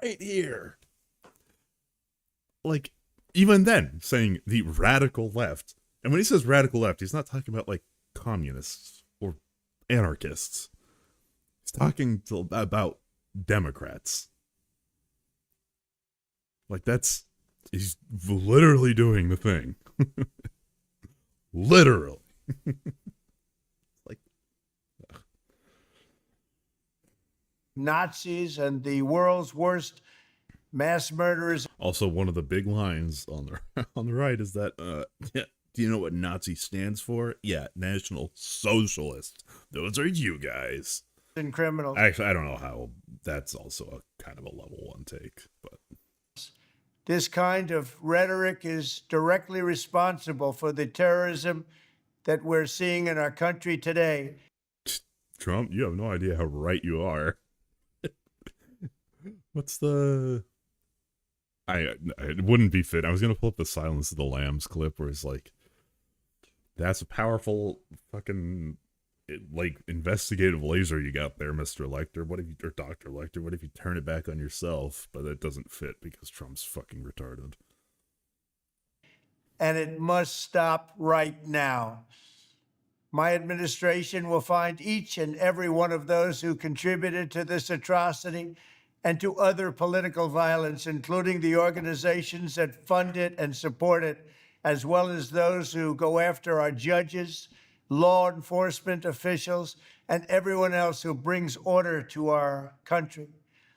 right here. Like, even then, saying the radical left, and when he says radical left, he's not talking about like communists or anarchists. He's talking about Democrats. Like, he's literally doing the thing. Literally. Nazis and the world's worst mass murderers. Also, one of the big lines on the on the right is that, yeah, do you know what Nazi stands for? Yeah, National Socialist. Those are you guys. And criminals. Actually, I don't know how that's also a kind of a level one take, but This kind of rhetoric is directly responsible for the terrorism that we're seeing in our country today. Trump, you have no idea how right you are. What's the... it wouldn't be fit. I was going to pull up the Silence of the Lambs clip where it's like, that's a powerful fucking, investigative laser you got there, Mr. Lecter. What if you, or Dr. Lecter, what if you turn it back on yourself? But it doesn't fit because Trump's fucking retarded. And it must stop right now. My administration will find each and every one of those who contributed to this atrocity and to other political violence, including the organizations that fund it and support it, as well as those who go after our judges, law enforcement officials, and everyone else who brings order to our country.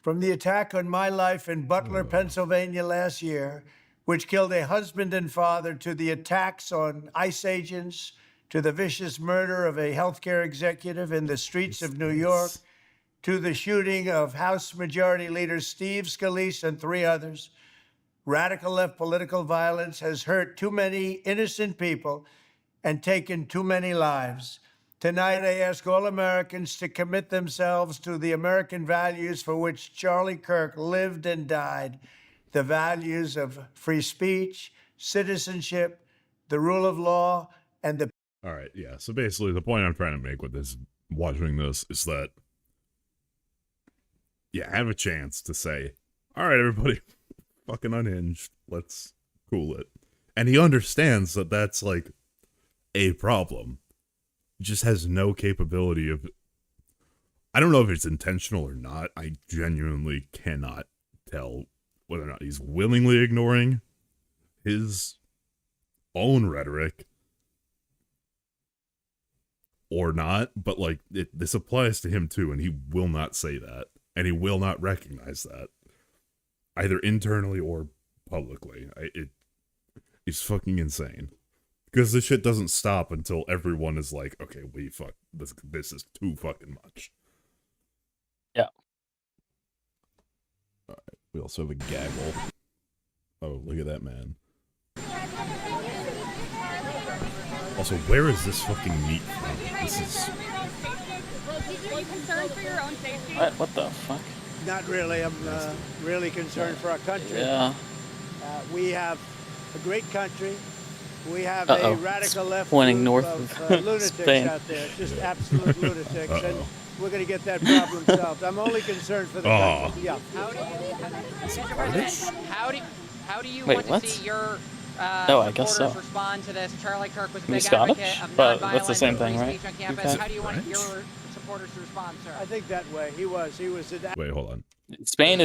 From the attack on my life in Butler, Pennsylvania last year, which killed a husband and father, to the attacks on ICE agents, to the vicious murder of a healthcare executive in the streets of New York, to the shooting of House Majority Leader Steve Scalise and 3 others, radical left political violence has hurt too many innocent people and taken too many lives. Tonight, I ask all Americans to commit themselves to the American values for which Charlie Kirk lived and died, the values of free speech, citizenship, the rule of law, and the... All right, yeah. So basically, the point I'm trying to make with this, watching this, is that, yeah, have a chance to say, all right, everybody, fucking unhinged. Let's cool it. And he understands that that's like a problem. He just has no capability of... I don't know if it's intentional or not. I genuinely cannot tell whether or not he's willingly ignoring his own rhetoric or not, but like this applies to him too, and he will not say that, and he will not recognize that, either internally or publicly. It's fucking insane, because this shit doesn't stop until everyone is like, okay, this is too fucking much. Yeah. All right, we also have a gaggle. Oh, look at that man. Also, where is this fucking meat from? This is... Are you concerned for your own safety? What the fuck? Not really. I'm really concerned for our country. Yeah. We have a great country. We have Uh-oh. a radical left Pointing group north of of lunatics Spain. out there, just absolute lunatics, and we're going to get that problem solved. I'm only concerned for the country. Yeah. How do you Wait, want what? to see your No, I guess supporters so. respond to this? Charlie Kirk was a He's big advocate Scottish? of But nonviolence that's the same and free thing, right? speech on campus. Is it How do you want French? your supporters to respond, sir? I think that way. He was. Wait, hold on. Spain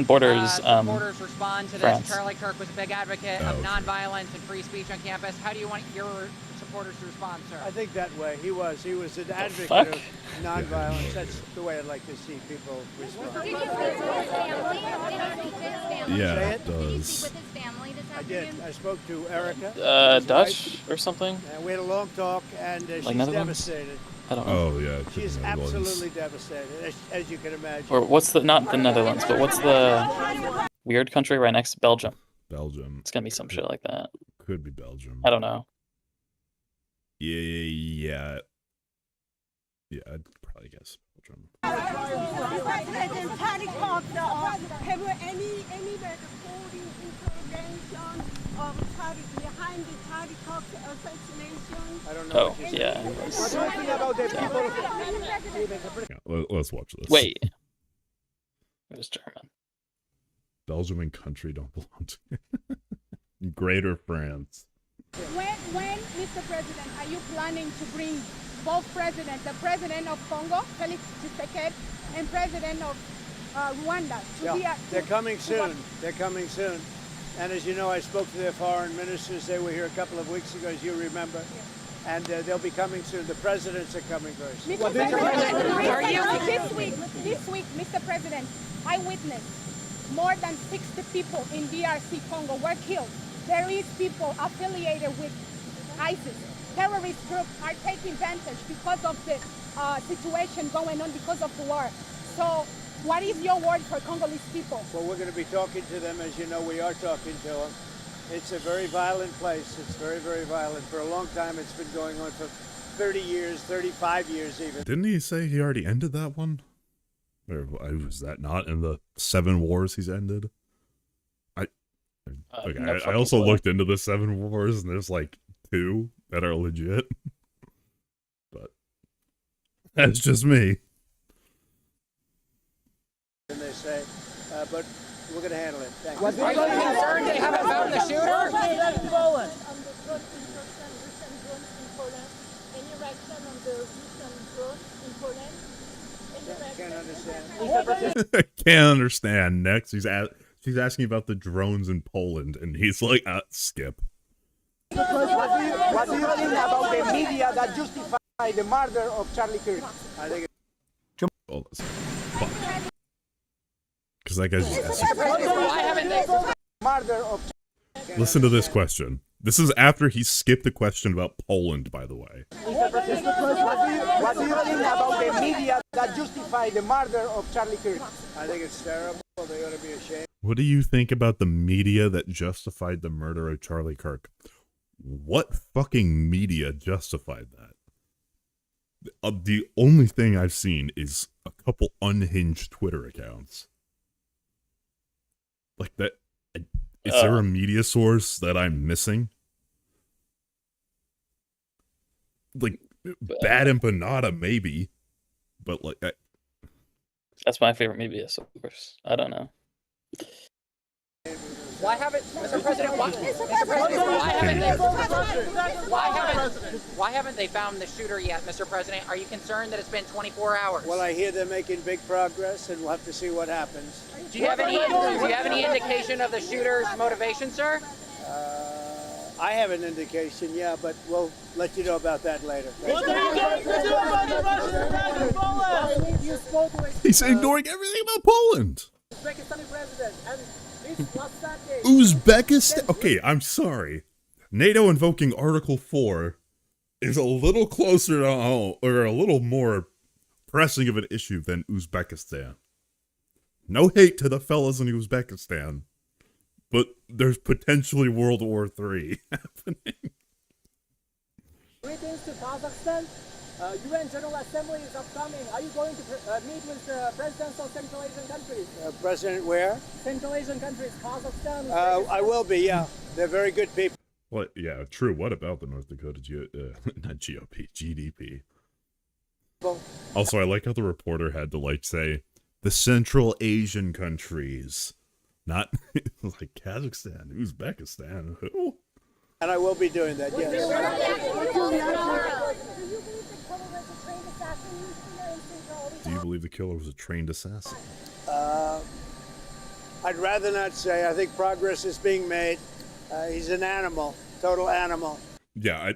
borders supporters respond to this? France. Charlie Kirk was a big advocate of okay. nonviolence and free speech on campus. How do you want your supporters to respond, sir? I think that way. He was an advocate fuck? of nonviolence. That's the way I'd like to see people respond. Did you speak to his family? Did you speak to his family? Yeah, Say it it? Did you does. speak with his family this I afternoon? did. I spoke to Erica. his Dutch wife, or something? and we had a long talk, and she's Netherlands? devastated. I don't know. Oh yeah, it could She be is Netherlands. absolutely devastated, as you can imagine. Or what's the, not the Netherlands, but what's the weird country right next to Belgium? Belgium. It's gonna be some shit like that. Could be Belgium. I don't know. Yeah. Yeah, I'd probably guess Belgium. Have you any holding intervention of Tariq behind the Tariq assassination? I don't know. Oh, yeah. What do you think about the people? Yeah, let's watch this. Wait. It was German. Belgium and country don't belong to Greater France. When, Mr. President, are you planning to bring both presidents, the president of Congo, Felix Tshisekedi, and president of Rwanda? They're coming soon. They're coming soon. And as you know, I spoke to their foreign ministers. They were here a couple of weeks ago, as you remember. And they'll be coming soon. The presidents are coming very soon. Mr. President, this week, Mr. President, I witnessed more than 60 people in DRC Congo were killed. There is people affiliated with ISIS. Terrorist groups are taking advantage because of the situation going on because of the war. So what is your word for Congolese people? Well, we're going to be talking to them. As you know, we are talking to them. It's a very violent place. It's very, very violent. For a long time, it's been going on for 30 years, 35 years even. Didn't he say he already ended that one? Or was that not in the 7 wars he's ended? I also looked into the 7 wars, and there's like 2 that are legit. But that's just me. And they say, but we're going to handle it. Thank Are you concerned they haven't found the shooter? Can't understand. I can't understand. Next, she's asking about the drones in Poland, and he's like, skip. What do you think about the media that justify the murder of Charlie Kirk? I think because that guy's just Why haven't they murder of Listen to this question. This is after he skipped the question about Poland, by the way. Mr. President, what do you think about the media that justify the murder of Charlie Kirk? I think it's terrible. They ought to be ashamed. What do you think about the media that justified the murder of Charlie Kirk? What fucking media justified that? The only thing I've seen is a couple unhinged Twitter accounts. Like that. Is there a media source that I'm missing? Like, Bad Empanada, maybe. But, like, That's my favorite media source. I don't know. Why haven't, Mr. President, why haven't they found the shooter yet, Mr. President? Are you concerned that it's been 24 hours? Well, I hear they're making big progress, and we'll have to see what happens. Do you have any indication of the shooter's motivation, sir? I have an indication, yeah, but we'll let you know about that later. He's ignoring everything about Poland. Uzbekistan? Okay, I'm sorry. NATO invoking Article 4 is a little closer to home, or a little more pressing of an issue than Uzbekistan. No hate to the fellas in Uzbekistan, but there's potentially World War III happening. Greetings to Kazakhstan. UN General Assembly is upcoming. Are you going to meet with the presidents of Central Asian countries? President where? Central Asian countries, Kazakhstan. I will be, yeah. They're very good people. What? Yeah, true. What about the North Dakota not GOP, GDP? Also, I like how the reporter had to, like, say, the Central Asian countries. Not, like, Kazakhstan, Uzbekistan. Who? And I will be doing that, yes. Do you believe the killer was a trained assassin? I'd rather not say. I think progress is being made. He's an animal, total animal. Yeah,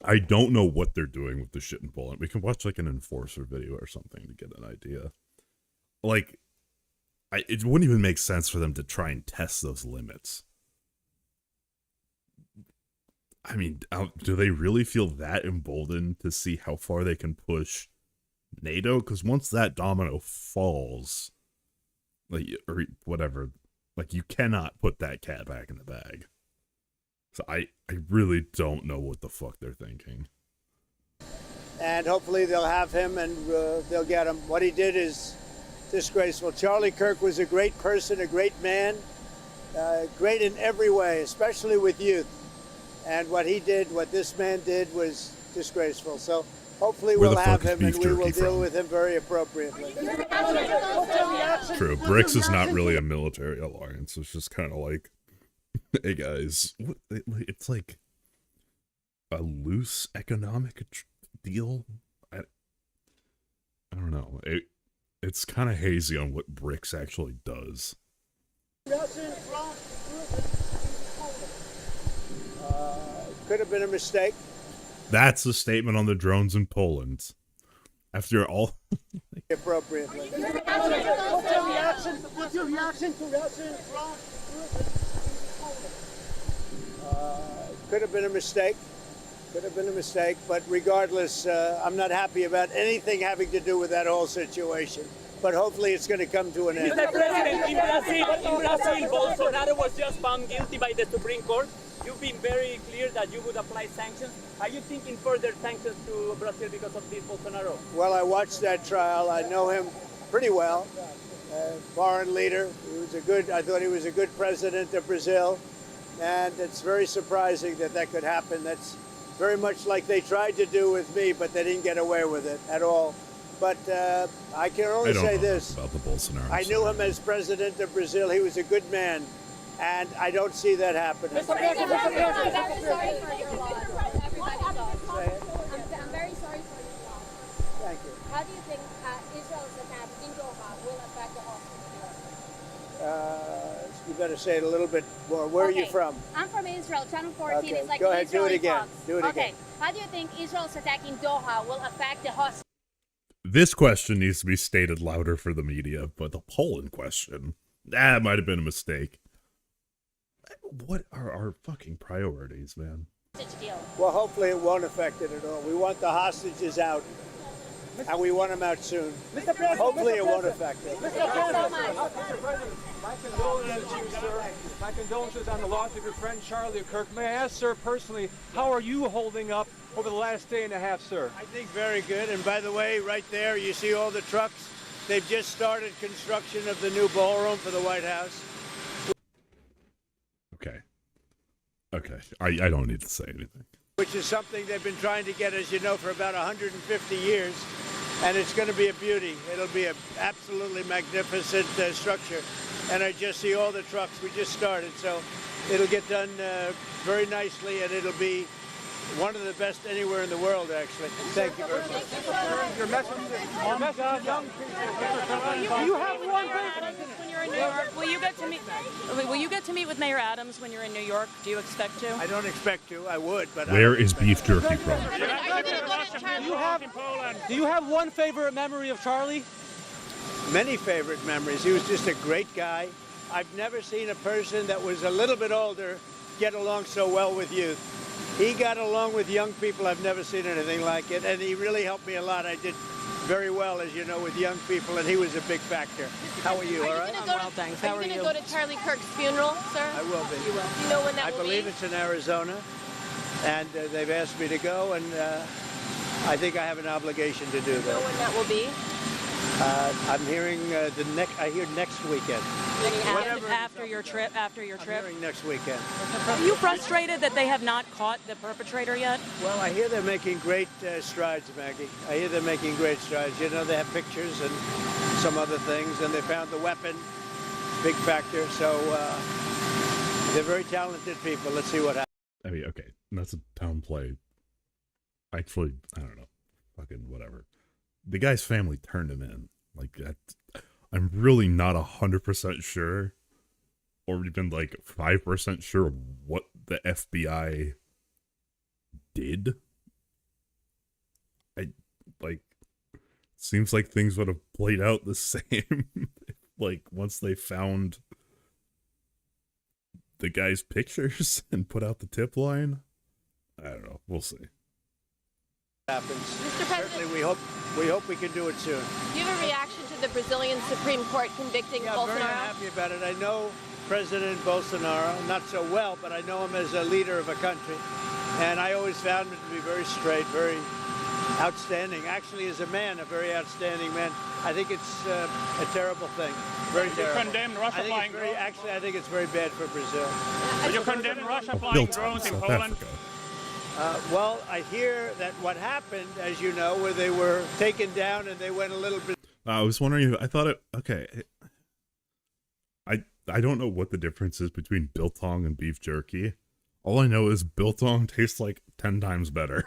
I don't know what they're doing with the shit in Poland. We can watch like an enforcer video or something to get an idea. Like, it wouldn't even make sense for them to try and test those limits. I mean, do they really feel that emboldened to see how far they can push NATO? Because once that domino falls, like, or whatever, like, you cannot put that cat back in the bag. So I really don't know what the fuck they're thinking. And hopefully they'll have him and they'll get him. What he did is disgraceful. Charlie Kirk was a great person, a great man, great in every way, especially with youth. And what he did, what this man did, was disgraceful. So hopefully we'll have him and we will deal with him very appropriately. True. BRICS is not really a military alliance. It's just kind of like, hey guys, it's like a loose economic deal. I don't know. It's kind of hazy on what BRICS actually does. Could have been a mistake. That's a statement on the drones in Poland. After all, appropriately. What's your reaction to Russian France? Could have been a mistake. Could have been a mistake, but regardless, I'm not happy about anything having to do with that whole situation. But hopefully it's going to come to an end. Mr. President, in Brazil, Bolsonaro was just found guilty by the Supreme Court. You've been very clear that you would apply sanctions. Are you thinking further sanctions to Brazil because of this Bolsonaro? Well, I watched that trial. I know him pretty well. Foreign leader. I thought he was a good president of Brazil. And it's very surprising that that could happen. That's very much like they tried to do with me, but they didn't get away with it at all. But I can only say this. About the Bolsonaro. I knew him as president of Brazil. He was a good man. And I don't see that happening. I'm very sorry for your loss. Everybody lost. I'm very sorry for your loss. Thank you. How do you think Israel's attack in Doha will affect the hostages? You better say it a little bit more. Where are you from? I'm from Israel. Channel 14 Okay, is like go ahead, do it Israeli again. Fox. Do it okay. again. How do you think Israel's attack in Doha will affect the hostages? This question needs to be stated louder for the media, but the Poland question, that might have been a mistake. What are our fucking priorities, man? Well, hopefully it won't affect it at all. We want the hostages out, and we want them out soon. Hopefully it won't affect it. Mr. President, my condolences to you, sir. My condolences on the loss of your friend Charlie Kirk. May I ask, sir, personally, how are you holding up over the last day and a half, sir? I think very good. And by the way, right there, you see all the trucks. They've just started construction of the new ballroom for the White House. Okay. I don't need to say anything. Which is something they've been trying to get, as you know, for about 150 years. And it's going to be a beauty. It'll be an absolutely magnificent structure. And I just see all the trucks. We just started, so it'll get done very nicely, and it'll be one of the best anywhere in the world, actually. Thank you very much. Your message to young people. You have one when you're in New York. Will you get to meet with Mayor Adams when you're in New York? Do you expect to? I don't expect to. I would, but Where is beef jerky from? Do you have one favorite memory of Charlie? Many favorite memories. He was just a great guy. I've never seen a person that was a little bit older get along so well with youth. He got along with young people. I've never seen anything like it, and he really helped me a lot. I did very well, as you know, with young people, and he was a big factor. How are you? All right? I'm well, thanks. How are you? Are you going to go to Charlie Kirk's funeral, sir? I will be. You will. Do you know when that will be? I believe it's in Arizona, and they've asked me to go, and I think I have an obligation to do that. Do you know when that will be? I'm hearing I hear next weekend. After your trip? I'm hearing next weekend. Are you frustrated that they have not caught the perpetrator yet? Well, I hear they're making great strides, Maggie. I hear they're making great strides. You know, they have pictures and some other things, and they found the weapon, big factor. So they're very talented people. Let's see what happens. I mean, okay, that's a downplay. Actually, I don't know. Fucking whatever. The guy's family turned him in. Like, that, I'm really not 100% sure, or even like 5% sure of what the FBI did. Seems like things would have played out the same. Like, once they found the guy's pictures and put out the tip line. I don't know. We'll see. Happens. Mr. President, Certainly, we hope we can do it soon. do you have a reaction to the Brazilian Supreme Court convicting Very Bolsonaro? happy about it. I know President Bolsonaro, not so well, but I know him as a leader of a country. And I always found him to be very straight, very outstanding. Actually, as a man, a very outstanding man. I think it's a terrible thing. Very terrible. Condemn Russia flying drones? Actually, I think it's very bad for Brazil. You condemn Russia flying drones in Poland? Well, I hear that what happened, as you know, where they were taken down and they went a little bit. I was wondering if I thought it. Okay, I don't know what the difference is between biltong and beef jerky. All I know is biltong tastes like 10 times better.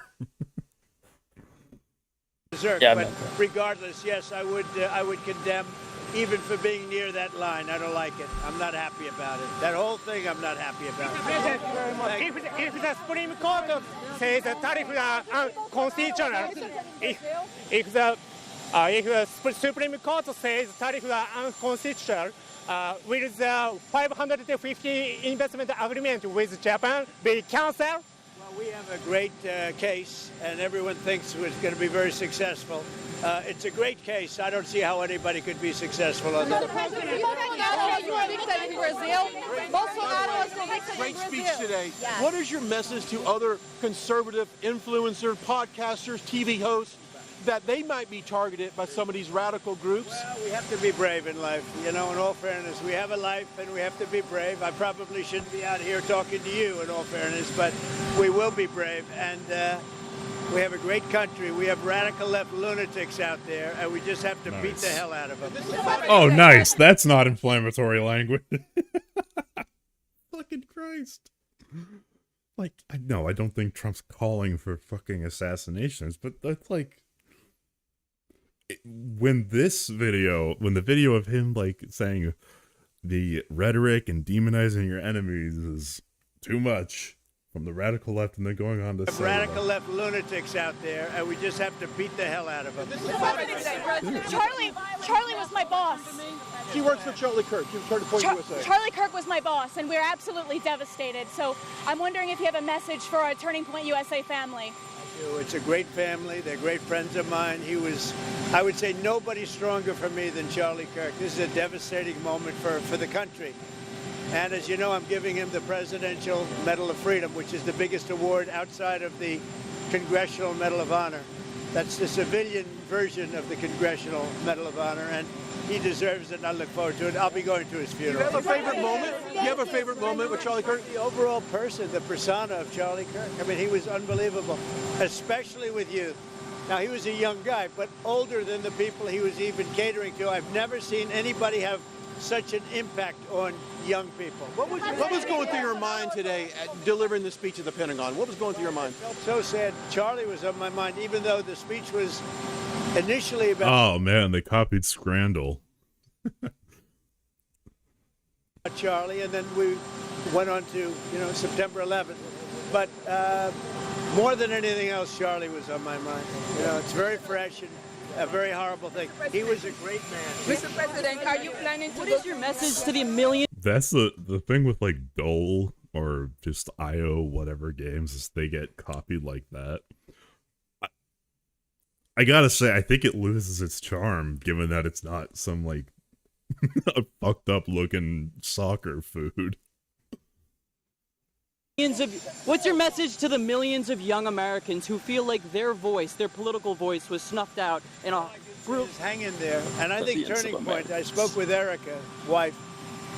Dessert, Yeah, but regardless, yes, I would condemn, even for being near that line. I don't like it. I'm not happy about it. That whole thing, I'm not happy about it. If the Supreme Court says the tariffs are unconstitutional, if the Supreme Court says tariffs are unconstitutional, will the 550 investment agreement with Japan be cancelled? Well, we have a great case, and everyone thinks it's going to be very successful. It's a great case. I don't see how anybody could be successful on that. Great speech today. What is your message to other conservative influencers, podcasters, TV hosts, that they might be targeted by some of these radical groups? Well, we have to be brave in life. You know, in all fairness, we have a life and we have to be brave. I probably shouldn't be out here talking to you, in all fairness, but we will be brave. And we have a great country. We have radical left lunatics out there, and we just have to beat the hell out of them. Oh, nice. That's not inflammatory language. Fucking Christ. Like, I don't think Trump's calling for fucking assassinations, but that's like, when the video of him like saying the rhetoric and demonizing your enemies is too much from the radical left, and then going on to say radical left lunatics out there, and we just have to beat the hell out of them. Charlie was my boss. She works for Charlie Kirk. She was Point USA. Charlie Kirk was my boss, and we're absolutely devastated. So I'm wondering if you have a message for our Turning Point USA family. It's a great family. They're great friends of mine. He was, I would say, nobody stronger for me than Charlie Kirk. This is a devastating moment for the country. And as you know, I'm giving him the Presidential Medal of Freedom, which is the biggest award outside of the Congressional Medal of Honor. That's the civilian version of the Congressional Medal of Honor, and he deserves it, and I look forward to it. I'll be going to his funeral. Do you have a favorite moment? Do you have a favorite moment with Charlie Kirk? The overall person, the persona of Charlie Kirk. I mean, he was unbelievable, especially with youth. Now, he was a young guy, but older than the people he was even catering to. I've never seen anybody have such an impact on young people. What was going through your mind today at delivering the speech at the Pentagon? What was going through your mind? I felt so sad. Charlie was on my mind, even though the speech was initially about... Oh, man, they copied Scrandal. Charlie, and then we went on to, September 11th. But more than anything else, Charlie was on my mind. It's very fresh and a very horrible thing. He was a great man. Mr. President, are you planning to... What is your message to the million... That's the thing with like Dole or just IO whatever games, is they get copied like that. I gotta say, I think it loses its charm, given that it's not some like fucked up looking soccer food. What's your message to the millions of young Americans who feel like their voice, their political voice, was snuffed out in a group? Just hang in there. And I think Turning Point, I spoke with Erica, wife,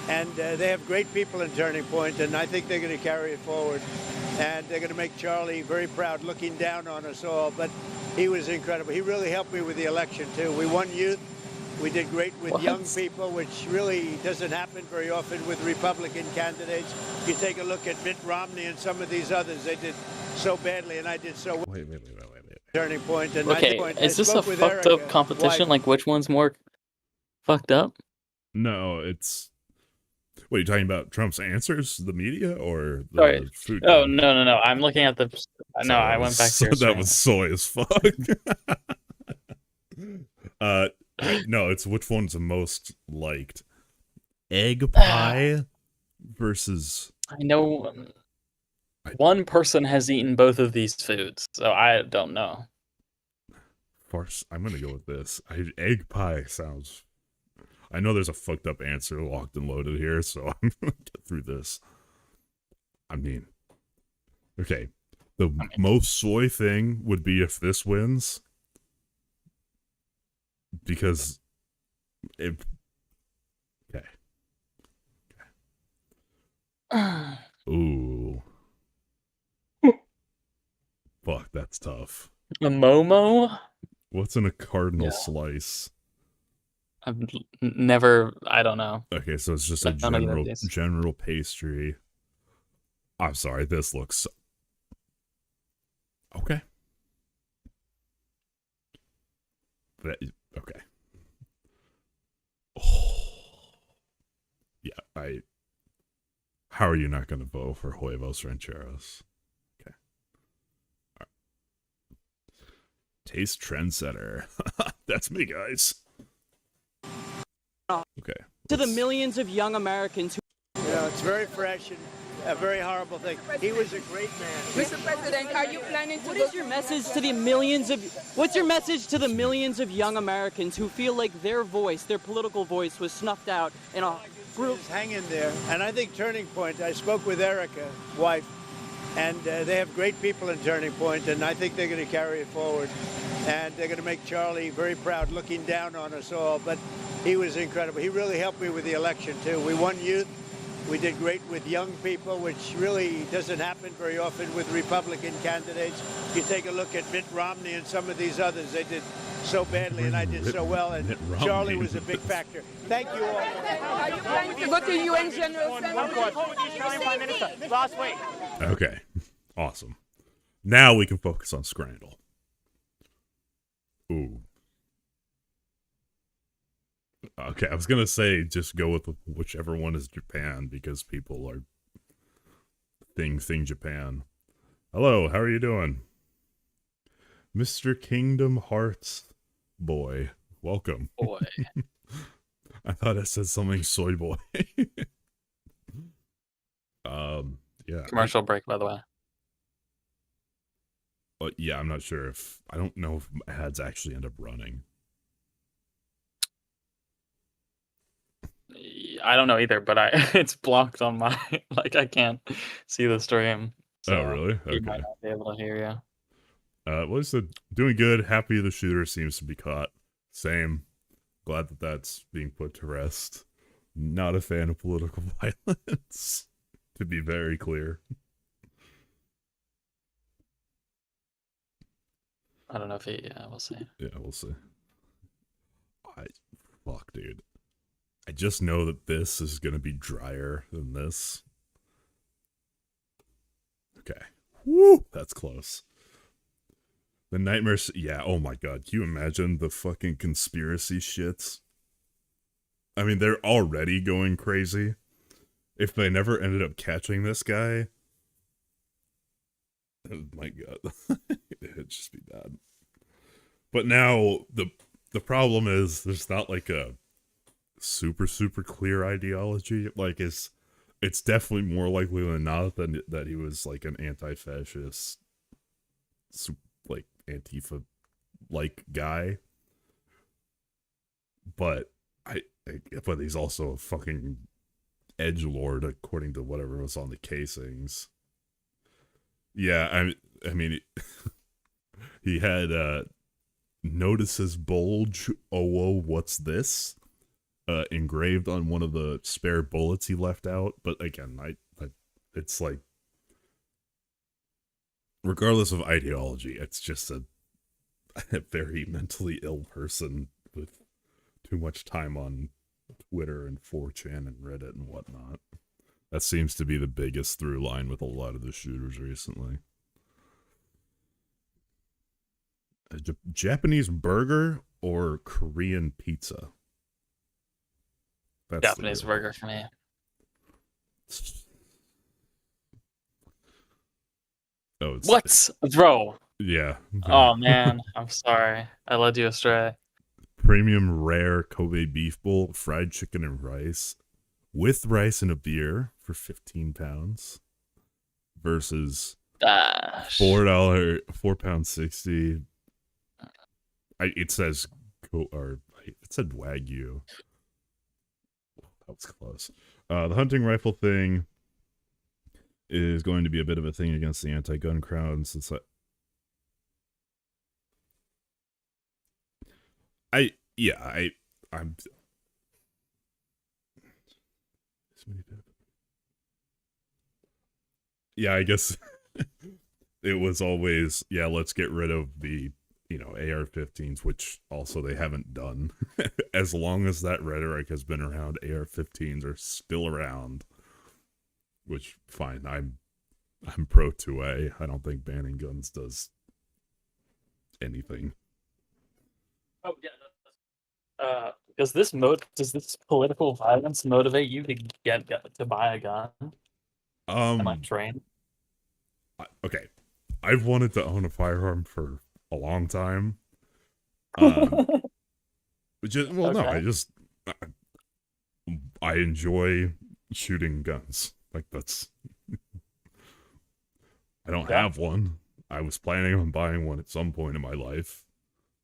and they have great people in Turning Point, and I think they're going to carry it forward. And they're going to make Charlie very proud, looking down on us all. But he was incredible. He really helped me with the election, too. We won youth. We did great with young people, which really doesn't happen very often with Republican candidates. You take a look at Mitt Romney and some of these others, they did so badly, and I did so well. Wait. Turning Point. And Okay, is this a fucked up competition? Like, which one's more fucked up? No, it's... What, are you talking about Trump's answers to the media, or the Sorry. food? Oh, no. I'm looking at the... No, I went back to your that screen. was soy as fuck. No, it's which one's the most liked. Egg pie versus... I know... One person has eaten both of these foods, so I don't know. Farce. I'm gonna go with this. Egg pie sounds. I know there's a fucked up answer locked and loaded here, so I'm gonna get through this. I mean, okay. The most soy thing would be if this wins, because it. Okay. Ooh. Fuck, that's tough. A Momo? What's in a cardinal slice? I've never. I don't know. Okay, so it's just a general pastry. I'm sorry, this looks okay. Okay. Oh. Yeah, how are you not going to vote for Huevos Rancheros? Okay. All right. Taste trendsetter. That's me, guys. Okay. To the millions of young Americans who. You know, it's very fresh and a very horrible thing. He was a great man. Mr. President, are you planning to? What is your message to the millions of? What's your message to the millions of young Americans who feel like their voice, their political voice, was snuffed out in a group? Just hang in there. And I think Turning Point. I spoke with Erica, wife, and they have great people in Turning Point, and I think they're going to carry it forward. And they're going to make Charlie very proud, looking down on us all. But he was incredible. He really helped me with the election too. We won youth. We did great with young people, which really doesn't happen very often with Republican candidates. You take a look at Mitt Romney and some of these others, they did so badly and I did so well, and Charlie was a big factor. Thank you all. Are you planning to go to UN General Assembly? Last week. Okay, awesome. Now we can focus on Scrandle. Ooh. Okay, I was gonna say just go with whichever one is Japan because people are thing Japan. Hello, how are you doing? Mr. Kingdom Hearts boy. Welcome. Boy. I thought it said something soy boy. Yeah. Commercial break, by the way. But yeah, I'm not sure if I don't know if ads actually end up running. I don't know either, but it's blocked on my I can't see the stream. So oh really? You might not be able to hear you. Well, it's doing good. Happy the shooter seems to be caught. Same. Glad that that's being put to rest. Not a fan of political violence, to be very clear. I don't know if we'll see. Yeah, we'll see. Fuck, dude. I just know that this is going to be drier than this. Okay. Woo! That's close. The nightmares. Yeah, oh my god. Can you imagine the fucking conspiracy shits? I mean, they're already going crazy. If they never ended up catching this guy, oh my god. It'd just be bad. But now, the problem is, there's not like a super clear ideology. Like it's definitely more likely than not that he was like an anti-fascist, like Antifa like guy, but but he's also a fucking edgelord according to whatever was on the casings. Yeah, I mean he had notices bulge, oh whoa, what's this, engraved on one of the spare bullets he left out. But again, it's like, regardless of ideology, it's just a very mentally ill person with too much time on Twitter and 4chan and Reddit and whatnot. That seems to be the biggest through line with a lot of the shooters recently. A Japanese burger or Korean pizza? That's Japanese burger for me. Oh, it's what, bro? Yeah. Oh man, I'm sorry. I led you astray. Premium rare Kobe beef bowl, fried chicken and rice, with rice and a beer for 15 pounds. versus Gosh. £4.60. It says it said Wagyu. That was close. The hunting rifle thing is going to be a bit of a thing against the anti-gun crowd, since I'm I guess it was always, let's get rid of the, AR-15s, which also they haven't done. As long as that rhetoric has been around, AR-15s are still around, which, fine, I'm pro 2A. I don't think banning guns does anything. Oh, yeah. Does this political violence motivate you to to buy a gun? Am I trained? Okay, I've wanted to own a firearm for a long time. I enjoy shooting guns. Like, that's I don't have one. I was planning on buying one at some point in my life,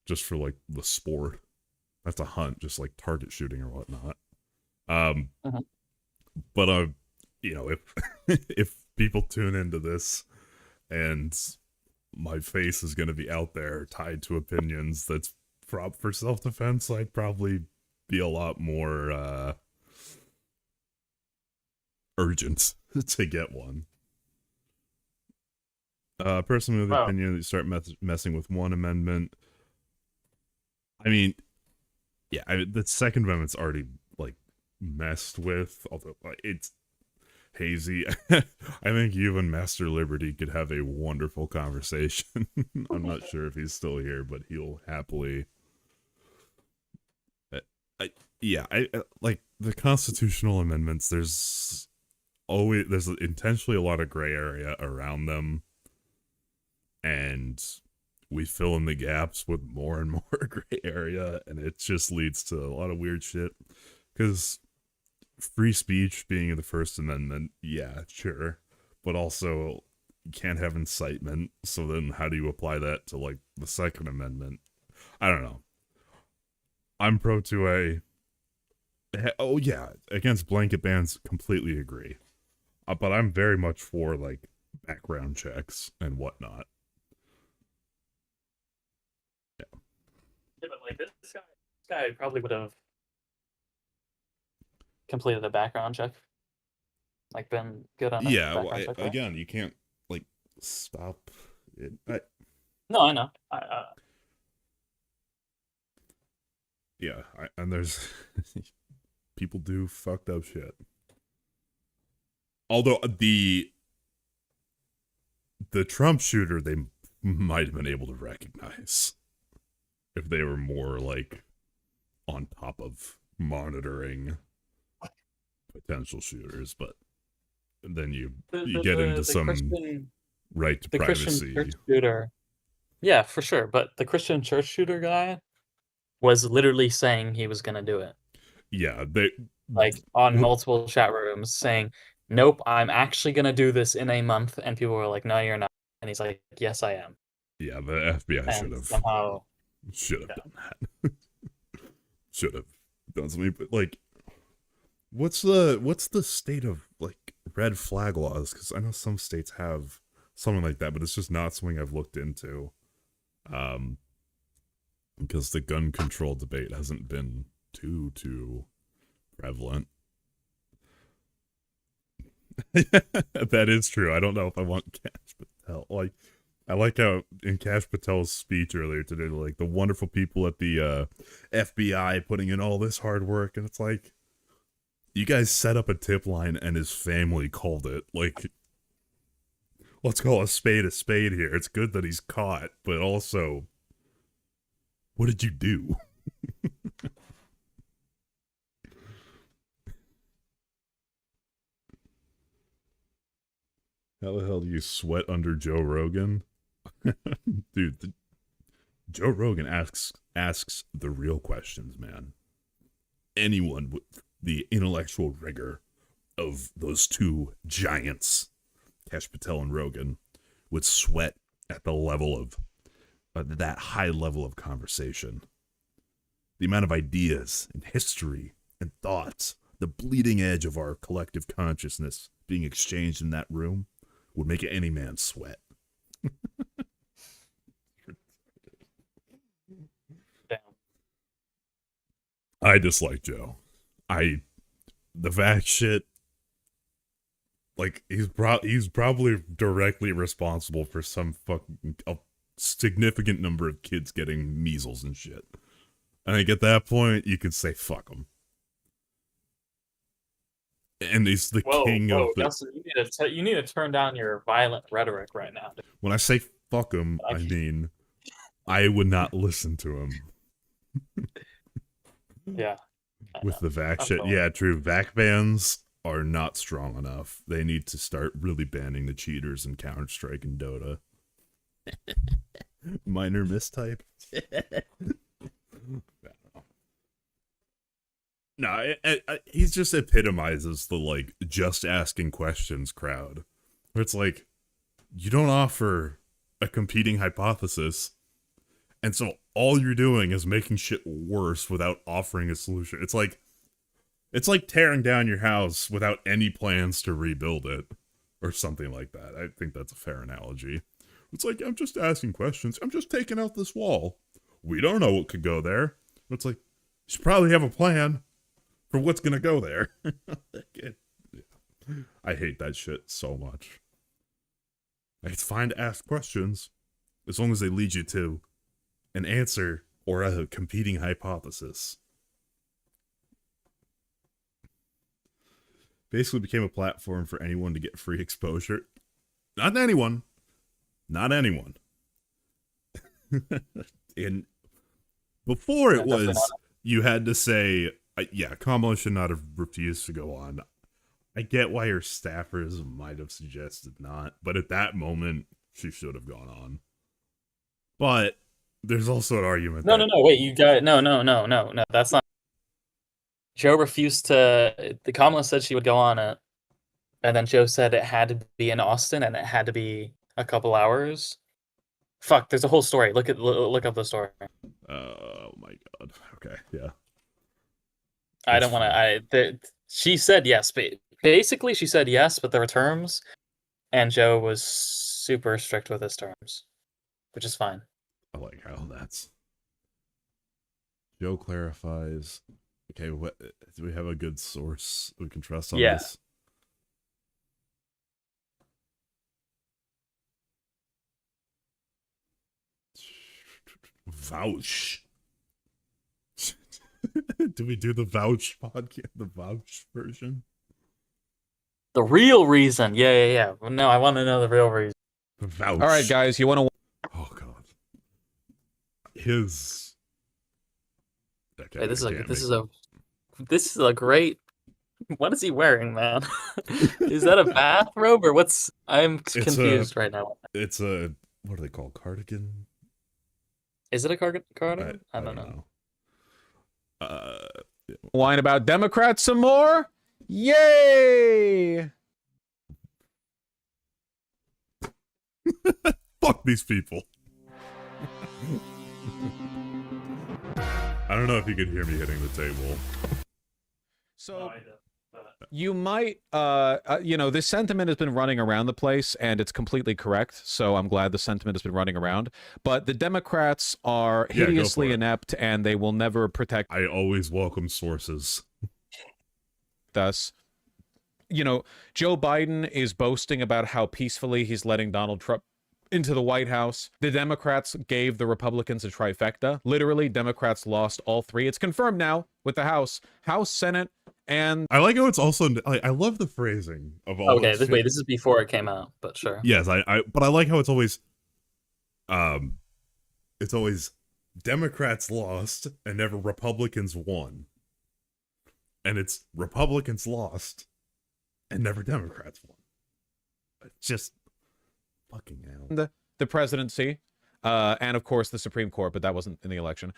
just for like the sport. That's a hunt, just like target shooting or whatnot. But if if people tune into this and my face is going to be out there tied to opinions that's prop for self-defense, I'd probably be a lot more urgent to get one. Person with the opinion that you start messing with one amendment. I mean, the Second Amendment's already like messed with, although it's hazy. I think you and Master Liberty could have a wonderful conversation. I'm not sure if he's still here, but he'll happily. I like the constitutional amendments. There's intentionally a lot of gray area around them, and we fill in the gaps with more and more gray area, and it just leads to a lot of weird shit. Because free speech being in the First Amendment, yeah, sure, but also you can't have incitement. So then, how do you apply that to like the Second Amendment? I don't know. I'm pro 2A. Oh yeah, against blanket bans, completely agree. But I'm very much for like background checks and whatnot. Yeah, but like this guy probably would have completed a background check, like been good on a background check, right? Again, you can't like stop it. No, I know. And there's people do fucked up shit. Although the Trump shooter, they might have been able to recognize if they were more like on top of monitoring potential shooters, but then you get into some right to privacy. Christian church shooter, yeah, for sure. But the Christian church shooter guy was literally saying he was gonna do it. Yeah, they like on multiple chat rooms saying, "Nope, I'm actually gonna do this in a month," and people were like, "No, you're not," and he's like, "Yes, I am." Yeah, the FBI should have done that. Should have done something, but like, what's the state of like red flag laws? Because I know some states have something like that, but it's just not something I've looked into. Because the gun control debate hasn't been too prevalent. That is true. I don't know if I want Kash Patel. Like, I like how in Kash Patel's speech earlier today, like the wonderful people at the FBI putting in all this hard work, and it's like, you guys set up a tip line and his family called it. Like, let's call a spade here. It's good that he's caught, but also, what did you do? How the hell do you sweat under Joe Rogan? Dude, Joe Rogan asks the real questions, man. Anyone with the intellectual rigor of those two giants Prakash Patel and Rogan would sweat at the level of that high level of conversation. The amount of ideas and history and thoughts, the bleeding edge of our collective consciousness being exchanged in that room would make any man sweat. I dislike Joe. The vax shit, like, he's probably directly responsible for some fucking a significant number of kids getting measles and shit. I think at that point you could say fuck him. And he's the king of the. Dustin, you need to turn down your violent rhetoric right now. When I say fuck him, I mean I would not listen to him. Yeah. With the vac shit. Yeah, true. Vac bans are not strong enough. They need to start really banning the cheaters in Counter-Strike and Dota. Minor mistype. No, he just epitomizes the, like, just asking questions crowd. Where it's like, you don't offer a competing hypothesis, and so all you're doing is making shit worse without offering a solution. It's like tearing down your house without any plans to rebuild it, or something like that. I think that's a fair analogy. It's like, I'm just asking questions. I'm just taking out this wall. We don't know what could go there. It's like, you should probably have a plan for what's gonna go there. I hate that shit so much. It's fine to ask questions, as long as they lead you to an answer or a competing hypothesis. Basically became a platform for anyone to get free exposure. Not anyone. Not anyone. And before it was, you had to say, yeah, Kamala should not have refused to go on. I get why her staffers might have suggested not, but at that moment, she should have gone on. But there's also an argument. No, wait, you got no. That's not. Joe refused to. The Kamala said she would go on it, and then Joe said it had to be in Austin and it had to be a couple hours. Fuck, there's a whole story. Look up the story. Oh my god. Okay, yeah. I don't want to. She said yes, but basically she said yes, but there were terms, and Joe was super strict with his terms, which is fine. I like how that's. Joe clarifies. Okay, what do we have a good source we can trust on this? Vouch. Do we do the vouch podcast, the vouch version? The real reason. Yeah. Well, no, I want to know the real reason. Vouch. All right, guys, you want to... Oh, God. His... Okay, hey, this is a great... What is he wearing, man? Is that a bathrobe or what's... I'm confused right now. It's a... What are they called? Cardigan? Is it a cardigan? I don't know. Whine about Democrats some more? Yay! Fuck these people. I don't know if you could hear me hitting the table. So you might, this sentiment has been running around the place, and it's completely correct. So I'm glad the sentiment has been running around. But the Democrats are hideously inept, and they will never protect. I always welcome sources. Thus, Joe Biden is boasting about how peacefully he's letting Donald Trump into the White House. The Democrats gave the Republicans a trifecta. Literally, Democrats lost all three. It's confirmed now with the House, Senate, and... I like how it's also... I love the phrasing of all this is before it came out, but sure. Yes, but I like how it's always... It's always Democrats lost and never Republicans won. And it's Republicans lost and never Democrats won. It's just... Fucking hell. The presidency. and of course the Supreme Court, but that wasn't in the election.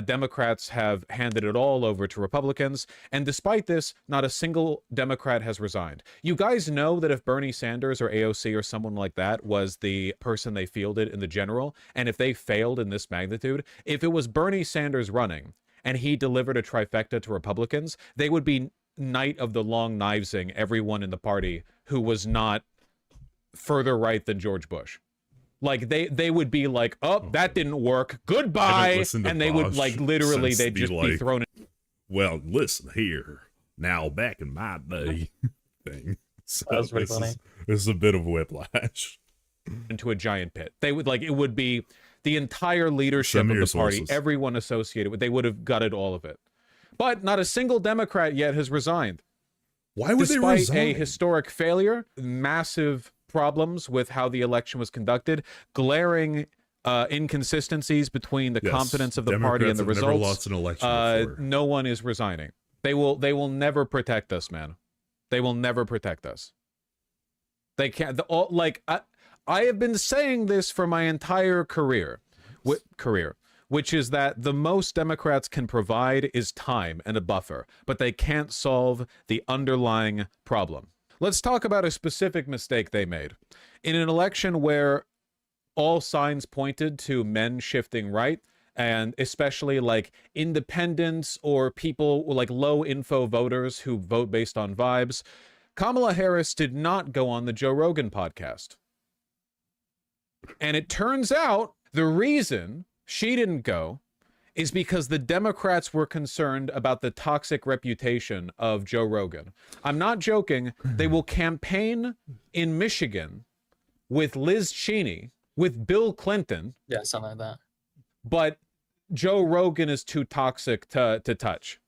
Democrats have handed it all over to Republicans, and despite this, not a single Democrat has resigned. You guys know that if Bernie Sanders or AOC or someone like that was the person they fielded in the general, and if they failed in this magnitude, if it was Bernie Sanders running and he delivered a trifecta to Republicans, they would be Night of the Long Knivesing everyone in the party who was not further right than George Bush. Like they would be like, oh, that didn't work, goodbye, and they would like literally they'd just be thrown in. Well, listen here, now back in my day thing. So That was pretty funny. This is a bit of whiplash. Into a giant pit. They would like, it would be the entire leadership of the party, sources. everyone associated with, they would have gutted all of it. But not a single Democrat yet has resigned. Why would Despite they resign? a historic failure, massive problems with how the election was conducted, glaring inconsistencies between the Yes, confidence of the party and the Democrats have never results. lost an election before. No one is resigning. They will never protect us, man. They will never protect us. They can't. I have been saying this for my entire career, which is that the most Democrats can provide is time and a buffer, but they can't solve the underlying problem. Let's talk about a specific mistake they made. In an election where all signs pointed to men shifting right, and especially like independents or people like low info voters who vote based on vibes, Kamala Harris did not go on the Joe Rogan podcast. And it turns out the reason she didn't go is because the Democrats were concerned about the toxic reputation of Joe Rogan. I'm not joking. They will campaign in Michigan with Liz Cheney, with Bill Clinton. Yeah, something like that. But Joe Rogan is too toxic to touch.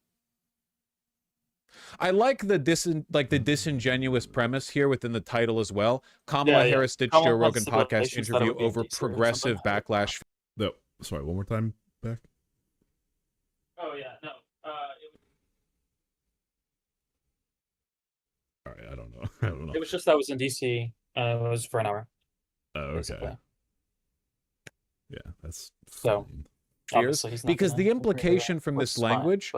I like the disingenuous premise here within the title as well. Kamala Harris ditched Joe Rogan podcast interview over progressive backlash. No, sorry, one more time back. Oh yeah, no. All right, I don't know. It was just that I was in DC. It was for an hour. Oh, okay. Basically. Yeah, that's so. Cheers, because the implication from this language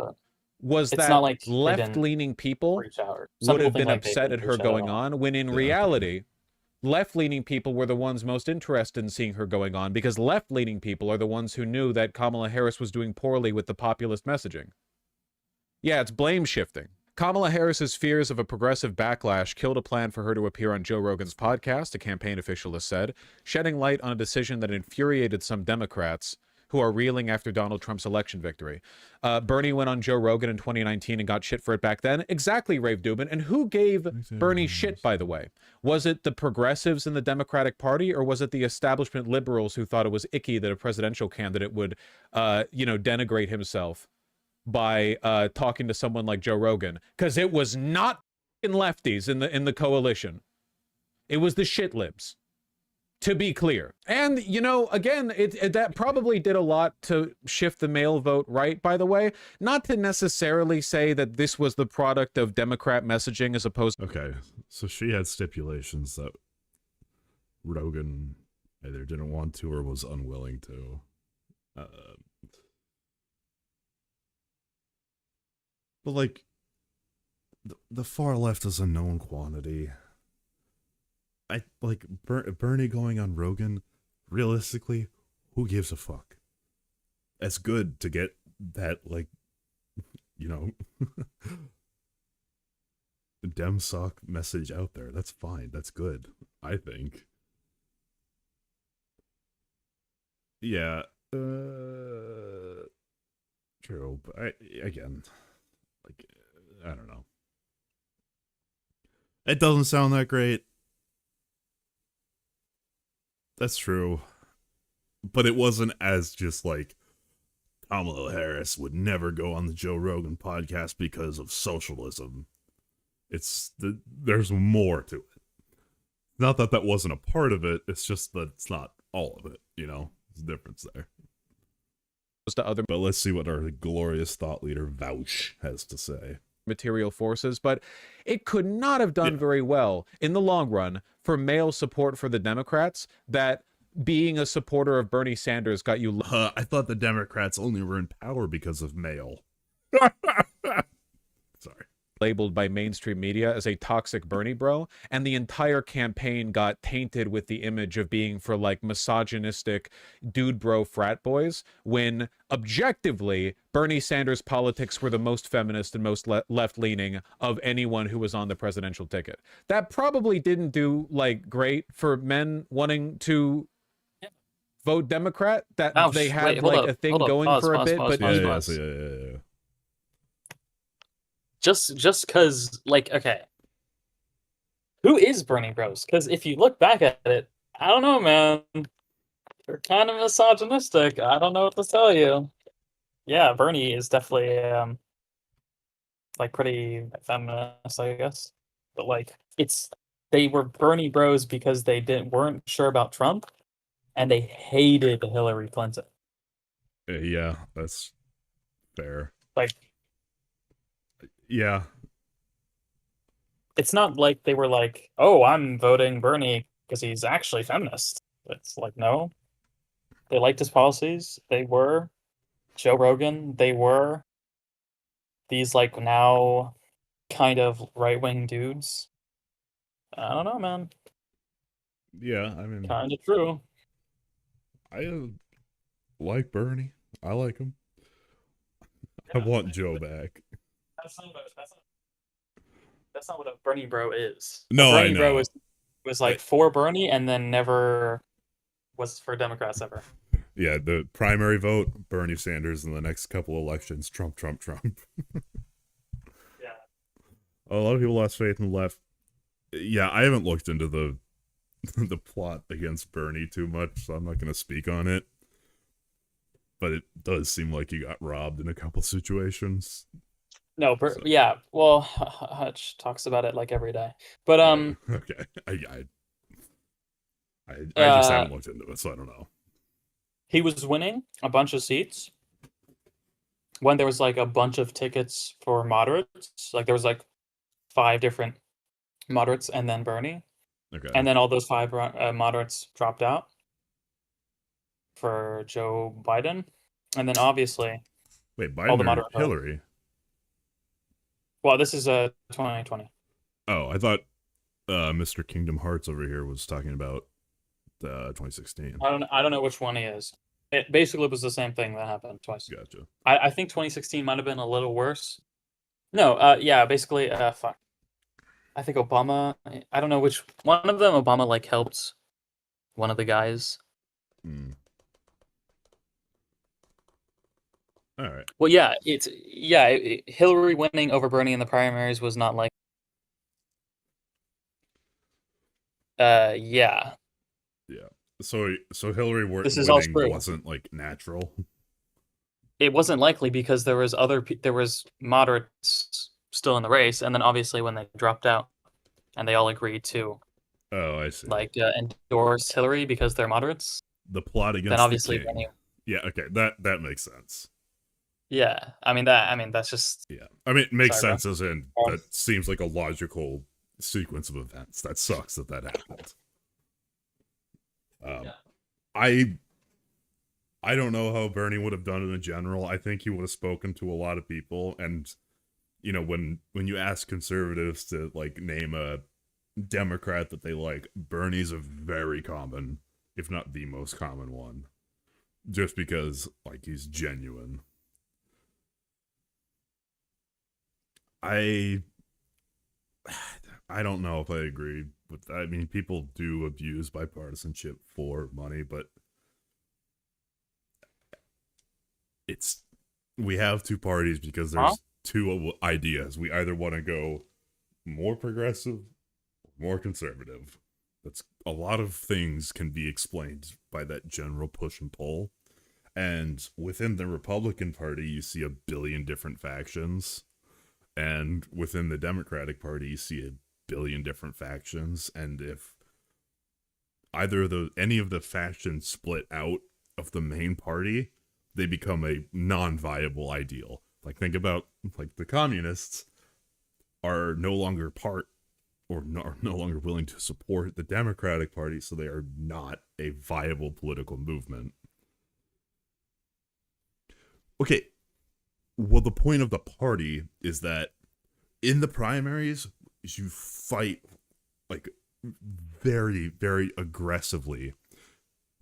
was it's that not like left-leaning people Some would have people been think, like, they upset didn't at her reach out going at all. on, when in reality, left-leaning people were the ones most interested in seeing her going on, because left-leaning people are the ones who knew that Kamala Harris was doing poorly with the populist messaging. Yeah, it's blame shifting. Kamala Harris's fears of a progressive backlash killed a plan for her to appear on Joe Rogan's podcast, a campaign official has said, shedding light on a decision that infuriated some Democrats who are reeling after Donald Trump's election victory. Bernie went on Joe Rogan in 2019 and got shit for it back then. Exactly, Rave Dubin. And who gave Bernie shit, by the way? Was it the progressives in the Democratic Party, or was it the establishment liberals who thought it was icky that a presidential candidate would, denigrate himself by talking to someone like Joe Rogan? Because it was not lefties in the coalition. It was the shit libs. To be clear. And, again, that probably did a lot to shift the male vote right, by the way. Not to necessarily say that this was the product of Democrat messaging as opposed to... Okay, so she had stipulations that Rogan either didn't want to or was unwilling to. But, like, the far left is a known quantity. Bernie going on Rogan, realistically, who gives a fuck? That's good to get that, Dem suck message out there. That's fine. That's good, I think. Yeah. True. But I don't know. It doesn't sound that great. That's true. But it wasn't as just like Kamala Harris would never go on the Joe Rogan podcast because of socialism. There's more to it. Not that wasn't a part of it, it's just that it's not all of it, There's a difference there. But let's see what our glorious thought leader Vouch has to say. Material forces, but it could not have done very well in the long run for male support for the Democrats that being a supporter of Bernie Sanders got you I thought the Democrats only were in power because of mail. Sorry. labeled by mainstream media as a toxic Bernie bro, and the entire campaign got tainted with the image of being for like misogynistic dude bro frat boys, when objectively Bernie Sanders politics were the most feminist and most left-leaning of anyone who was on the presidential ticket. That probably didn't do like great for men wanting to vote Democrat, that they had like a thing going for a bit, but Yeah. Just because, like, okay, who is Bernie Bros? Because if you look back at it, I don't know, man. They're kind of misogynistic. I don't know what to tell you. Yeah, Bernie is definitely like pretty feminist, I guess. But like, they were Bernie Bros because they weren't sure about Trump, and they hated Hillary Clinton. Yeah, that's fair. Like, yeah. It's not like they were like, oh, I'm voting Bernie because he's actually feminist. It's like, no. They liked his policies. They were Joe Rogan. They were these like now kind of right-wing dudes. I don't know, man. Yeah, I mean, kind of true. I like Bernie. I like him. I want Joe back. That's not what a Bernie bro is. No, a Bernie I know. bro was like for Bernie and then never was for Democrats ever. Yeah, the primary vote, Bernie Sanders, in the next couple elections, Trump. Yeah. A lot of people lost faith in the left. Yeah, I haven't looked into the the plot against Bernie too much, so I'm not going to speak on it. But it does seem like he got robbed in a couple situations. No, yeah. Well, Hutch talks about it like every day. But okay, I just haven't looked into it, so I don't know. He was winning a bunch of seats when there was like a bunch of tickets for moderates. Like there was like 5 different moderates and then Bernie. Okay. And then all those 5 moderates dropped out for Joe Biden. And then obviously wait, all the Biden or moderate Hillary? Well, this is 2020. Oh, I thought Mr. Kingdom Hearts over here was talking about 2016. I don't know which one he is. It basically was the same thing that happened twice. Gotcha. I think 2016 might have been a little worse. No, yeah, basically, fuck. I think Obama. I don't know which one of them. Obama like helped one of the guys. All right. Well, yeah, Hillary winning over Bernie in the primaries was not like. Yeah. Yeah. So Hillary This is all winning true. wasn't like natural. It wasn't likely because there was moderates still in the race, and then obviously when they dropped out, and they all agreed to. Oh, I see. Like endorse Hillary because they're moderates. The plot against then obviously the king. Yeah. Okay. That makes sense. Yeah, I mean that's just. Yeah, I mean it makes Sorry, sense as in that seems like a logical sequence of events. That sucks that happened. I don't know how Bernie would have done it in general. I think he would have spoken to a lot of people, and you know when you ask conservatives to like name a Democrat that they like, Bernie's a very common, if not the most common one, just because like he's genuine. I don't know if I agree with that. I mean, people do abuse bipartisanship for money, but we have 2 parties because there's 2 ideas. We either want to go more progressive or more conservative. That's a lot of things can be explained by that general push and pull. And within the Republican Party, you see a billion different factions. And within the Democratic Party, you see a billion different factions. And if any of the factions split out of the main party, they become a non-viable ideal. Like think about like the communists are no longer part or are no longer willing to support the Democratic Party, so they are not a viable political movement. Okay, well, the point of the party is that in the primaries, you fight like very, very aggressively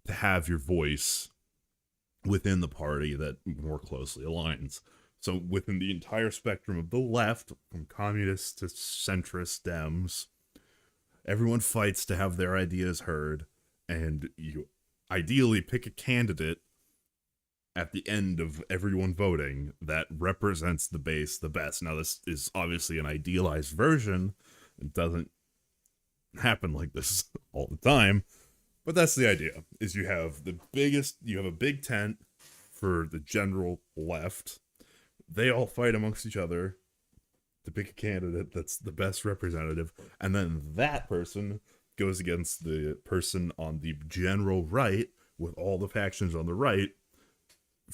to have your voice within the party that more closely aligns. So within the entire spectrum of the left, from communists to centrist Dems, everyone fights to have their ideas heard, and you ideally pick a candidate at the end of everyone voting that represents the base the best. Now, this is obviously an idealized version. It doesn't happen like this all the time, but that's the idea, is you have a big tent for the general left. They all fight amongst each other to pick a candidate that's the best representative, and then that person goes against the person on the general right with all the factions on the right,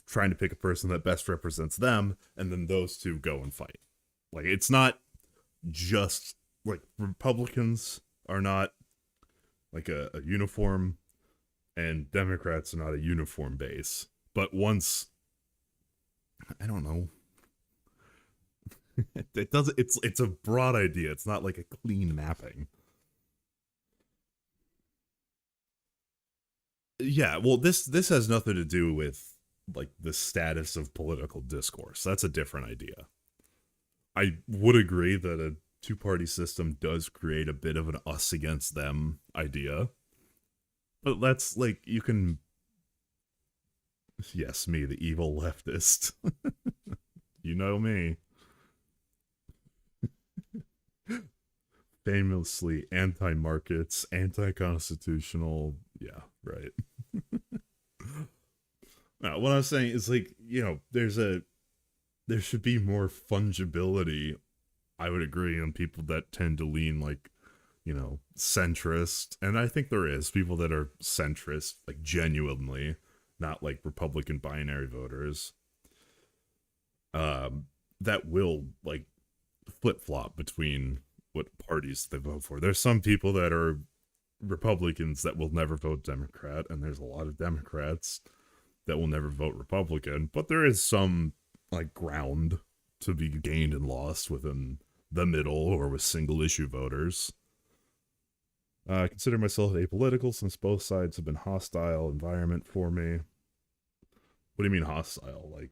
trying to pick a person that best represents them, and then those two go and fight. Like, it's not just like Republicans are not like a uniform, and Democrats are not a uniform base. But once, I don't know, it doesn't. It's a broad idea. It's not like a clean mapping. Yeah, well, this has nothing to do with like the status of political discourse. That's a different idea. I would agree that a two-party system does create a bit of an us against them idea. But that's like, you can... Yes, me, the evil leftist. You know me. Famously anti-markets, anti-constitutional. Yeah, right. Now, what I'm saying is, like, you know, there should be more fungibility. I would agree on people that tend to lean, like, you know, centrist. And I think there is people that are centrist, like, genuinely, not like Republican binary voters. That will, like, flip-flop between what parties they vote for. There's some people that are Republicans that will never vote Democrat, and there's a lot of Democrats that will never vote Republican, but there is some like ground to be gained and lost within the middle or with single issue voters. I consider myself apolitical since both sides have been hostile environment for me. What do you mean hostile? Like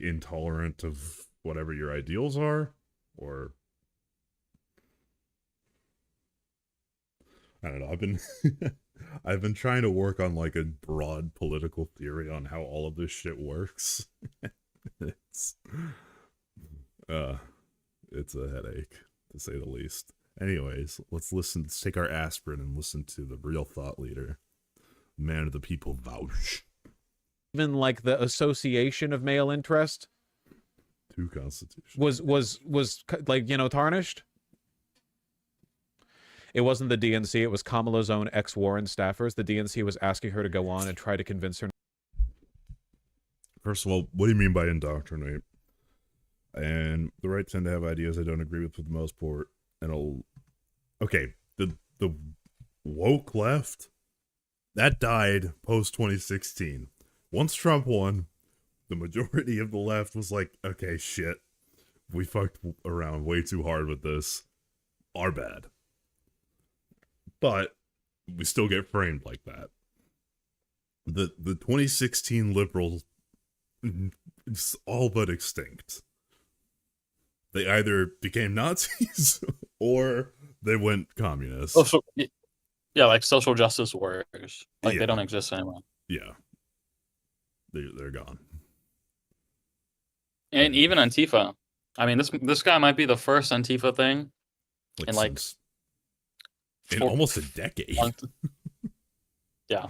intolerant of whatever your ideals are? Or I don't know, I've been trying to work on like a broad political theory on how all of this shit works. It's a headache, to say the least. Anyways, let's take our aspirin and listen to the real thought leader, man of the people, vouch. Even like the association of male interest, two constitutions, was like, you know, tarnished. It wasn't the DNC, it was Kamala's own ex-Warren staffers. The DNC was asking her to go on and try to convince her. First of all, what do you mean by indoctrinate? And the right tend to have ideas I don't agree with for the most part. And okay, the woke left, that died post-2016. Once Trump won, the majority of the left was like, okay, shit, we fucked around way too hard with this. Our bad. But we still get framed like that. The 2016 liberals, it's all but extinct. They either became Nazis or they went communist. Yeah, like social justice warriors. Like, Yeah. they don't exist anymore. Yeah. They're gone. And even Antifa. I mean, this guy might be the first Antifa thing in like in almost a decade. Yeah.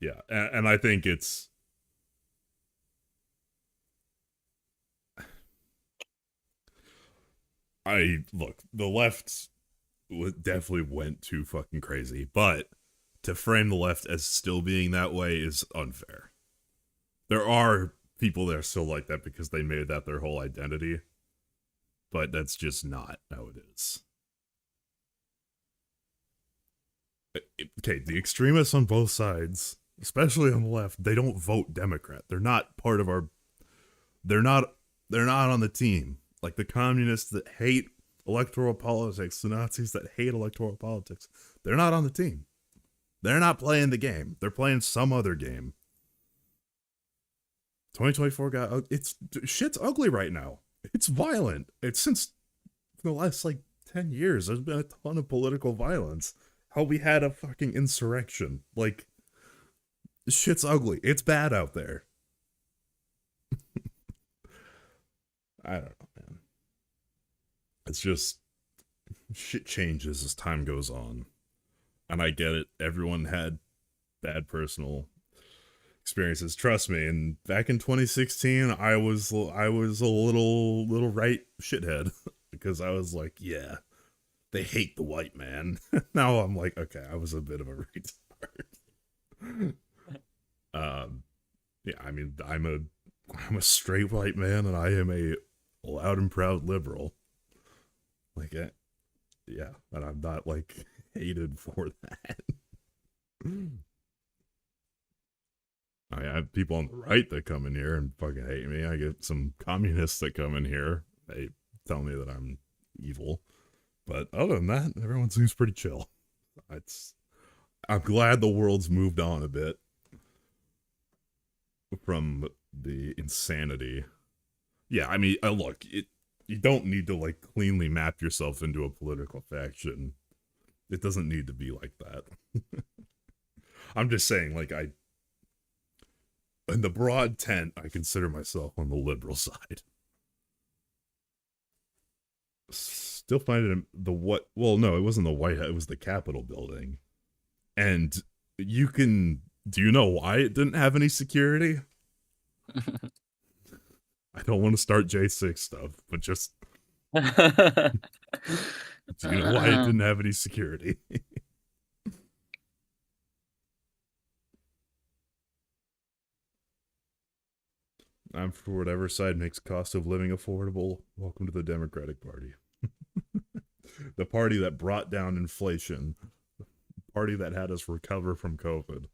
Yeah, and I think it's... Look, the left definitely went too fucking crazy, but to frame the left as still being that way is unfair. There are people that are still like that because they made that their whole identity. but that's just not how it is. Okay, the extremists on both sides, especially on the left, they don't vote Democrat. They're not part of our. They're not on the team. Like the communists that hate electoral politics, the Nazis that hate electoral politics, they're not on the team. They're not playing the game. They're playing some other game. 2024 shit's ugly right now. It's violent. It's since the last 10 years, there's been a ton of political violence. How we had a fucking insurrection. Shit's ugly. It's bad out there. I don't know, man. It's just shit changes as time goes on. And I get it. Everyone had bad personal experiences. Trust me. And back in 2016, I was a little right shithead because I was like, yeah, they hate the white man. Now I'm like, okay, I was a bit of a retard. Yeah, I mean, I'm a straight white man, and I am a loud and proud liberal. Yeah, and I'm not hated for that. I have people on the right that come in here and fucking hate me. I get some communists that come in here. They tell me that I'm evil. But other than that, everyone seems pretty chill. I'm glad the world's moved on a bit from the insanity. Yeah, I mean, look, you don't need to cleanly map yourself into a political faction. It doesn't need to be like that. I'm just saying, in the broad tent, I consider myself on the liberal side. Still find it no, it wasn't the White House, it was the Capitol building. And do you know why it didn't have any security? I don't want to start J6 stuff, but just do you know why it didn't have any security? I'm for whatever side makes cost of living affordable. Welcome to the Democratic Party. The party that brought down inflation. The party that had us recover from COVID.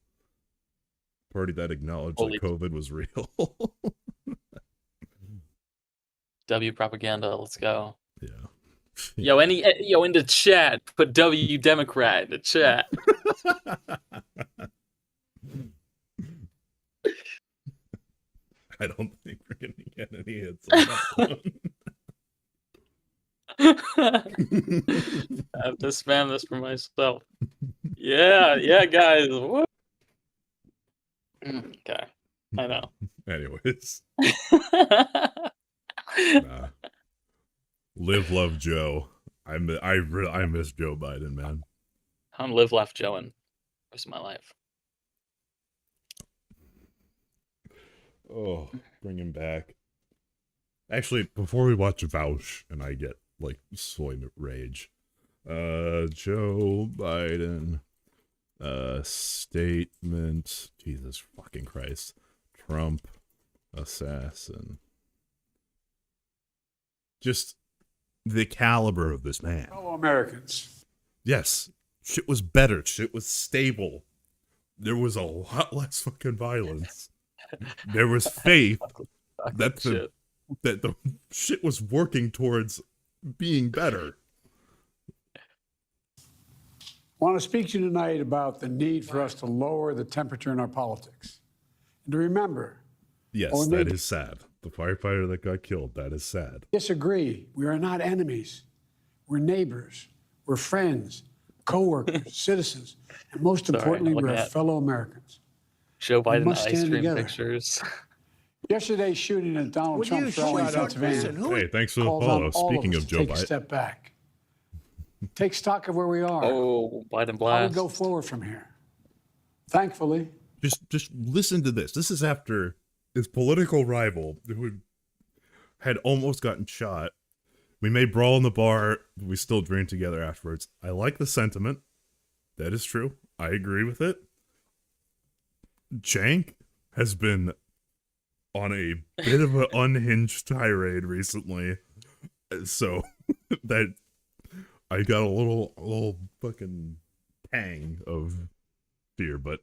Party that acknowledged that COVID was real. W propaganda, let's go. Yeah. Yo, in the chat, put W Democrat in the chat. I don't think we're gonna get any hits on that one. I have to spam this for myself. Yeah, guys. What? Okay, I know. Anyways. Live, love Joe. I miss Joe Biden, man. I'm live, laugh, Joe, and rest of my life. Oh, bring him back. Actually, before we watch Vouch and I get soy rage, Joe Biden, statement. Jesus fucking Christ, Trump assassin. Just the caliber of this man. Fellow Americans. Yes, shit was better. Shit was stable. There was a lot less fucking violence. There was faith that the shit was working towards being better. I want to speak to you tonight about the need for us to lower the temperature in our politics. And to remember. Yes, that is sad. The firefighter that got killed, that is sad. Disagree. We are not enemies. We're neighbors. We're friends, co-workers, citizens, and most importantly, we're fellow Americans. Joe Biden ice cream pictures. Yesterday's shooting at Donald Trump's rally in Pennsylvania. Hey, thanks for the follow. Speaking of Joe Biden. Take a step back. Take stock of where we are. Oh, Biden blast. How we go forward from here. Thankfully. Just listen to this. This is after his political rival, who had almost gotten shot. We may brawl in the bar, but we still drink together afterwards. I like the sentiment. That is true. I agree with it. Cenk has been on a bit of an unhinged tirade recently So that I got a little fucking pang of fear, but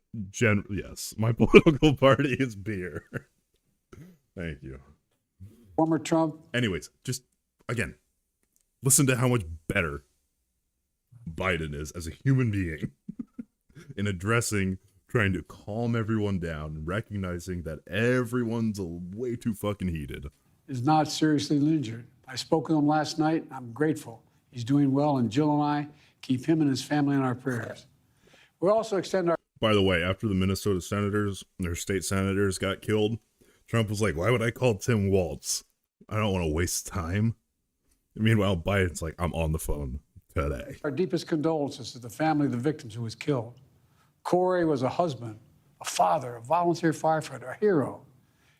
yes, my political party is beer. Thank you. Former Trump. Anyways, just again, listen to how much better Biden is as a human being in addressing, trying to calm everyone down, recognizing that everyone's way too fucking heated. Is not seriously injured. I spoke with him last night. I'm grateful. He's doing well, and Jill and I keep him and his family in our prayers. We also extend our... By the way, after the Minnesota senators, their state senators got killed, Trump was like, why would I call Tim Walz? I don't want to waste time. Meanwhile, Biden's like, I'm on the phone today. Our deepest condolences to the family of the victims who was killed. Corey was a husband, a father, a volunteer firefighter, a hero,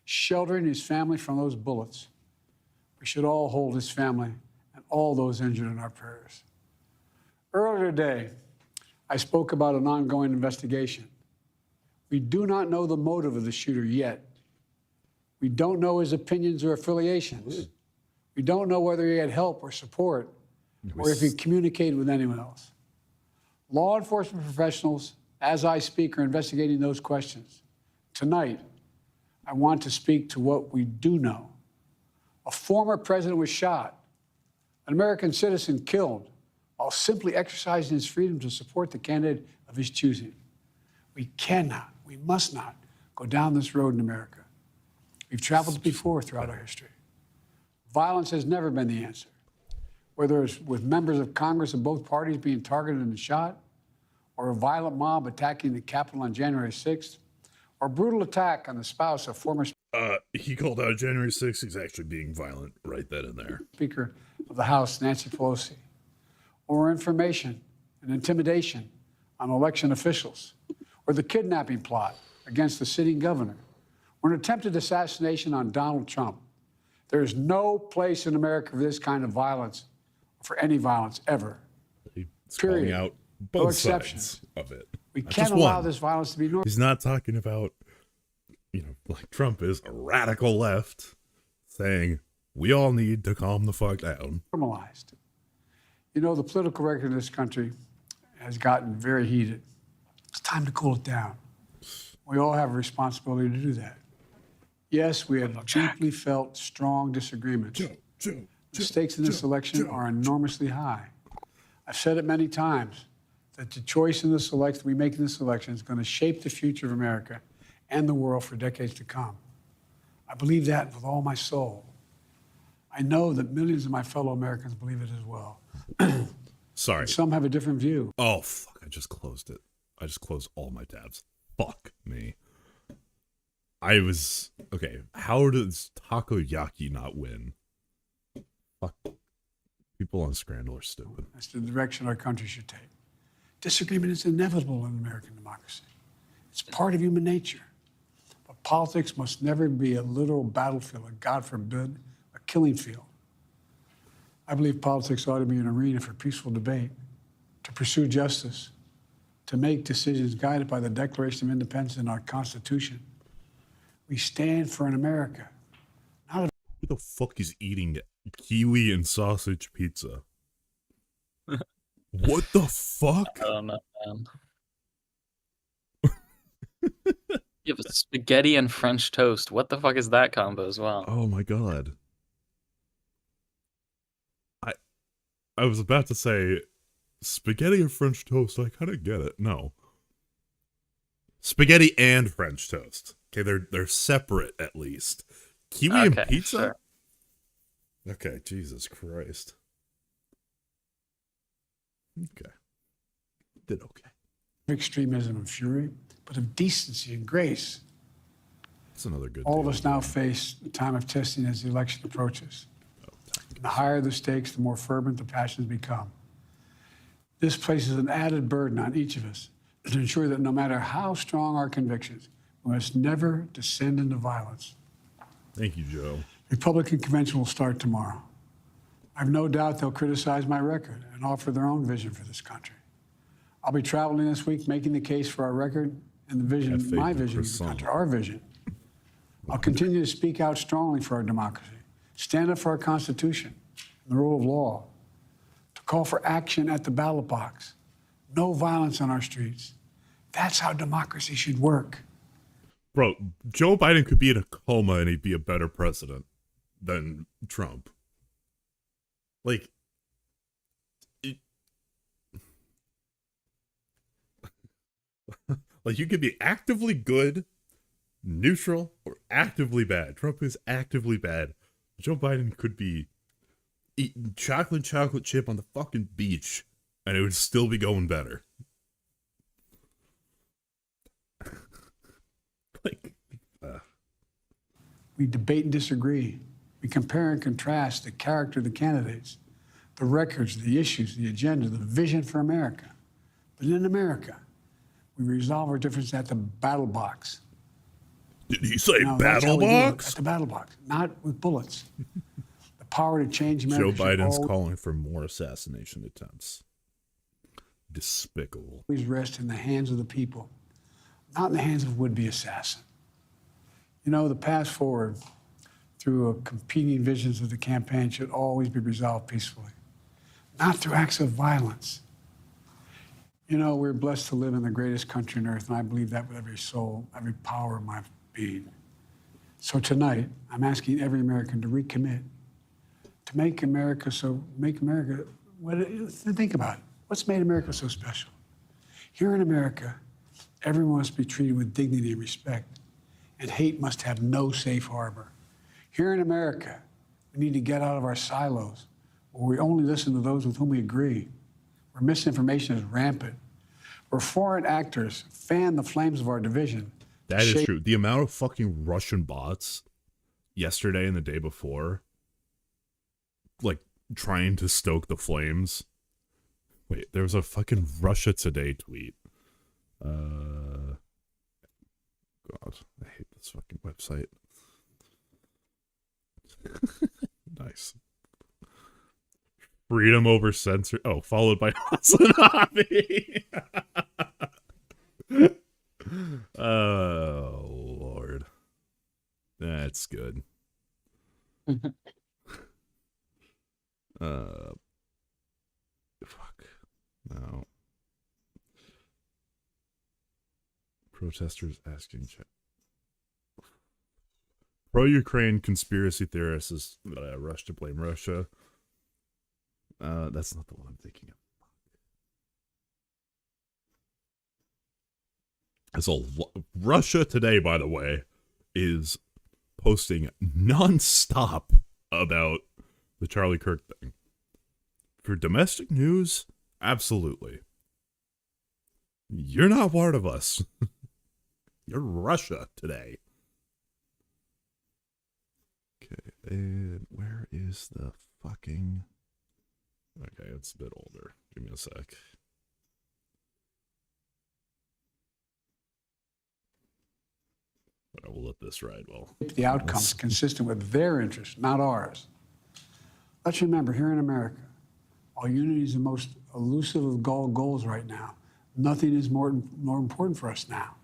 sheltering his family from those bullets. We should all hold his family and all those injured in our prayers. Earlier today, I spoke about an ongoing investigation. We do not know the motive of the shooter yet. We don't know his opinions or affiliations. We don't know whether he had help or support or if he communicated with anyone else. Law enforcement professionals, as I speak, are investigating those questions. Tonight, I want to speak to what we do know. A former president was shot, an American citizen killed, while simply exercising his freedom to support the candidate of his choosing. We cannot, we must not go down this road in America. We've traveled before throughout our history. Violence has never been the answer. Whether it's with members of Congress of both parties being targeted and shot, or a violent mob attacking the Capitol on January 6th, or a brutal attack on the spouse of former he called out January 6th. He's actually being violent right then and there. Speaker of the House, Nancy Pelosi, or information and intimidation on election officials, or the kidnapping plot against the sitting governor, or an attempted assassination on Donald Trump. There is no place in America for this kind of violence, or for any violence ever. He's calling out both sides of it. We Not can't just allow one. this violence to be normal. He's not talking about, like Trump is a radical left saying we all need to calm the fuck down. Normalized. You know, the political record in this country has gotten very heated. It's time to cool it down. We all have a responsibility to do that. Yes, we have deeply felt strong disagreements. The stakes in this election are enormously high. I've said it many times that the choice in this election we make in this election is going to shape the future of America and the world for decades to come. I believe that with all my soul. I know that millions of my fellow Americans believe it as well. Sorry. And some have a different view. Oh, fuck. I just closed it. I just closed all my tabs. Fuck me. Okay, how does Takoyaki not win? Fuck. People on Scrandle are stupid. That's the direction our country should take. Disagreement is inevitable in American democracy. It's part of human nature. But politics must never be a literal battlefield, or God forbid, a killing field. I believe politics ought to be an arena for peaceful debate, to pursue justice, to make decisions guided by the Declaration of Independence and our Constitution. We stand for an America. Who the fuck is eating kiwi and sausage pizza? What the fuck? I don't know, man. You have spaghetti and French toast. What the fuck is that combo as well? Oh my god. I was about to say spaghetti and French toast. I kind of get it. No. Spaghetti and French toast. Okay, they're separate at least. Kiwi and pizza? Sure. Okay, Jesus Christ. Okay. Did okay. Extremism and fury, but of decency and grace. That's another good All of deal. us now face the time of testing as the election approaches. The higher the stakes, the more fervent the passions become. This places an added burden on each of us to ensure that no matter how strong our convictions, we must never descend into violence. Thank you, Joe. Republican convention will start tomorrow. I have no doubt they'll criticize my record and offer their own vision for this country. I'll be traveling this week making the case for our record and the vision, my vision of the country, our vision. I'll continue to speak out strongly for our democracy, stand up for our Constitution, the rule of law, to call for action at the ballot box, no violence on our streets. That's how democracy should work. Bro, Joe Biden could be in a coma and he'd be a better president than Trump. Like, like you could be actively good, neutral, or actively bad. Trump is actively bad. Joe Biden could be eating chocolate chip on the fucking beach, and it would still be going better. We debate and disagree. We compare and contrast the character of the candidates, the records, the issues, the agenda, the vision for America. But in America, we resolve our differences at the battle box. Did he say Now, that's how battle we do it, box? At the battle box, not with bullets. The power to change America. Joe Biden's should calling for more assassination attempts. Despicable. always rest in the hands of the people, not in the hands of would-be assassin. You know, the path forward through competing visions of the campaign should always be resolved peacefully, not through acts of violence. You know, we're blessed to live in the greatest country on earth, and I believe that with every soul, every power of my being. So tonight, I'm asking every American to recommit, to make America, think about it. What's made America so special? Here in America, everyone must be treated with dignity and respect, and hate must have no safe harbor. Here in America, we need to get out of our silos, where we only listen to those with whom we agree, where misinformation is rampant, where foreign actors fan the flames of our division. That is true. The amount of fucking Russian bots yesterday and the day before, like, trying to stoke the flames. Wait, there was a fucking Russia Today tweet. God, I hate this fucking website. Nice. Freedom over censor. Oh, followed by Hasanabi. Oh, Lord. That's good. Fuck. No. Protesters asking pro-Ukraine conspiracy theorists rush to blame Russia. That's not the one I'm thinking of. So Russia Today, by the way, is posting nonstop about the Charlie Kirk thing. For domestic news, absolutely. You're not part of us. You're Russia Today. Okay, and where is the fucking... Okay, it's a bit older. Give me a sec. But I will let this ride well. The outcomes consistent with their interests, not ours. Let's remember, here in America, while unity is the most elusive of goals right now, nothing is more important for us now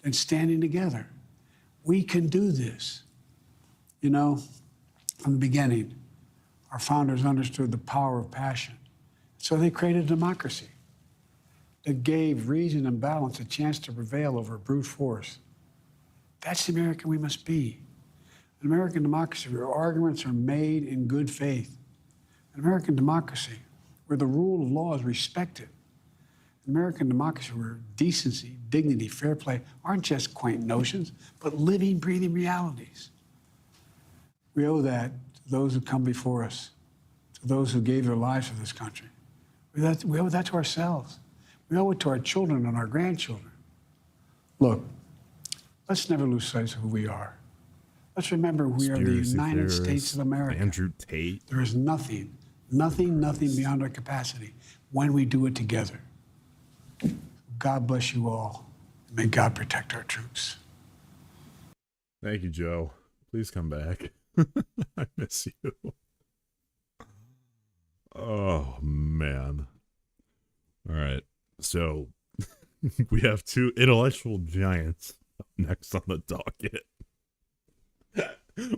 than standing together. We can do this. You know, from the beginning, our founders understood the power of passion. So they created a democracy that gave reason and balance a chance to prevail over brute force. That's the American we must be. An American democracy where arguments are made in good faith. An American democracy where the rule of law is respected. An American democracy where decency, dignity, fair play aren't just quaint notions, but living, breathing realities. We owe that to those who come before us, to those who gave their lives for this country. We owe that to ourselves. We owe it to our children and our grandchildren. Look, let's never lose sight of who we are. Let's remember we are the United States of America. Andrew Tate. There is nothing beyond our capacity when we do it together. God bless you all. May God protect our troops. Thank you, Joe. Please come back. I miss you. Oh, man. All right. So we have two intellectual giants up next on the docket.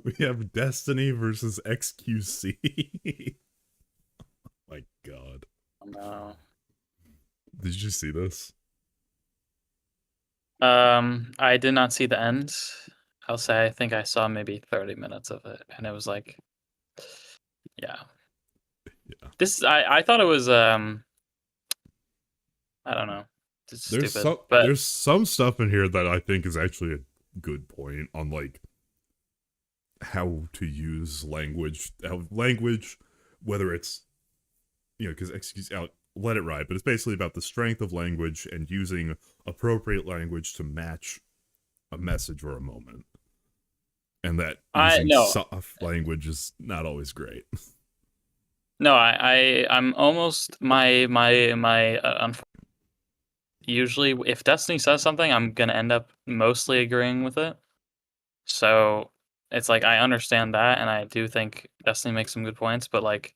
We have Destiny versus XQC. God. No. Did you see this? I did not see the end. I'll say I think I saw maybe 30 minutes of it, and it was like, yeah. This I thought it was I don't know. It's stupid. But There's some stuff in here that I think is actually a good point on like how to use language, whether it's, you know, because let it ride, but it's basically about the strength of language and using appropriate language to match a message or a moment, and that using soft language is not always great. No, I'm almost usually if Destiny says something, I'm gonna end up mostly agreeing with it. So it's like I understand that, and I do think Destiny makes some good points, but like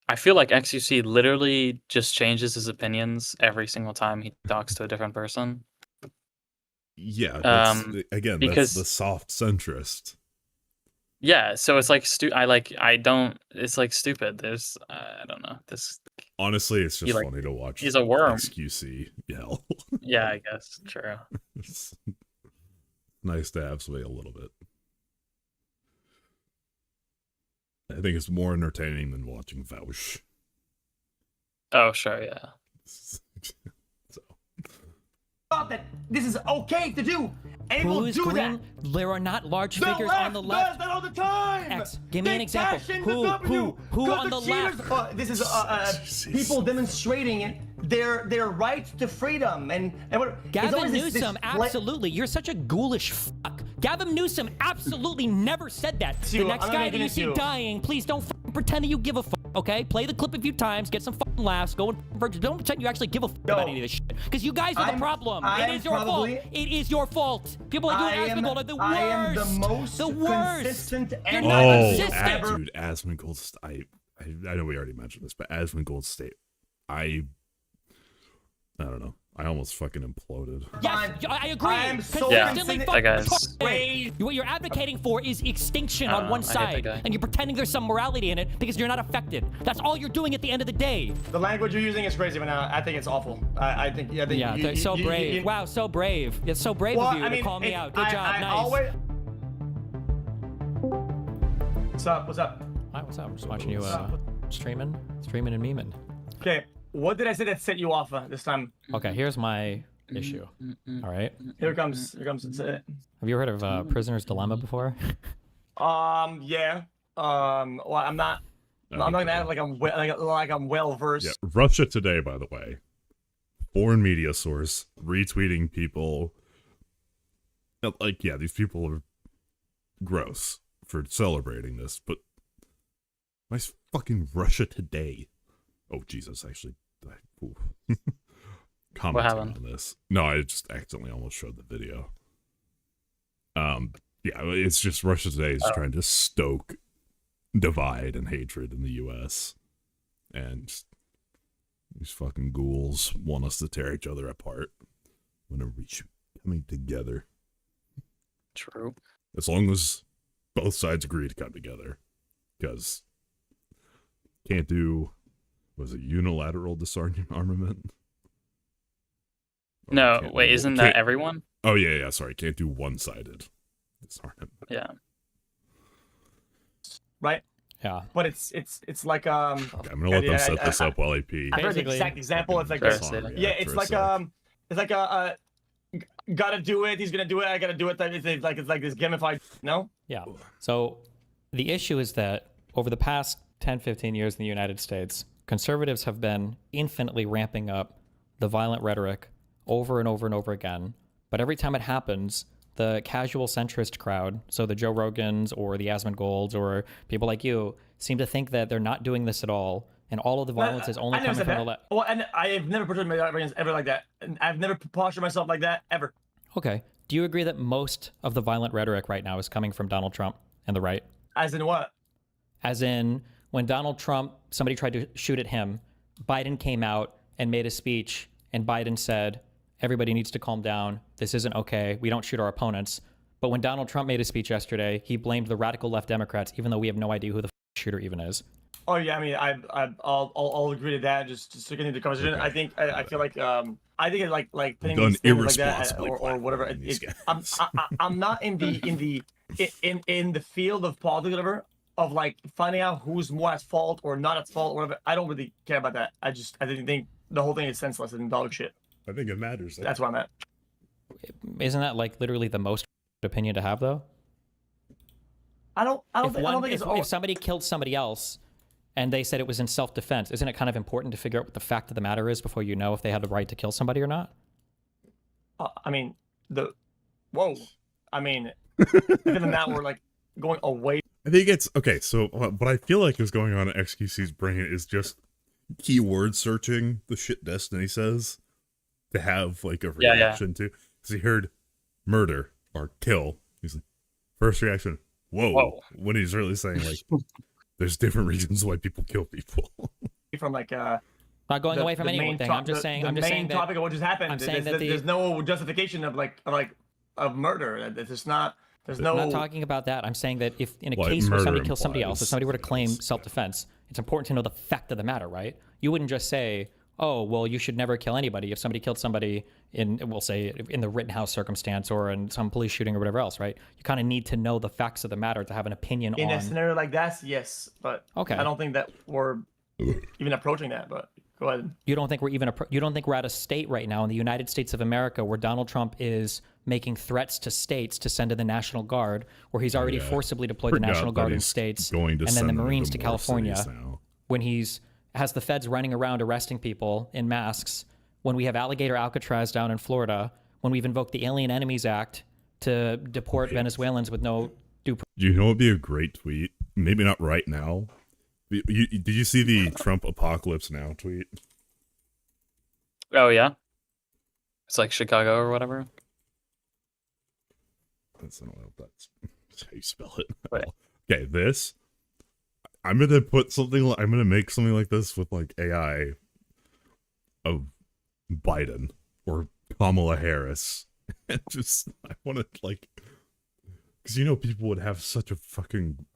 I feel like XUC literally just changes his opinions every single time he talks to a different person. Yeah, that's, again, because that's the soft centrist. Yeah, so it's like it's like stupid. There's I don't know. This Honestly, it's just funny to watch. He's a worm. XQC yell. Yeah, I guess. True. It's nice to have somebody a little bit. I think it's more entertaining than watching Vouch. Oh, sure, yeah. That this is okay to do. And Who will is do green? that. There are not large The figures on the left. does that all the time. X, give me They an example. cash in Who the W. who Got on the cheaters. left? This is people demonstrating their right to freedom and what. Gavin Newsom, absolutely. You're such a ghoulish fuck. Gavin Newsom absolutely never said that. The You, next I'm guy not that you making it see you. dying, please don't pretend that you give a fuck, okay? Play the clip a few times, get some fucking laughs, go and don't pretend you actually give a fuck about any of this shit. Because you guys are the problem. It is your fault. It is your fault. People like you and Asmongold are the worst. I am the most consistent and Dude, Asmongold State. I know we already mentioned this, but Asmongold State, I don't know. I almost fucking imploded. Yes, I agree. I am so Consistently that guy's- What you're advocating for is extinction on one I hate that side, guy. and you're pretending there's some morality in it because you're not affected. That's all you're doing at the end of the day. The language you're using is crazy right now. I think it's awful. I think Yeah, so brave. Wow, so brave. It's so brave of you to call me out. Good job. Nice. What's up? What's up? Hi, what's up? I'm just watching you streaming and memeing. Okay, what did I say that set you off this time? Okay, here's my issue. All right. Here comes. Have you heard of Prisoner's Dilemma before? Yeah. Well, I'm not gonna act like I'm well versed. Yeah, Russia Today, by the way, foreign media source, retweeting people. Like, yeah, these people are gross for celebrating this, but why is fucking Russia Today? Oh Jesus, actually, commenting on this. No, I just accidentally almost showed the video. Yeah, it's just Russia Today is trying to stoke divide and hatred in the U.S. and these fucking ghouls want us to tear each other apart whenever we should be coming together. True. As long as both sides agree to come together, because can't do, was it unilateral disarmament? No, wait, isn't that everyone? Oh yeah, sorry, can't do one-sided disarmament. Yeah. Right. Yeah. But it's like Okay, I'm gonna let them set this up while I pee. I heard the exact example. It's like it's like a gotta do it. He's gonna do it. I gotta do it. It's like this gamified. No. Yeah. So the issue is that over the past 10, 15 years in the United States, conservatives have been infinitely ramping up the violent rhetoric over and over and over again. But every time it happens, the casual centrist crowd, so the Joe Rogans or the Asmongold's or people like you, seem to think that they're not doing this at all, and all of the violence is only coming from the left. Well, and I have never portrayed my audience ever like that. And I've never postured myself like that ever. Okay. Do you agree that most of the violent rhetoric right now is coming from Donald Trump and the right? As in what? As in, when Donald Trump, somebody tried to shoot at him, Biden came out and made a speech, and Biden said, everybody needs to calm down. This isn't okay. We don't shoot our opponents. But when Donald Trump made a speech yesterday, he blamed the radical left Democrats, even though we have no idea who the shooter even is. Oh yeah, I mean, I'll agree to that. Just to continue the conversation, Okay. I feel like I think it's like pinning Done these standards like that irresponsibly or whatever. platforming these I'm not in the field of politics, whatever, of like finding out who's more at fault or not at fault or whatever. I don't really care about that. I didn't think the whole thing is senseless and dog shit. I think it matters. That's where I'm at. Isn't that like literally the most opinion to have though? I don't think If somebody killed somebody else and they said it was in self-defense, isn't it kind of important to figure out what the fact of the matter is before you know if they had the right to kill somebody or not? I mean, I mean, other than that, we're like going away. I think it's okay. So what I feel like is going on in XQC's brain is just keyword searching the shit Destiny says to have like a reaction to. Because he heard murder or kill. He's like, first reaction, whoa. When he's really saying like, there's different reasons why people kill people. From like not going away from anything. I'm just saying. I'm just saying that topic of what just happened. I'm saying that there's no justification of murder. There's not. There's no. I'm not talking about that. I'm saying that if in a What case where murder somebody kills somebody implies. else, if somebody were to claim self-defense, it's important to know the fact of the matter, right? You wouldn't just say, "Oh, well, you should never kill anybody." If somebody killed somebody in, we'll say, in the Rittenhouse circumstance or in some police shooting or whatever else, right? You kind of need to know the facts of the matter to have an opinion In on. a scenario like that, yes, but Okay. I don't think that we're even approaching that. But go ahead. You don't think we're you don't think we're at a state right now in the United States of America where Donald Trump is making threats to states to send in the National Guard, where he's already forcibly deployed the Forgot National that Guard in he's states, going to and then send the them Marines into to more California, cities now. when he's has the feds running around arresting people in masks, when we have alligator Alcatraz down in Florida, when we've invoked the Alien Enemies Act to deport Venezuelans with no due. You know what would be a great tweet? Maybe not right now. Did you see the Trump Apocalypse Now tweet? Oh yeah, it's like Chicago or whatever. I don't know if that's how you spell it. Right. Okay, this. I'm gonna put something. I'm gonna make something like this with like AI of Biden or Kamala Harris. And just I want to like, because you know people would have such a fucking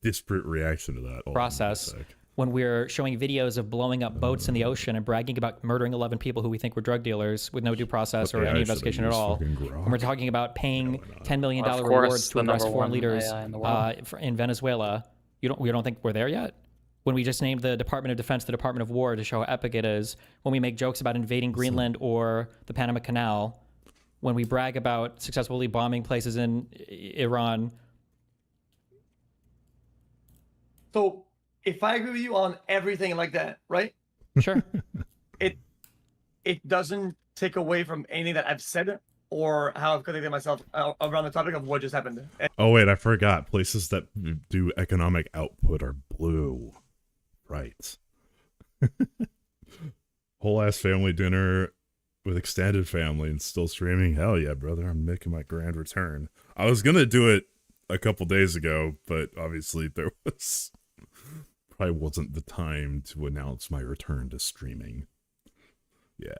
disparate reaction to that. Hold on a Process sec. when we're showing videos of blowing up boats in the ocean and bragging about murdering 11 people who we think were drug dealers with no due process or Okay, I any should've investigation at used all. fucking Grok. When we're talking about paying $10 million Of course, rewards to the arrest number foreign one leaders AI in the world. in Venezuela, you don't think we're there yet? When we just named the Department of Defense the Department of War to show how epic it is, when we make jokes about invading Greenland or the Panama Canal, when we brag about successfully bombing places in Iran. So if I agree with you on everything like that, right? Sure. It doesn't take away from anything that I've said or how I've connected myself around the topic of what just happened. Oh wait, I forgot. Places that do economic output are blue. Right. Whole ass family dinner with extended family and still streaming. Hell yeah, brother. I'm making my grand return. I was gonna do it a couple days ago, but obviously there was probably wasn't the time to announce my return to streaming. Yeah.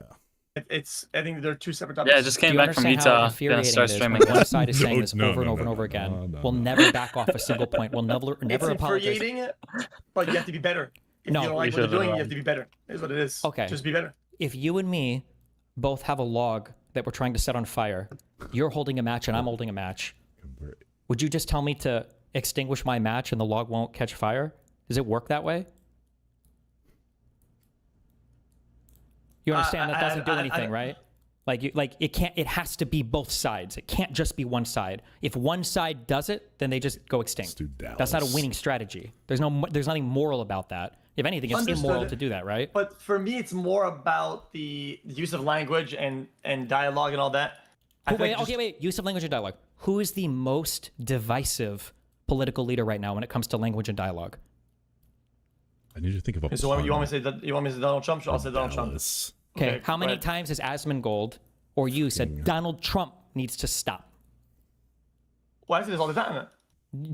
I think they're two separate topics. Yeah, I just came Do you back from understand how Utah. Gonna infuriating start it is streaming. when one side is saying this No, over and no, over and no, over again? no, no, We'll no. never back off a single point. We'll never It's apologize. infuriating, but you have to be better. If No. you don't like You what they're should doing, have you have to be better. Is what it is. Okay. Just be better. If you and me both have a log that we're trying to set on fire, you're holding a match and I'm holding a match, would you just tell me to extinguish my match and the log won't catch fire? Does it work that way? You understand that doesn't do anything, right? Like it can't. It has to be both sides. It can't just be one side. If one side does it, then they just go extinct. That's not a winning strategy. There's nothing moral about that. If anything, it's immoral Understood. to do that, right? But for me, it's more about the use of language and dialogue and all that. I feel like Wait. Use of language and dialogue. Who is the most divisive political leader right now when it comes to language and dialogue? I need to think of a So you want me to say that? You want me to say Donald Trump? I'll say Donald Trump. Okay. How go many ahead. times has Asmongold or you said Donald Trump needs to stop? Well, I say this all the time.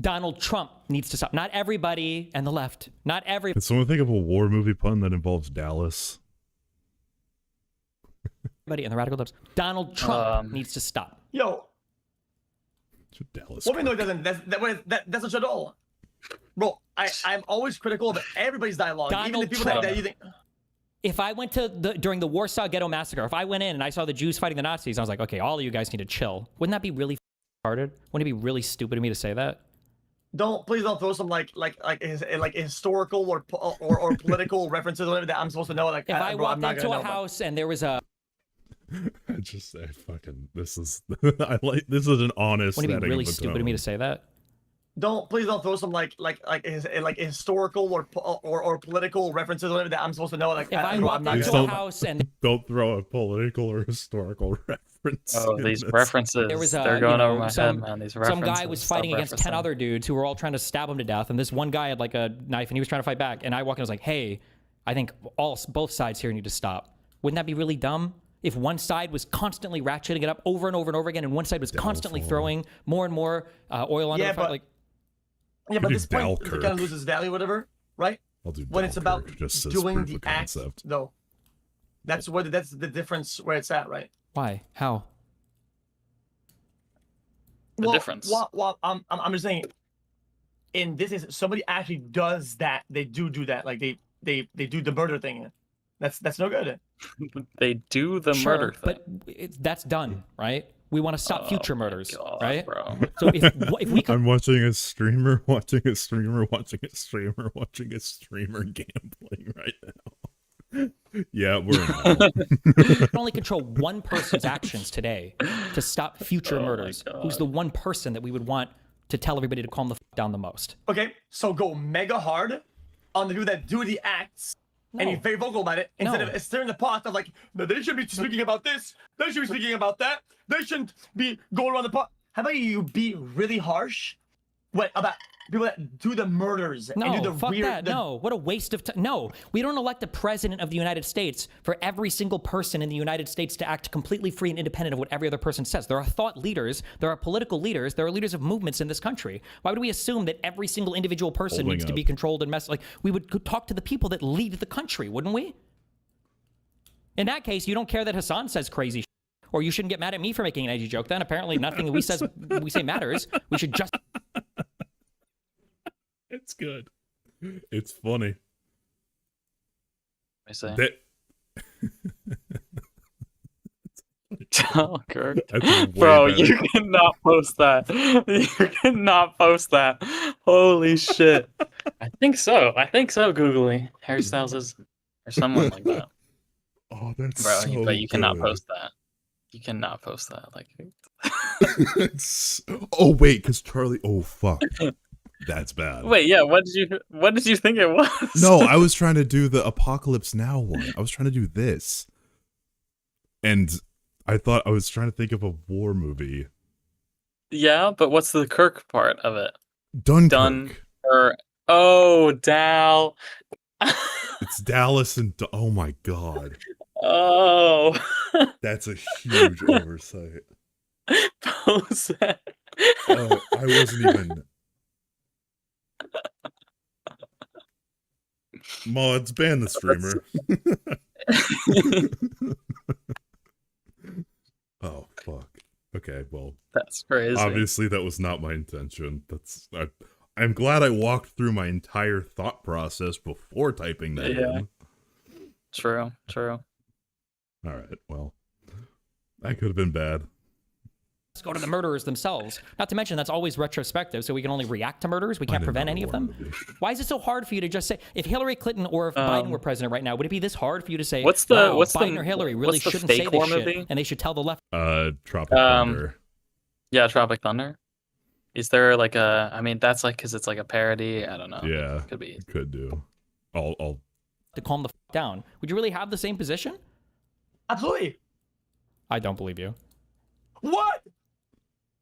Donald Trump needs to stop. Not everybody and the left. Not every. Can someone think of a war movie pun that involves Dallas? Everybody and the radical left. Donald Trump needs to stop. Yo, Dallas. what we know it doesn't. That's not at all. Bro, I'm always critical of everybody's dialogue, even the Donald people Trump. that you think. If I went to during the Warsaw Ghetto Massacre, if I went in and I saw the Jews fighting the Nazis, I was like, okay, all of you guys need to chill. Wouldn't that be really retarded? Wouldn't it be really stupid of me to say that? Please don't throw some like historical or political references or whatever that I'm supposed to know. Like, If I bro, I'm walked not into gonna a know, house and there was a I just say fucking this is this is an honest. wouldn't it be setting really of the stupid of me tone. to say that? Please don't throw some like historical or political references or whatever that I'm supposed to know. Like, If I bro, walked I'm not into gonna a know. house and Don't throw a political or historical reference. Oh, in these this. references. there was They're going over my head, man. These references. some guy was fighting Stop against 10 referencing. other dudes who were all trying to stab him to death, and this one guy had like a knife and he was trying to fight back, and I walked in and was like, hey, I think both sides here need to stop. Wouldn't that be really dumb? If one side was constantly ratcheting it up over and over and over again, and one side was constantly throwing more and more oil onto the fire, like Yeah, but do this point, it Dalkirk. kind of loses value, whatever, right? I'll do When it's about Dalkirk, just as doing proof the of act, concept. though. That's the difference where it's at, right? why? How? The difference. Well, I'm just saying. In this is somebody actually does that. They do that. Like they do the murder thing. That's no good. They do the Sure, murder thing. but that's done, right? We want to stop future murders, God, right? bro. So if we could I'm watching a streamer, watching a streamer, watching a streamer, watching a streamer gambling right now. Yeah, we're in hell. only control one person's actions today to stop future murders, who's the one person that we would want to tell everybody to calm the down the most? Okay, so go mega hard on the people that do the acts. And No. he's very vocal about it instead No. of stirring the pot of like, no, they should be speaking about this. They should be speaking about that. They shouldn't be going around the pot. How about you be really harsh? What about people that do the murders and do No, the fuck weird? that. No, what a waste of time. No, we don't elect the president of the United States for every single person in the United States to act completely free and independent of what every other person says. There are thought leaders, there are political leaders, there are leaders of movements in this country. Why would we assume that every single individual person Holding needs to up. be controlled and messed? Like, we would talk to the people that lead the country, wouldn't we? In that case, you don't care that Hassan says crazy shit, or you shouldn't get mad at me for making an edgy joke. Then apparently nothing that we say matters. We should just. It's good. It's funny. I say. That Oh, Kirk. That's way Bro, better. you cannot post that. You cannot post that. Holy shit. I think so, Googly. Hairstyles is or someone like that. Oh, that's Bro, so but you cannot good. post that. You cannot post that. Like Oh wait, because Charlie. Oh fuck, that's bad. wait, yeah, what did you think it was? No, I was trying to do the Apocalypse Now one. I was trying to do this, and I thought I was trying to think of a war movie. Yeah, but what's the Kirk part of it? Dunkirk. Oh, Dal. It's Dallas and oh my god, Oh. that's a huge oversight. Post that. Oh, I wasn't even. Mods, ban the streamer. Oh fuck. Okay, well, That's crazy. obviously that was not my intention. I'm glad I walked through my entire thought process before typing that Yeah. in. True. All right, well, that could have been bad. Let's go to the murderers themselves. Not to mention that's always retrospective, so we can only react to murders. We can't prevent any of them. Why is it so hard for you to just say, if Hillary Clinton or if Biden were president right now, would it be this hard for you to say, What's the- wow, what's the- Biden or Hillary really what's the shouldn't say fake this war shit, movie? and they should tell the left? Tropic Thunder. Yeah, Tropic Thunder. Is there like a? I mean, that's like because it's like a parody. I don't know. Yeah, could be. Could do. I'll To calm the down. Would you really have the same position? Absolutely. I don't believe you. What?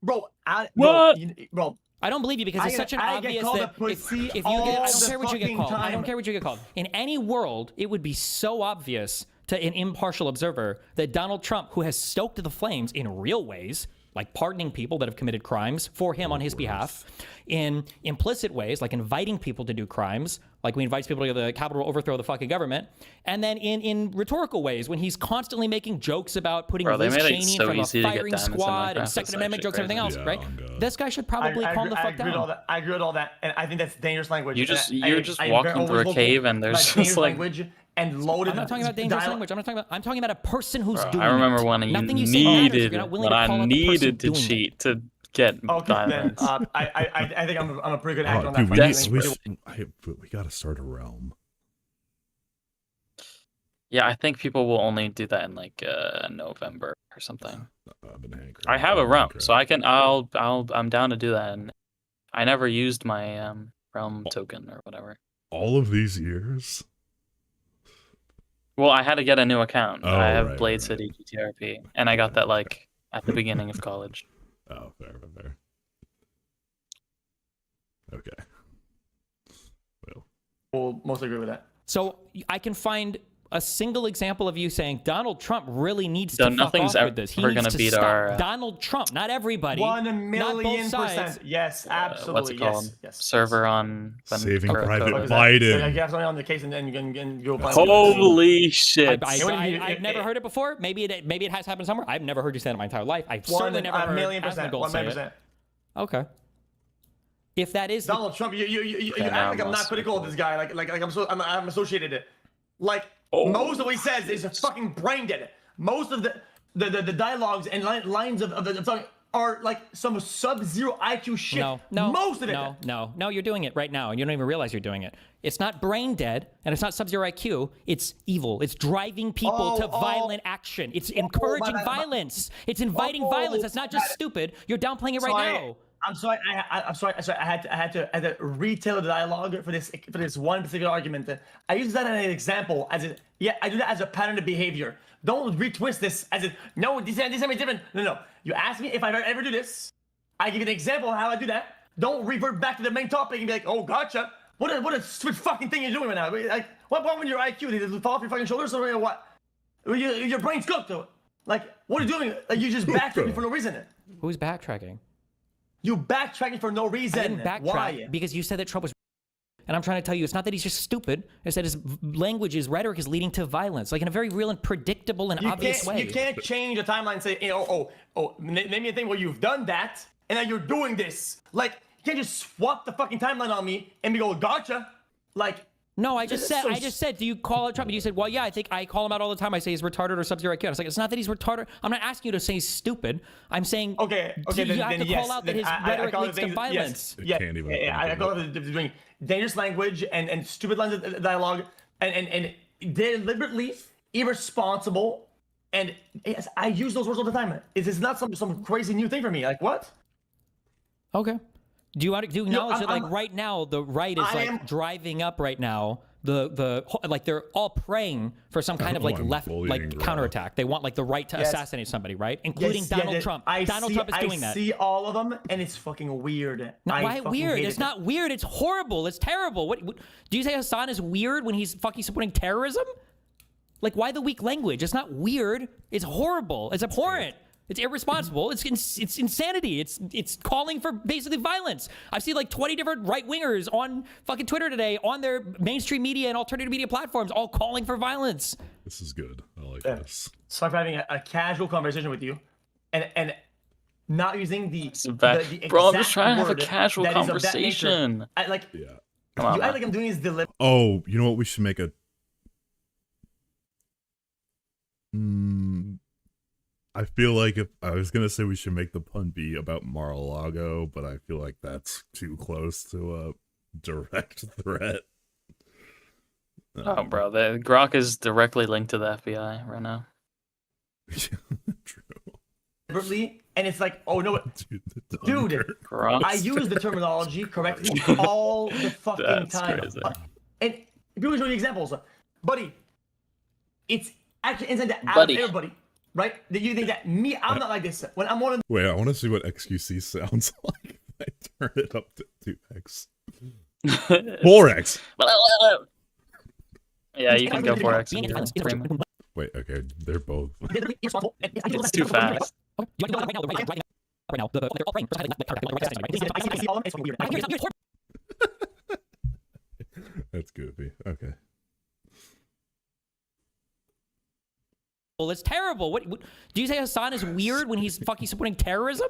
Bro, What? Bro, I don't believe you because it's such an I obvious get called that a pussy if you all get, I don't the care what you get fucking called. I time. don't care what you get called. In any world, it would be so obvious to an impartial observer that Donald Trump, who has stoked the flames in real ways, like pardoning people that have committed crimes for him on his behalf, in implicit ways, like inviting people to do crimes, like when he invites people to the Capitol to overthrow the fucking government, and then in rhetorical ways when he's constantly making jokes about putting Bro, they Liz made it Cheney so from a easy to get firing diamonds in squad Minecraft. and Second It's Amendment jokes and actually everything else, crazy. right? This guy should probably calm the fuck agree with all down. that. I agree with all that, and I think that's dangerous language. You're just I walking through a always cave vocal and there's about just dangerous like. language and loaded. I'm not talking about dangerous language. I'm talking about a person who's Bro, doing I remember it. when you Nothing you say matters if needed you're not willing when to call I out the person needed to doing it. cheat to get Okay, then diamonds. I think I'm a pretty good actor on that. Dude, front. we gotta start a realm. Yeah, I think people will only do that in like November or something. I have a realm, so I'm down to do that. And I never used my realm token or whatever. All of these years? Well, I had to get a new account. Oh, I have right, Blade City GTRP, and I got that like at the beginning of college. Oh, fair. Okay. We'll mostly agree with that. So I can find a single example of you saying Donald Trump really needs So to fuck nothing's off with this. He ever needs gonna to beat stop. our, Donald Trump, not everybody. 1 not both million sides. %. Yes, absolutely. What's it called? Yes. Server on Saving or- Private or- Biden. So you have something on the case, and then you can go. Holy shit! I've never heard it before. Maybe it has happened somewhere. I've never heard you say it in my entire life. I've certainly never heard 1,000,000%. Asmongold say it. 1,000,000%. Okay. If that is Donald Trump, you Okay, act now like I'm not must critical of this guy. Like I'm associated. Like most of what he says is fucking brain dead. Most of the dialogues and lines of the song are like some sub-zero IQ shit. No, most of it. No, you're doing it right now, and you don't even realize you're doing it. It's not brain dead, and it's not sub-zero IQ. It's evil. It's driving people to violent action. It's encouraging violence. It's inviting violence. It's not just stupid. You're downplaying it right now. I'm sorry. I'm sorry. I had to retell the dialogue for this one particular argument. I use that as an example. I do that as a pattern of behavior. Don't retwist this as no. This is different. No. You ask me if I ever do this. I give you an example of how I do that. Don't revert back to the main topic and be like, oh, gotcha. What a stupid fucking thing you're doing right now. Like, what wrong with your IQ? Did it fall off your fucking shoulders or what? Your brain's cooked. Like, what are you doing? Like, you just backtracking for no reason. Who's backtracking? You backtracking for no reason. I didn't backtrack Why? because you said that Trump was. And I'm trying to tell you, it's not that he's just stupid. It's that his language, his rhetoric is leading to violence, like in a very real and predictable and obvious way. You can't change the timeline and say, name me a thing where you've done that and now you're doing this. Like, you can't just swap the fucking timeline on me and be go, gotcha. Like, no, I just said, do you call out Trump? And you said, well, yeah, I think I call him out all the time. I say he's retarded or sub-zero IQ. I was like, it's not that he's retarded. I'm not asking you to say he's stupid. I'm saying, you have to call out that his rhetoric leads to violence. I call it doing dangerous language and stupid lines of dialogue and deliberately irresponsible. And yes, I use those words all the time. It's not some crazy new thing for me. Like, what? Okay. Do you acknowledge that, like, right now, the right is driving up right now? Like they're all praying for some kind of like left counterattack. They want like the right to assassinate somebody, right? Including Donald Trump. Donald Trump is doing that. I see all of them, and it's fucking weird. Why weird? It's not weird. It's horrible. It's terrible. What do you say? Hassan is weird when he's fucking supporting terrorism? Like, why the weak language? It's not weird. It's horrible. It's abhorrent. It's irresponsible. It's insanity. It's calling for basically violence. I've seen like 20 different right-wingers on fucking Twitter today on their mainstream media and alternative media platforms all calling for violence. This is good. I like this. So I'm having a casual conversation with you and not using the bro, I'm just trying to have a casual conversation. You act like I'm doing this deliberately. Oh, you know what? We should make a... I feel like if I was gonna say we should make the pun be about Mar-a-Lago, but I feel like that's too close to a direct threat. Oh, bro, the Grok is directly linked to the FBI right now. True. Deliberately, and it's like, oh no, dude, I use the terminology correctly all the fucking time. Crazy. And people show you examples, buddy. It's actually inside the out of everybody. Right? That you think that me, I'm not like this. When I'm one of Wait, I want to see what XQC sounds like. I turn it up to 2x. 4x. Yeah, you can go 4x. Wait, okay, they're both. It's too fast. right now. They're all praying. That's goofy. Okay. Well, it's terrible. What do you say? Hassan is weird when he's fucking supporting terrorism?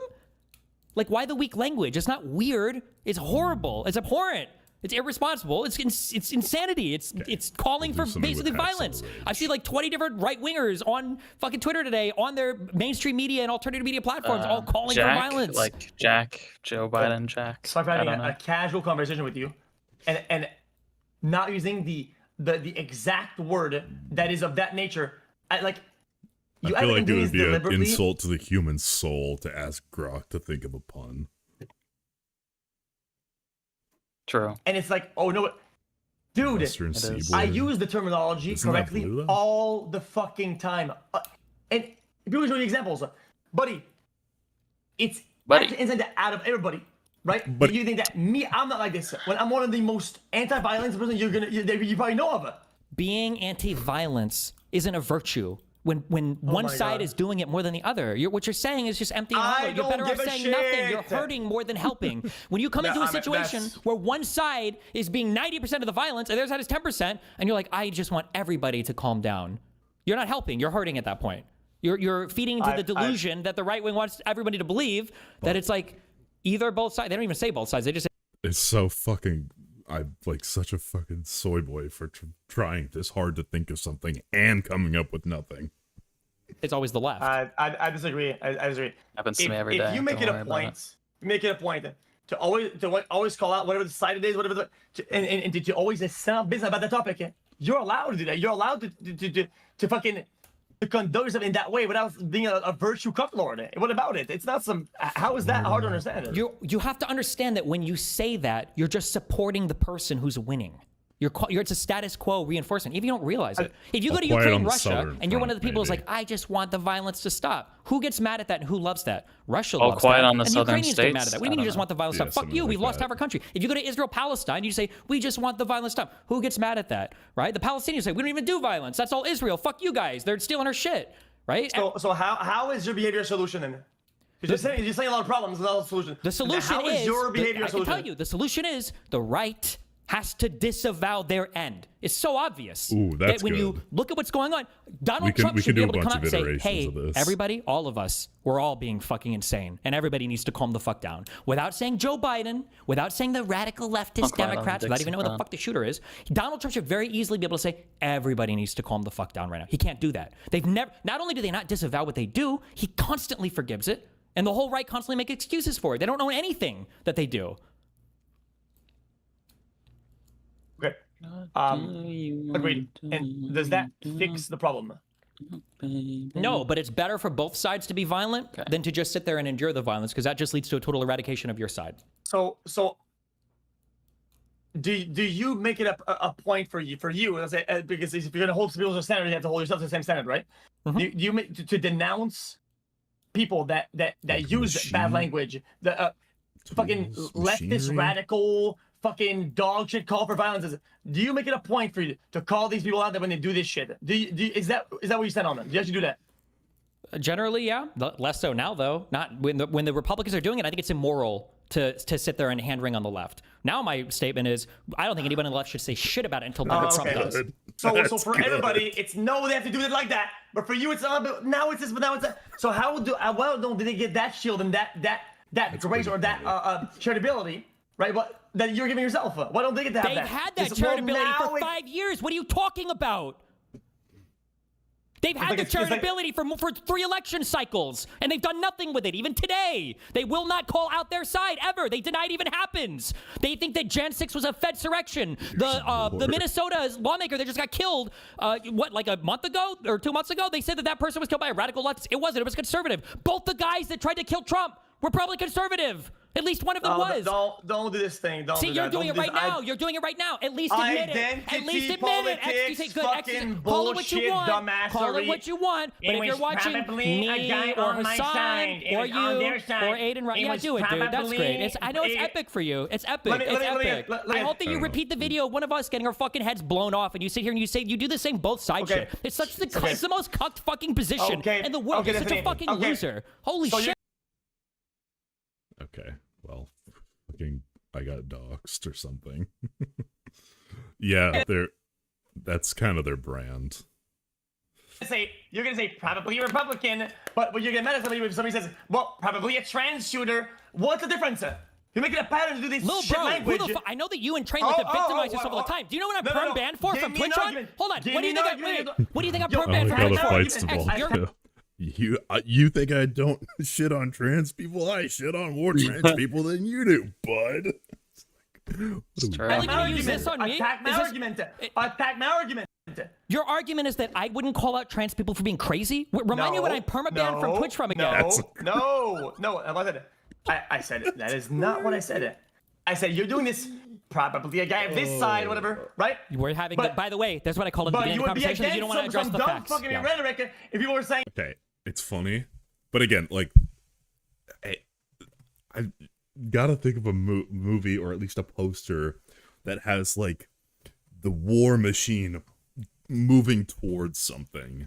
Like, why the weak language? It's not weird. It's horrible. It's abhorrent. It's irresponsible. It's insanity. It's calling for basically violence. I've seen like 20 different right wingers on fucking Twitter today on their mainstream media and alternative media platforms, all calling for violence. Like Joe Biden, Jack. So I'm having a casual conversation with you, and not using the exact word that is of that nature. I feel like it would be an insult to the human soul to ask Grok to think of a pun. True. And it's like, oh no, dude, I use the terminology correctly all the fucking time. And people show you examples, buddy. It's actually inside out of everybody, right? But you think that I'm not like this. When I'm one of the most anti-violence person you probably know of. Being anti-violence isn't a virtue. When one side is doing it more than the other, what you're saying is just empty and hollow. You're better off saying nothing. You're hurting more than helping. When you come into a situation where one side is being 90% of the violence and the other side is 10%, and you're like, I just want everybody to calm down. You're not helping. You're hurting at that point. You're feeding into the delusion that the right wing wants everybody to believe that it's like either both sides. They don't even say both sides. They just say it's so fucking. I'm like such a fucking soy boy for trying this hard to think of something and coming up with nothing. It's always the left. I disagree. I disagree. Happens to me every day. If you make it a point, to always call out whatever the side it is, whatever and to always sound business about the topic, you're allowed to do that. You're allowed to fucking conduct yourself in that way without being a virtue cucklord. What about it? It's not some. How is that hard to understand? You have to understand that when you say that, you're just supporting the person who's winning. It's a status quo reinforcement. If you don't realize it, if you go to Ukraine, Russia, and you're one of the people who's like, I just want the violence to stop. Who gets mad at that and who loves that? Russia loves that. On the and southern Ukrainians states. get mad at that. What do you mean you just want the violence to stop? Fuck you. We've lost half our country. If you go to Israel, Palestine, you say, we just want the violence to stop. Who gets mad at that? Right? The Palestinians say, we don't even do violence. That's all Israel. Fuck you guys. They're stealing our shit. Right? So how is your behavior a solution then? You're saying a lot of problems, not a solution. The solution how is your behavior a solution? I can tell you, the solution is the right has to disavow their end. It's so obvious. Ooh, that's that when good. you look at what's going on, Donald Trump should be able to come out and say, hey, of everybody, all of us, we're all being fucking insane, and everybody needs to calm the fuck down. Without saying Joe Biden, without saying the radical leftist Democrats, without even knowing who the fuck the shooter is, Donald Trump should very easily be able to say, everybody needs to calm the fuck down right now. He can't do that. Not only do they not disavow what they do, he constantly forgives it, and the whole right constantly make excuses for it. They don't know anything that they do. Okay. Agreed. And does that fix the problem? No, but it's better for both sides to be violent than to just sit there and endure the violence, because that just leads to a total eradication of your side. So do you make it a point for you? Because if you're going to hold people to a standard, you have to hold yourself to the same standard, right? Mm-hmm. Do you make to denounce people that use bad language, the fucking leftist radical fucking dog shit call for violence? Do you make it a point for you to call these people out there when they do this shit? Is that what you stand on them? Do you actually do that? Generally, yeah. Less so now, though. Not when the Republicans are doing it. I think it's immoral to sit there and hand wring on the left. Now my statement is, I don't think anyone on the left should say shit about it until Donald Trump does. So for everybody, it's no, they have to do it like that. But for you, it's now it's this, but now it's that. So how don't they get that shield and that grace or that charitability, right? But that you're giving yourself. Why don't they get to have that? They've had that charitability for 5 years. What are you talking about? They've had the charitability for 3 election cycles, and they've done nothing with it. Even today, they will not call out their side ever. They deny it even happens. They think that Jan 6 was a Fedsurrection. The Minnesota lawmaker that just got killed, like a month ago or 2 months ago, they said that person was killed by a radical leftist. It wasn't. It was conservative. Both the guys that tried to kill Trump were probably conservative. At least one of them was. Don't do this thing. See, you're doing it right now. You're doing it right now. At least admit it. At least admit it. Excuse good. Call it what you want. Call it what you want. But if you're watching me or Hassan or you or Aiden, yeah, do it, dude. That's great. I know it's epic for you. It's epic. It's epic. I hope that you repeat the video of one of us getting our fucking heads blown off, and you sit here and you do the same both sides shit. It's the most cucked fucking position in the world. You're such a fucking loser. Holy shit. Okay, well, fucking, I got doxxed or something. Yeah, that's kind of their brand. You're gonna say probably Republican, but when you get mad at somebody, if somebody says, well, probably a trans shooter, what's the difference? You're making a pattern to do this Lil shit bro, language. I know that you and Train like to victimize yourself all the time. Do you know what I'm perm banned for from Twitch on? Hold on. What do you think I'm perm banned for Oh my Twitch god, for? a fight's involved. You think I don't shit on trans people? I shit on more trans people than you do, bud. Are you going to use this on me? Attack my argument. Attack my argument. Your argument is that I wouldn't call out trans people for being crazy? Remind me what I'm perma-banned from Twitch from again. No. I said it. That is not what I said. I said you're doing this. Probably a guy of this side, whatever, right? We're having. By the way, that's what I called at the beginning of the conversation. That you don't want to address the facts. Fucking rhetoric. If people were saying, okay, it's funny, but again, like, I gotta think of a movie or at least a poster that has like the war machine moving towards something.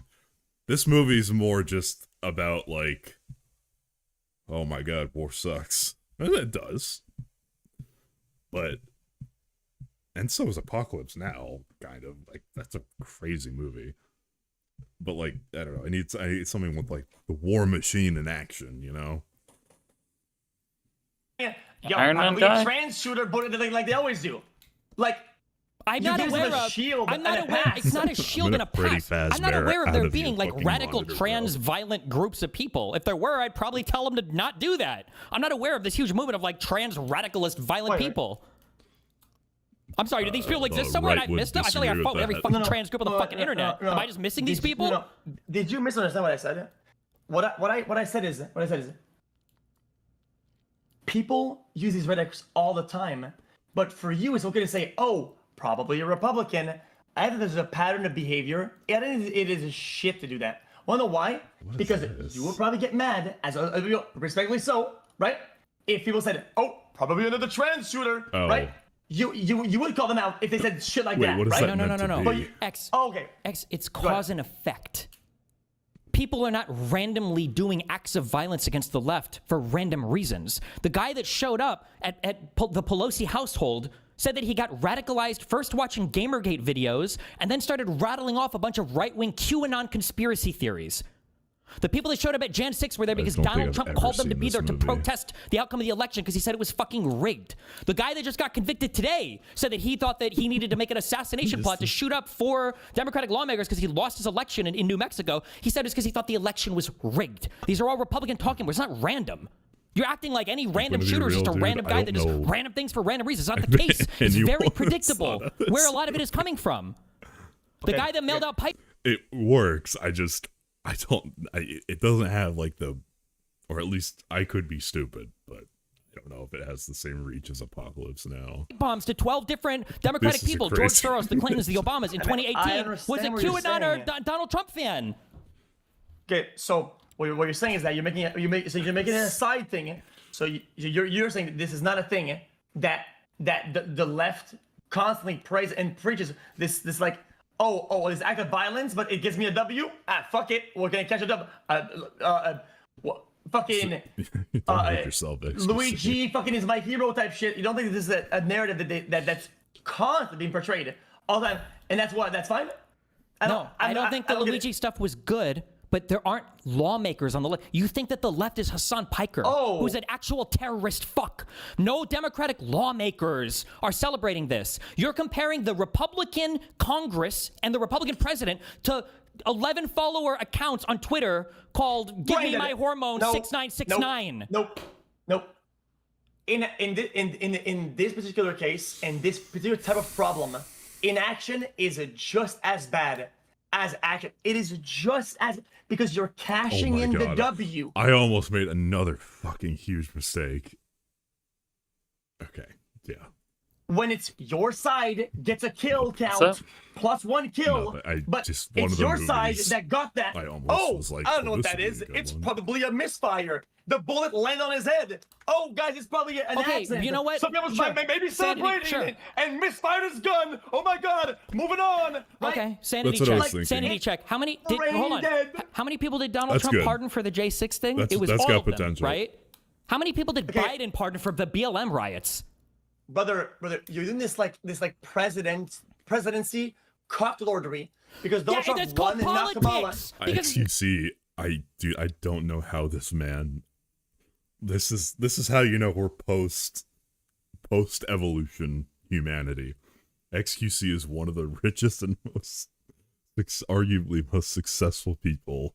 This movie's more just about like, oh my god, war sucks. And it does. But, and so is Apocalypse Now, kind of. Like, that's a crazy movie. But like, I don't know, I need something with like the war machine in action, you know? yeah, probably a trans shooter, but like they always do. Like, I'm not aware of. I'm not aware. It's not a shield and a pass. I'm not aware of there being like radical trans violent groups of people. If there were, I'd probably tell them to not do that. I'm not aware of this huge movement of like trans radicalist violent people. I'm sorry, do these people exist somewhere and I missed them? I feel like I fought with every fucking trans group on the fucking internet. Am I just missing these people? No. Did you misunderstand what I said? What I said is people use these rhetorics all the time, but for you it's okay to say, oh, probably a Republican. I think there's a pattern of behavior. It is shit to do that. Wanna know why? Because you will probably get mad, as respectfully so, right? If people said, oh, probably another trans shooter, right? You would call them out if they said shit like that, what is right? that No. But X, it's cause and effect. People are not randomly doing acts of violence against the left for random reasons. The guy that showed up at the Pelosi household said that he got radicalized first watching Gamergate videos and then started rattling off a bunch of right-wing QAnon conspiracy theories. The people that showed up at Jan 6 were there because Donald Trump called them to be there to protest the outcome of the election because he said it was fucking rigged. The guy that just got convicted today said that he thought that he needed to make an assassination plot to shoot up 4 Democratic lawmakers because he lost his election in New Mexico. He said it's because he thought the election was rigged. These are all Republican talking points. It's not random. You're acting like any random shooter is just a random guy that does random things for random reasons. It's not the case. It's very predictable where a lot of it is coming from. The guy that mailed out pipe. It works. It doesn't have like or at least I could be stupid, but I don't know if it has the same reach as Apocalypse Now. Bombs to 12 different Democratic people. George Soros, the Clintons, the Obamas in 2018 was a QAnon or Donald Trump fan. Okay, so what you're saying is that you're making it a side thing. So you're saying that this is not a thing that the left constantly prays and preaches this like, oh, this act of violence, but it gives me a W. Fuck it, we're gonna catch a W. Fucking Luigi fucking is my hero type shit. You don't think this is a narrative that's constantly being portrayed all the time, and that's fine? I don't think the Luigi stuff was good. But there aren't lawmakers on the left. You think that the left is Hassan Piker, who's an actual terrorist fuck. No Democratic lawmakers are celebrating this. You're comparing the Republican Congress and the Republican president to 11 follower accounts on Twitter called "Give Me My Hormone 6969." Nope. In this particular case, and this particular type of problem, inaction is just as bad as action. It is just as, because you're cashing in the W. I almost made another fucking huge mistake. Okay, yeah. When it's your side gets a kill count, plus 1 kill, but it's your side that got that. I almost was like, I don't know what that is. It's probably a misfire. The bullet landed on his head. Oh, guys, it's probably an accident. You know what? Some people maybe celebrating and misfired his gun. Oh my God! Moving on. Okay, sanity check. Sanity check. How many? Hold on. How many people did Donald Trump pardon for the J6 thing? It was all of them, right? How many people did Biden pardon for the BLM riots? Brother, you're doing this presidency cocktalordery because Donald Trump won and knocked Kamala. XQC, I don't know how this man. This is how you know we're post evolution humanity. XQC is one of the richest and arguably most successful people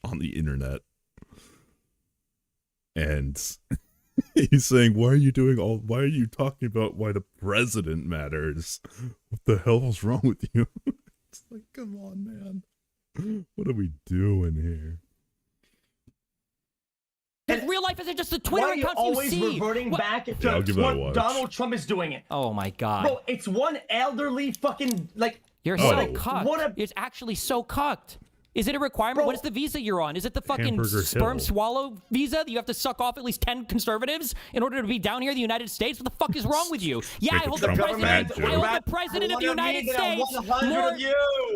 on the internet, and he's saying, why are you talking about why the president matters? What the hell is wrong with you? It's like, come on, man. What are we doing here? Because real life isn't just the Twitter Why are you accounts always you see. reverting back to I'll give that a what watch. Donald Trump is doing? Oh my god. Bro, it's one elderly fucking You're so cucked. It's actually so cucked. Is it a requirement? What is the visa you're on? Is it the fucking Hamburger sperm Hill. swallow visa that you have to suck off at least 10 conservatives in order to be down here in the United States? What the fuck is wrong with you? Yeah, Make I hold Trump the president. mad, I hold Joe. the president of the United States.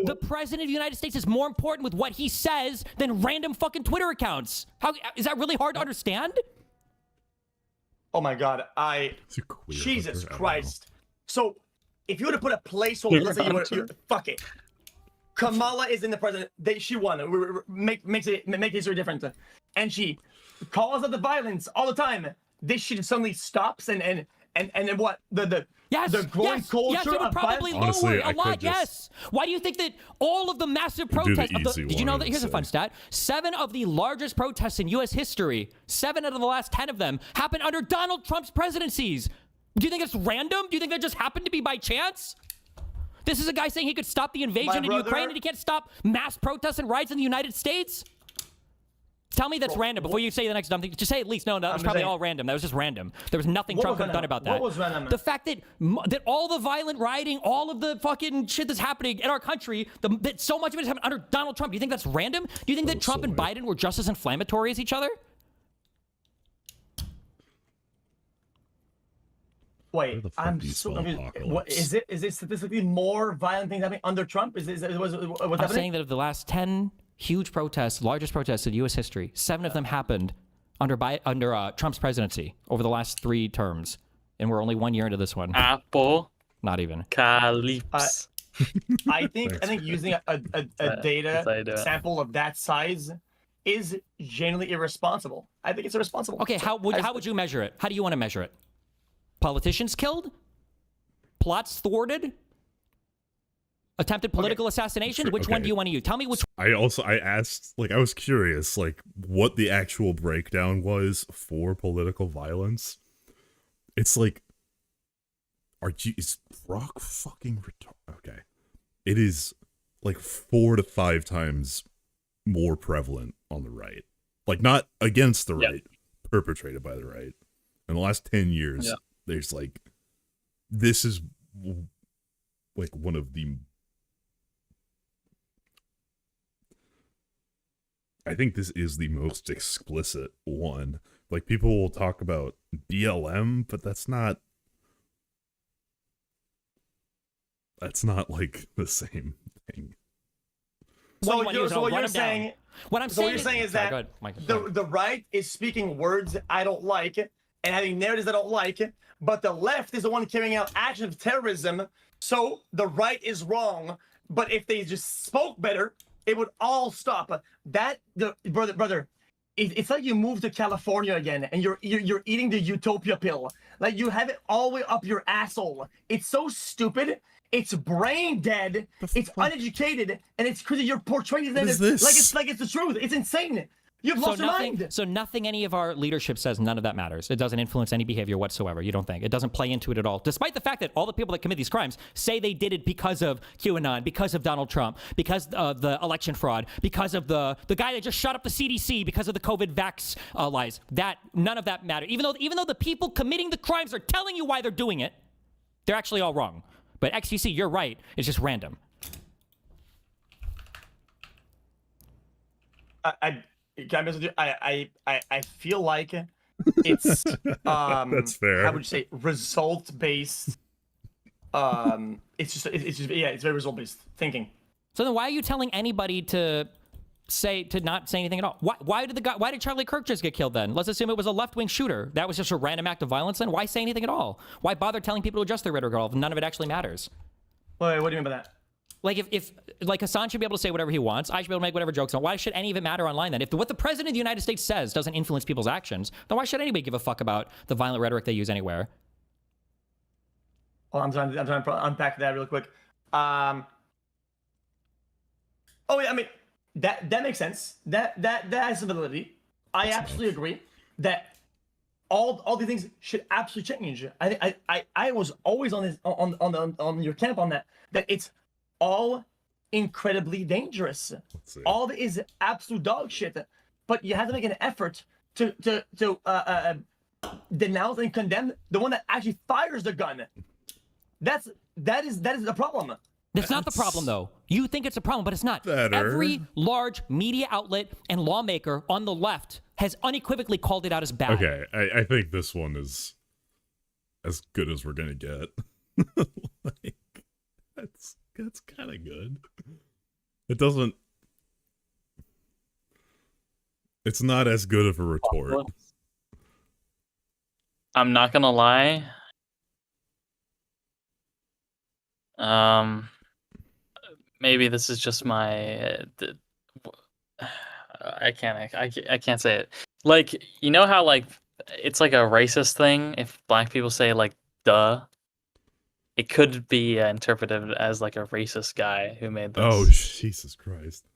The president of the United States is more important with what he says than random fucking Twitter accounts. How is that really hard to understand? Oh my god, Jesus Christ. So, if you were to put a placeholder, let's say fuck it. Kamala is in the president. She won. Make history different. And she calls out the violence all the time. This shit suddenly stops and what? The growing culture yes, it would of probably violence. lower a lot, yes. Why do you think that all of the massive protests... did you know that? Here's a fun stat. 7 of the largest protests in U.S. history, 7 out of the last 10 of them, happened under Donald Trump's presidencies. Do you think it's random? Do you think that just happened to be by chance? This is a guy saying he could stop the invasion in Ukraine and he can't stop mass protests and riots in the United States? Tell me that's random before you say the next dumb thing. Just say at least, no, that was probably all random. That was just random. There was nothing Trump could have done about that. What was random? The fact that all the violent rioting, all of the fucking shit that's happening in our country, that so much of it is happening under Donald Trump. Do you think that's random? Do you think that Trump and Biden were just as inflammatory as each other? Wait, I'm so what is it? Is it statistically more violent things happening under Trump? What's I'm happening? saying that of the last 10 huge protests, largest protests in U.S. history, 7 of them happened under Trump's presidency over the last 3 terms, and we're only 1 year into this one. Apple. Not even. Calypse. I think using a data sample of that size is genuinely irresponsible. I think it's irresponsible. Okay, how would you measure it? How do you want to measure it? Politicians killed? Plots thwarted? Attempted political assassinations? Which one do you want to use? Tell me which. I asked, I was curious, what the actual breakdown was for political violence. It's is Brock fucking retarded? Okay. It is 4 to 5 times more prevalent on the right. Not against the right, perpetrated by the right. In the last 10 years, there's this is one of the, I think this is the most explicit one. People will talk about BLM, but that's not the same thing. So what you're saying is that the right is speaking words I don't like and having narratives I don't like, but the left is the one carrying out actions of terrorism. So the right is wrong. But if they just spoke better, it would all stop. Brother, it's like you moved to California again and you're eating the utopia pill. You have it all the way up your asshole. It's so stupid. It's brain dead. It's uneducated, and it's because you're portraying it as like it's the truth. It's insane. You've lost your mind. So nothing any of our leadership says, none of that matters. It doesn't influence any behavior whatsoever. You don't think? It doesn't play into it at all. Despite the fact that all the people that commit these crimes say they did it because of QAnon, because of Donald Trump, because of the election fraud, because of the guy that just shut up the CDC, because of the COVID vax lies. None of that matters. Even though the people committing the crimes are telling you why they're doing it, they're actually all wrong. But XQC, you're right. It's just random. I feel like it's that's fair. I would say result based. It's very result based thinking. So then why are you telling anybody to not say anything at all? Why did Charlie Kirk just get killed then? Let's assume it was a left-wing shooter. That was just a random act of violence then? Why say anything at all? Why bother telling people to adjust their rhetoric at all if none of it actually matters? Wait, what do you mean by that? Like if Hassan should be able to say whatever he wants, I should be able to make whatever jokes. Why should any of it matter online then? If what the president of the United States says doesn't influence people's actions, then why should anybody give a fuck about the violent rhetoric they use anywhere? Well, I'm trying to unpack that real quick. Oh yeah, I mean that makes sense. That has some validity. I absolutely agree that all these things should absolutely change. I was always on this on your camp on that it's all incredibly dangerous. All of it is absolute dog shit. But you have to make an effort to denounce and condemn the one that actually fires the gun. That is the problem. That's not the problem, though. You think it's a problem, but it's not. Better. Every large media outlet and lawmaker on the left has unequivocally called it out as bad. Okay, I think this one is as good as we're gonna get. Like, that's kind of good. It doesn't. It's not as good of a retort. I'm not gonna lie. Maybe this is just my. I can't say it. Like, you know how like it's like a racist thing if black people say like "duh." It could be interpreted as like a racist guy who made this. Oh, Jesus Christ!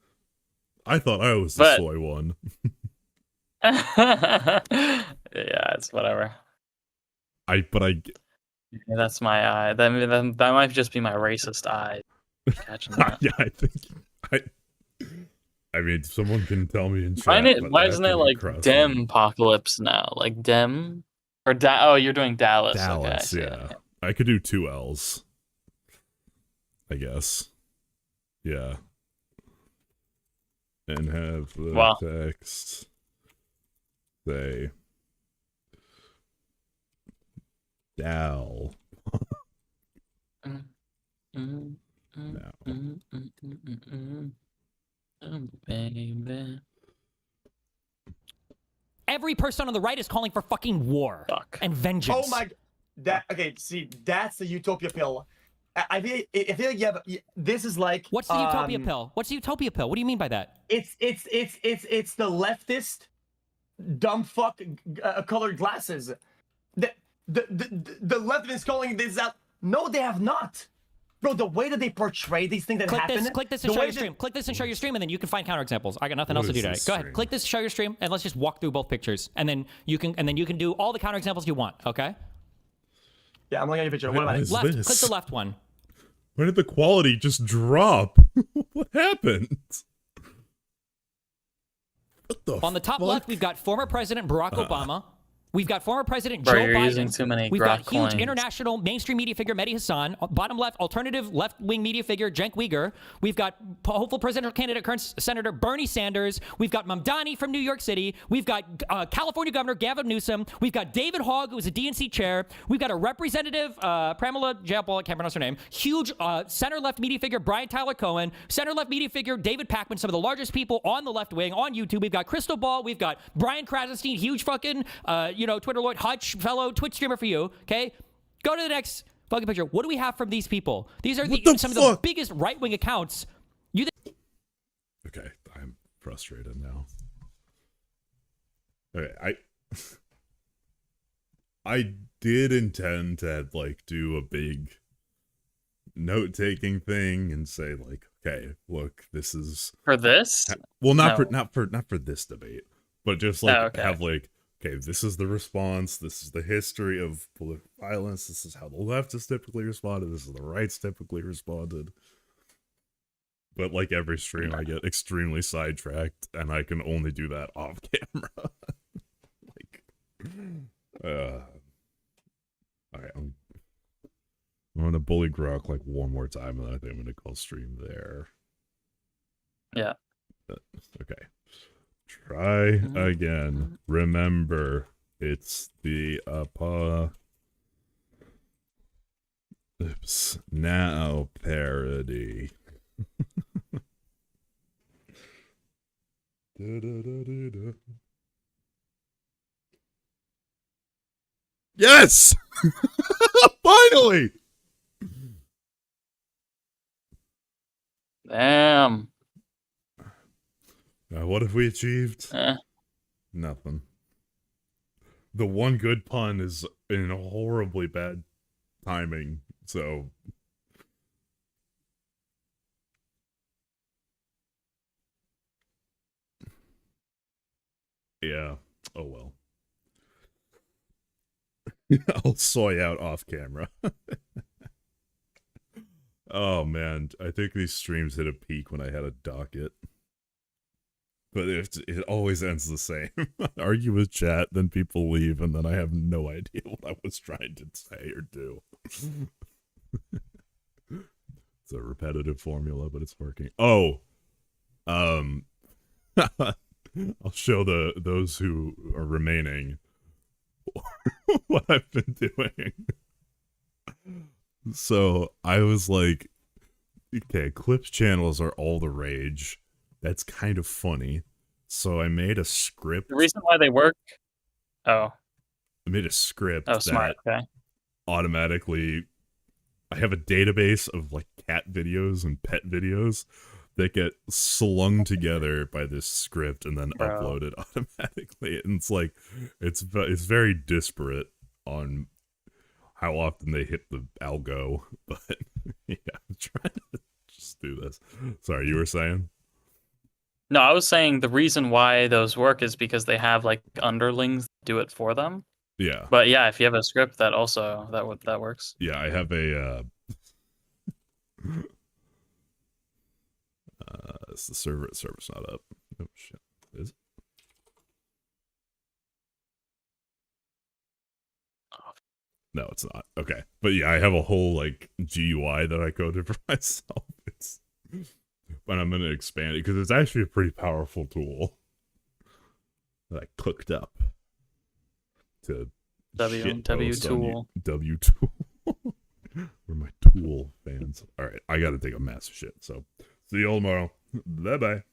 I thought I was the soy one. Yeah, it's whatever. Yeah, that's my eye. That might just be my racist eye. Catching that. Yeah, I think I mean, someone can tell me in chat. Why isn't it like Dem apocalypse now? Like Dem or oh, you're doing Dallas. Dallas, okay, yeah. I could do 2 L's, I guess. Yeah. And have the text say Dal. Baby. Every person on the right is calling for fucking war and vengeance. Oh my, okay. See, that's the utopia pill. I feel like this is like. What's the utopia pill? What's the utopia pill? What do you mean by that? It's the leftist dumb fuck colored glasses. The left is calling this out. No, they have not. Bro, the way that they portray these things that happen. Click this and show your stream. Click this and show your stream, and then you can find counterexamples. I got nothing else to do today. Go ahead. Click this, show your stream, and let's just walk through both pictures, and then you can do all the counterexamples you want. Okay? Yeah, I'm looking at your picture. What about it? Left. Click the left one. Where did the quality just drop? What happened? What the On the top left, we've got former President Barack Obama. We've got former President Bro, Joe you're Biden. using too many We've grok got huge coins. international mainstream media figure Mehdi Hassan. Bottom left, alternative left-wing media figure Cenk Uygur. We've got hopeful presidential candidate, current Senator Bernie Sanders. We've got Mamdani from New York City. We've got California Governor Gavin Newsom. We've got David Hogg, who's a DNC chair. We've got a representative, Pramila Jayapal, I can't pronounce her name. Huge center-left media figure Brian Tyler Cohen. Center-left media figure David Pakman, some of the largest people on the left wing on YouTube. We've got Crystal Ball. We've got Brian Krasenstein, huge fucking, Twitter lord, Hutch, fellow Twitch streamer for you, okay? Go to the next fucking picture. What do we have from these people? These are some of the biggest right-wing accounts. Okay, I'm frustrated now. Okay, I did intend to do a big note-taking thing and say okay, look, this is for this. Well, not for this debate, but just have okay, this is the response. This is the history of political violence. This is how the left has typically responded. This is the right's typically responded. But like every stream, I get extremely sidetracked, and I can only do that off camera. All right, I'm gonna bully Grok one more time, and then I think I'm gonna call stream there. Yeah. Okay. Try again. Remember, it's the Oops. Now parody. Yes! Finally! Damn. What have we achieved? Eh. Nothing. The one good pun is in horribly bad timing, so... Yeah. Oh well. I'll soy out off camera. Oh man, I think these streams hit a peak when I had a docket. But it always ends the same. Argue with chat, then people leave, and then I have no idea what I was trying to say or do. It's a repetitive formula, but it's working. Oh! I'll show those who are remaining what I've been doing. So I was like, okay, clips channels are all the rage. That's kind of funny. So I made a script. The reason why they work. Oh. I made a script smart. that Okay. automatically. I have a database of like cat videos and pet videos that get slung together by this script and then uploaded automatically. And it's like, it's very disparate on how often they hit the algo, but yeah, I'm trying to just do this. Sorry, you were saying? No, I was saying the reason why those work is because they have like underlings do it for them. Yeah. But yeah, if you have a script, that also that works. Yeah, I have a it's the server's not up. Oh shit. Is it? No, it's not. Okay. But yeah, I have a whole like GUI that I coded for myself. But I'm gonna expand it because it's actually a pretty powerful tool that I cooked up to W tool. W tool. We're my tool fans. All right, I got to take a massive shit. So see you all tomorrow. Bye bye.